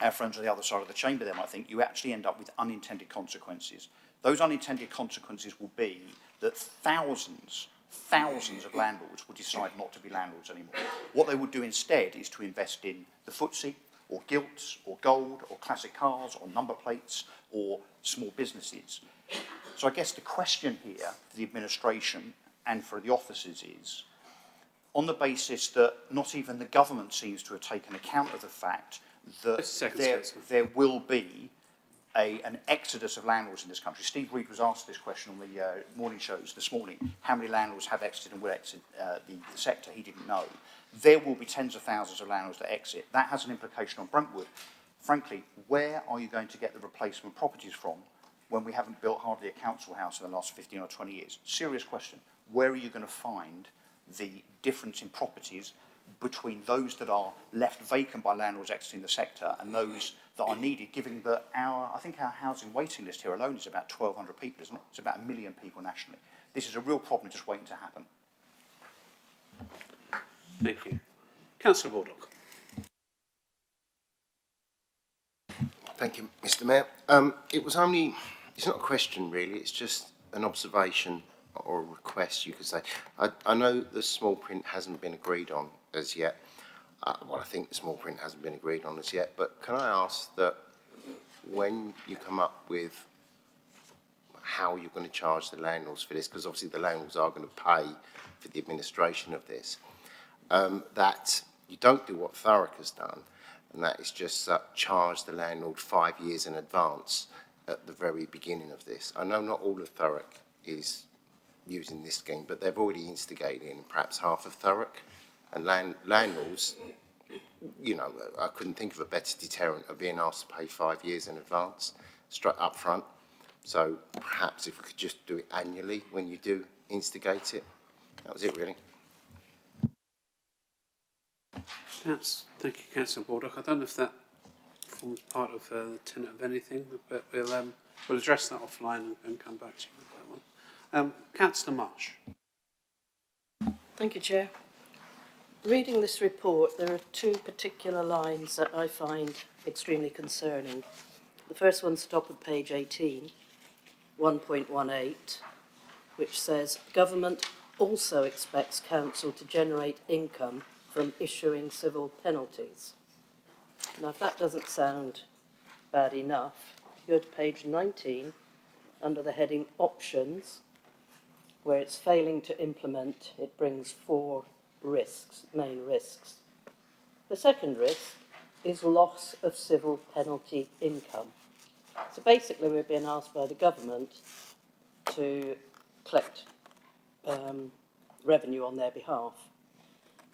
our friends on the other side of the chamber there might think, you actually end up with unintended consequences. Those unintended consequences will be that thousands of landlords will decide not to be landlords anymore. What they would do instead is to invest in the FTSE, or gilts, or gold, or classic cars, or number plates, or small businesses. So I guess the question here for the administration and for the officers is, on the basis that not even the government seems to have taken account of the fact that there will be an exodus of landlords in this country. Steve Reed was asked this question on the morning shows this morning. How many landlords have exited and will exit the sector? He didn't know. There will be tens of thousands of landlords that exit. That has an implication on Brentwood. Frankly, where are you going to get the replacement properties from when we haven't built hardly a council house in the last 15 or 20 years? Serious question. Where are you going to find the difference in properties between those that are left vacant by landlords exiting the sector and those that are needed, given that I think our housing waiting list here alone is about 1,200 people, isn't it? It's about 1 million people nationally. This is a real problem just waiting to happen. Thank you. Councillor Baldock. Thank you, Mr Mayor. It's not a question really, it's just an observation or a request, you could say. I know the small print hasn't been agreed on as yet. Well, I think the small print hasn't been agreed on as yet, but can I ask that when you come up with how you're going to charge the landlords for this, because obviously the landlords are going to pay for the administration of this, that you don't do what Thurrock has done, and that is just charge the landlord 5 years in advance at the very beginning of this. I know not all of Thurrock is using this scheme, but they've already instigated in perhaps half of Thurrock, and landlords, you know, I couldn't think of a better deterrent of being asked to pay 5 years in advance, straight up front. So perhaps if we could just do it annually when you do instigate it. That was it, really. Thank you, Councillor Baldock. I don't know if that forms part of the tenet of anything, but we'll address that offline and come back to you with that one. Councillor Marsh. Thank you, Chair. Reading this report, there are two particular lines that I find extremely concerning. The first one's top of page 18, 1.18, which says, government also expects council to generate income from issuing civil penalties. Now, if that doesn't sound bad enough, you go to page 19, under the heading Options, where it's failing to implement, it brings 4 risks, main risks. The second risk is loss of civil penalty income. So basically we're being asked by the government to collect revenue on their behalf.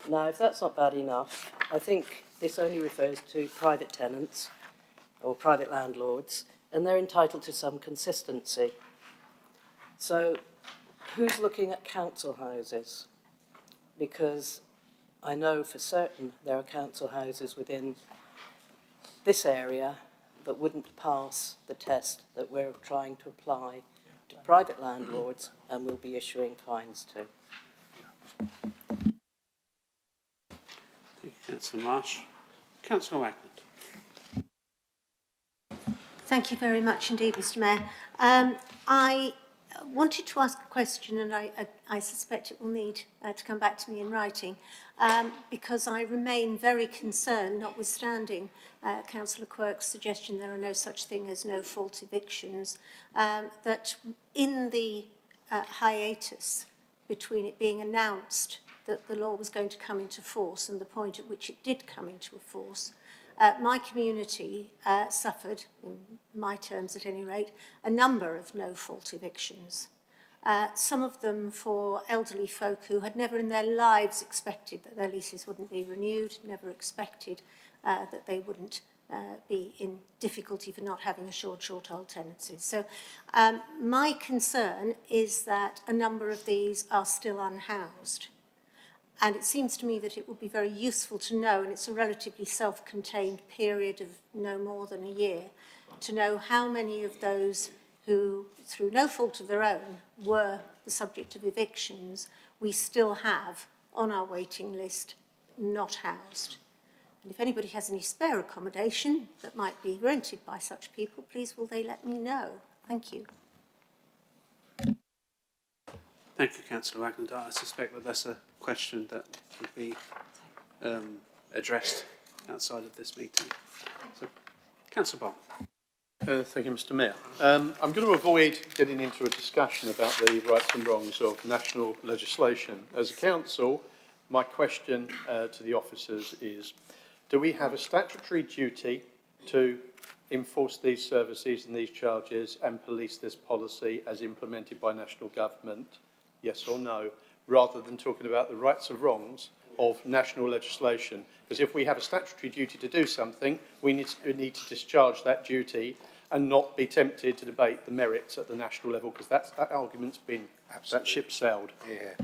Now, if that's not bad enough, I think this only refers to private tenants or private landlords, and they're entitled to some consistency. So who's looking at council houses? Because I know for certain there are council houses within this area that wouldn't pass the test that we're trying to apply to private landlords, and will be issuing fines to. Thank you, Councillor Marsh. Councillor Wackland. Thank you very much indeed, Mr. Mayor. I wanted to ask a question, and I suspect it will need to come back to me in writing, because I remain very concerned, notwithstanding Councillor Quirk's suggestion there are no such thing as no-fault evictions, that in the hiatus between it being announced that the law was going to come into force and the point at which it did come into force, my community suffered, in my terms at any rate, a number of no-fault evictions. Some of them for elderly folk who had never in their lives expected that their leases wouldn't be renewed, never expected that they wouldn't be in difficulty for not having assured short-hold tenancies. So my concern is that a number of these are still unhoused. And it seems to me that it would be very useful to know, and it's a relatively self-contained period of no more than a year, to know how many of those who, through no fault of their own, were the subject of evictions, we still have on our waiting list not housed. And if anybody has any spare accommodation that might be rented by such people, please will they let me know. Thank you. Thank you, Councillor Wackland. I suspect that that's a question that would be addressed outside of this meeting. So, Councillor Bond. Thank you, Mr. Mayor. I'm going to avoid getting into a discussion about the rights and wrongs of national legislation. As a council, my question to the officers is, do we have a statutory duty to enforce these services and these charges and police this policy as implemented by national government? Yes or no, rather than talking about the rights and wrongs of national legislation. Because if we have a statutory duty to do something, we need to discharge that duty and not be tempted to debate the merits at the national level, because that argument's been, that ship sailed. Yeah.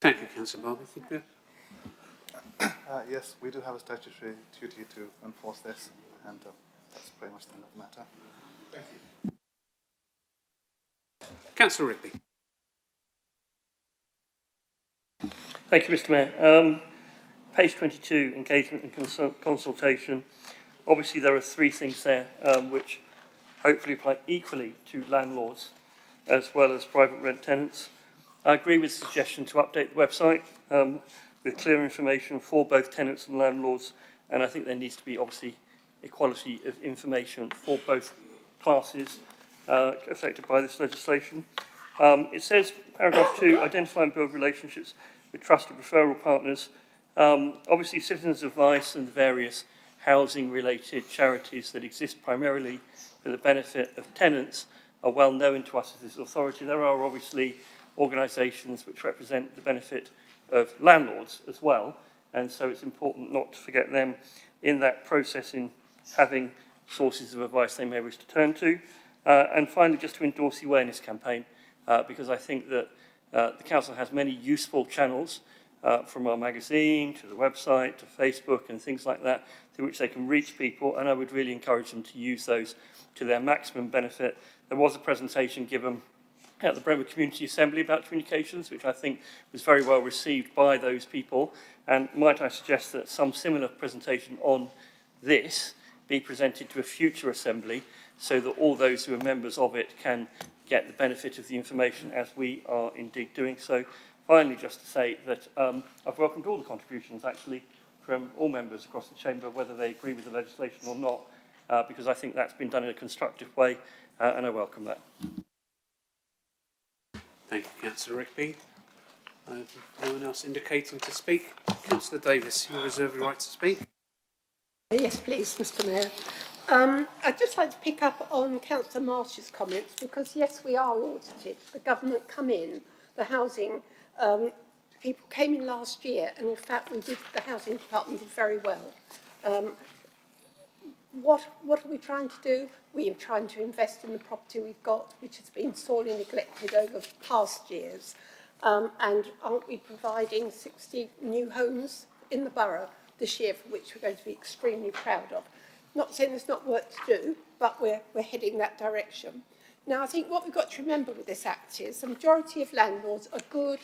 Thank you, Councillor Bond. Yes, we do have a statutory duty to enforce this, and that's pretty much the end of the matter. Thank you. Councillor Rigby. Thank you, Mr. Mayor. Page 22, engagement and consultation. Obviously, there are 3 things there which hopefully apply equally to landlords. as well as private rent tenants. I agree with the suggestion to update the website with clear information for both tenants and landlords, and I think there needs to be obviously equality of information for both classes affected by this legislation. It says, paragraph 2, identify and build relationships with trusted referral partners. Obviously, Citizens Advice and various housing-related charities that exist primarily for the benefit of tenants are well known to us as this authority. There are obviously organisations which represent the benefit of landlords as well, and so it's important not to forget them in that process in having sources of advice they may wish to turn to. And finally, just to endorse the awareness campaign, because I think that the Council has many useful channels from our magazine to the website to Facebook and things like that through which they can reach people, and I would really encourage them to use those to their maximum benefit. There was a presentation given at the Brentwood Community Assembly about communications, which I think was very well received by those people, and might I suggest that some similar presentation on this be presented to a future assembly so that all those who are members of it can get the benefit of the information as we are indeed doing so. Finally, just to say that I've welcomed all the contributions actually from all members across the Chamber, whether they agree with the legislation or not, because I think that's been done in a constructive way, and I welcome that. Thank you, Councillor Rigby. No one else indicating to speak. Councillor Davis, you reserve your right to speak. Yes, please, Mr Mayor. I'd just like to pick up on Councillor Marsh's comments, because yes, we are audited. The government come in, the housing people came in last year, and in fact the housing department did very well. What are we trying to do? We are trying to invest in the property we've got, which has been sorely neglected over past years. And aren't we providing 60 new homes in the borough this year, for which we're going to be extremely proud of? Not saying there's not work to do, but we're heading that direction. Now, I think what we've got to remember with this Act is the majority of landlords are good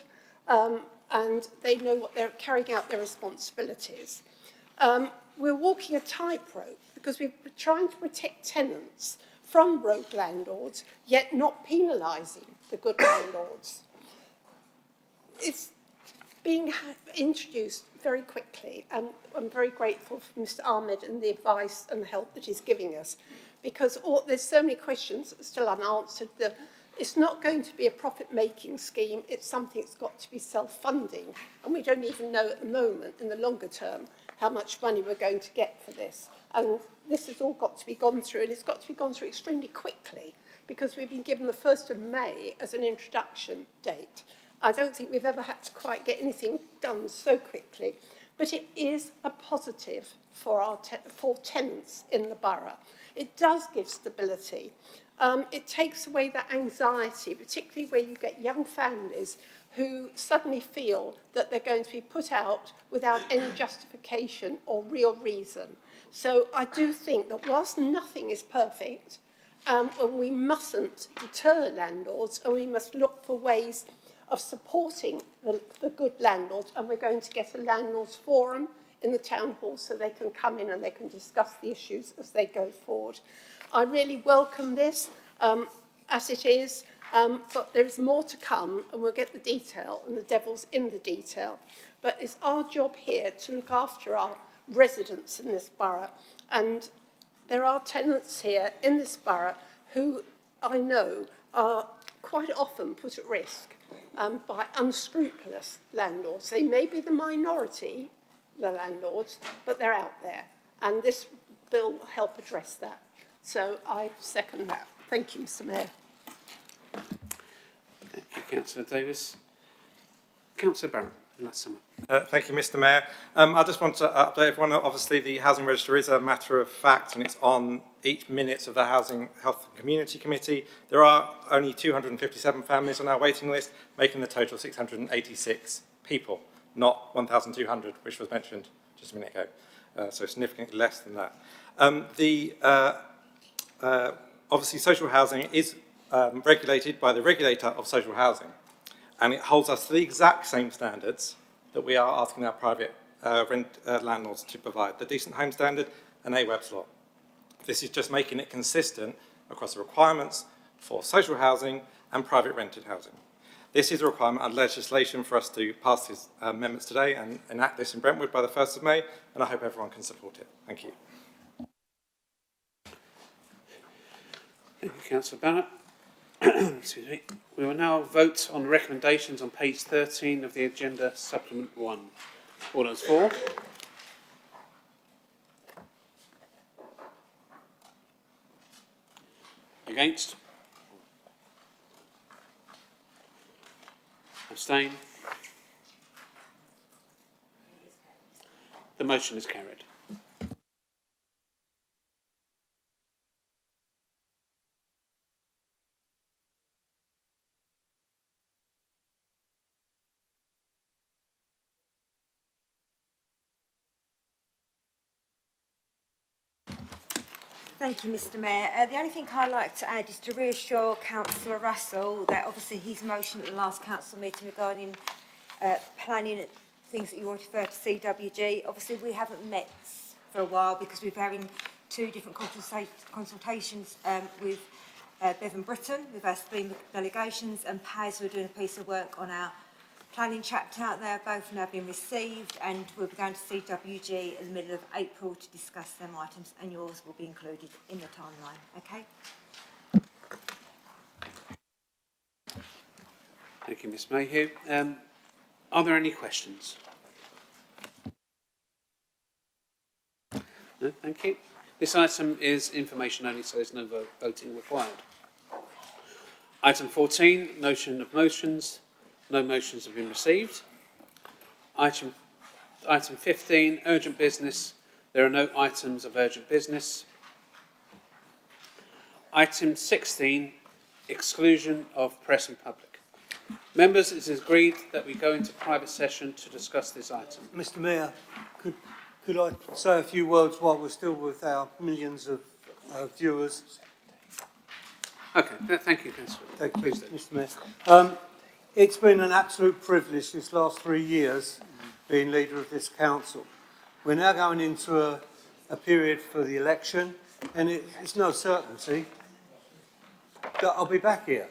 and they know what they're carrying out their responsibilities. We're walking a tightrope because we're trying to protect tenants from rogue landlords, yet not penalising the good landlords. It's being introduced very quickly, and I'm very grateful for Mr Ahmed and the advice and the help that he's giving us, because there's so many questions still unanswered. It's not going to be a profit-making scheme, it's something that's got to be self-funding, and we don't even know at the moment, in the longer term, how much money we're going to get for this. And this has all got to be gone through, and it's got to be gone through extremely quickly, because we've been given the 1st of May as an introduction date. I don't think we've ever had to quite get anything done so quickly, but it is a positive for for tenants in the borough. It does give stability. It takes away that anxiety, particularly where you get young families who suddenly feel that they're going to be put out without any justification or real reason. So I do think that whilst nothing is perfect, and we mustn't deter landlords, and we must look for ways of supporting the good landlords, and we're going to get a landlords forum in the town hall so they can come in and they can discuss the issues as they go forward. I really welcome this as it is, but there is more to come, and we'll get the detail, and the devil's in the detail. But it's our job here to look after our residents in this borough, and there are tenants here in this borough who I know are quite often put at risk by unscrupulous landlords. They may be the minority, the landlords, but they're out there, and this bill will help address that. So I second that. Thank you, Mr Mayor. Thank you, Councillor Davis. Councillor Barrett, last summer. Thank you, Mr Mayor. I just want to update everyone. Obviously, the Housing Register is a matter of fact, and it's on each minute of the Housing, Health and Community Committee. There are only 257 families on our waiting list, making the total 686 people, not 1,200, which was mentioned just a minute ago. So significantly less than that. Obviously, social housing is regulated by the regulator of social housing, and it holds us to the exact same standards that we are asking our private landlords to provide, the Decent Home Standard and AWEB's law. This is just making it consistent across the requirements for social housing and private rented housing. This is a requirement under legislation for us to pass these amendments today and enact this in Brentwood by the 1st of May, and I hope everyone can support it. Thank you. Thank you, Councillor Barrett. Excuse me. We will now vote on the recommendations on page 13 of the agenda, supplement 1. All those for? Against? Abstain? The motion is carried. Thank you, Mr Mayor. The only thing I'd like to add is to reassure Councillor Russell that obviously his motion at the last council meeting regarding planning things that you want to refer to CWG, obviously we haven't met for a while because we're having two different consultations with Bevan Britton, with our SPEEM delegations, and Paz, who are doing a piece of work on our planning chapter out there. Both now been received, and we'll be going to CWG in the middle of April to discuss them items, and yours will be included in the timeline. Okay? Thank you, Ms Mayhew. Are there any questions? No, thank you. This item is information only, so there's no voting required. Item 14, notion of motions. No motions have been received. Item 15, urgent business. There are no items of urgent business. Item 16, exclusion of press and public. Members, it is agreed that we go into private session to discuss this item. Mr Mayor, could I say a few words while we're still with our millions of viewers? Okay, thank you, Councillor. Thank you, Mr Mayor. It's been an absolute privilege this last 3 years being leader of this council. We're now going into a period for the election, and it's no certainty that I'll be back here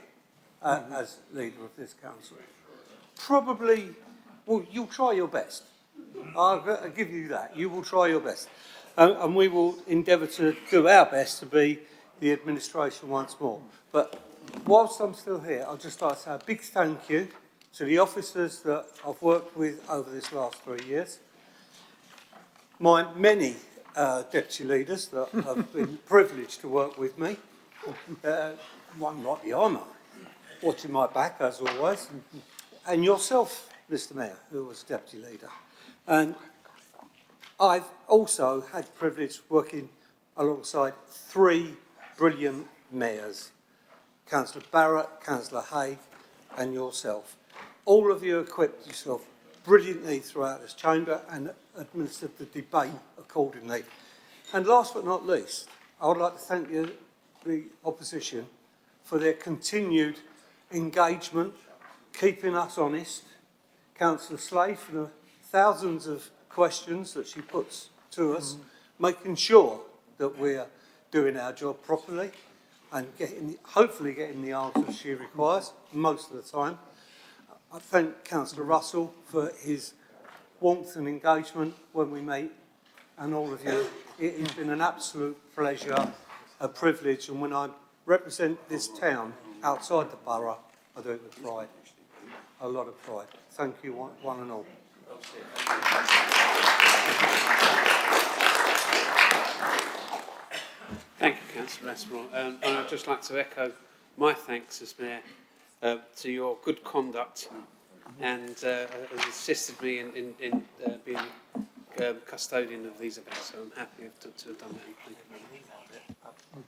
as leader of this council. Probably, well, you'll try your best. I'll give you that. You will try your best. And we will endeavour to do our best to be the administration once more. But whilst I'm still here, I'd just like to say a big thank you to the officers that I've worked with over this last 3 years, my many deputy leaders that have been privileged to work with me, one right behind me, watching my back as always, and yourself, Mr Mayor, who was deputy leader. And I've also had the privilege of working alongside 3 brilliant mayors, Councillor Barrett, Councillor Hay and yourself. All of you equipped yourself brilliantly throughout this chamber and administered the debate accordingly. And last but not least, I would like to thank the opposition for their continued engagement, keeping us honest. Councillor Slade for the thousands of questions that she puts to us, making sure that we're doing our job properly and hopefully getting the answers she requires most of the time. I thank Councillor Russell for his warmth and engagement when we meet, and all of you. It has been an absolute pleasure, a privilege, and when I represent this town outside the borough, I do it with pride, a lot of pride. Thank you one and all. Thank you, Councillor Aspinall. And I'd just like to echo my thanks as Mayor to your good conduct and has assisted me in being custodian of these events. So I'm happy to have done that. Thank you very much.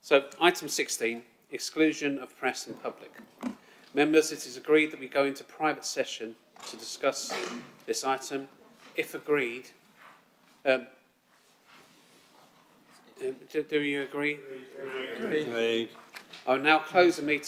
So, item 16, exclusion of press and public. Members, it is agreed that we go into private session to discuss this item. If agreed, do you agree? Agreed. I will now close the meeting.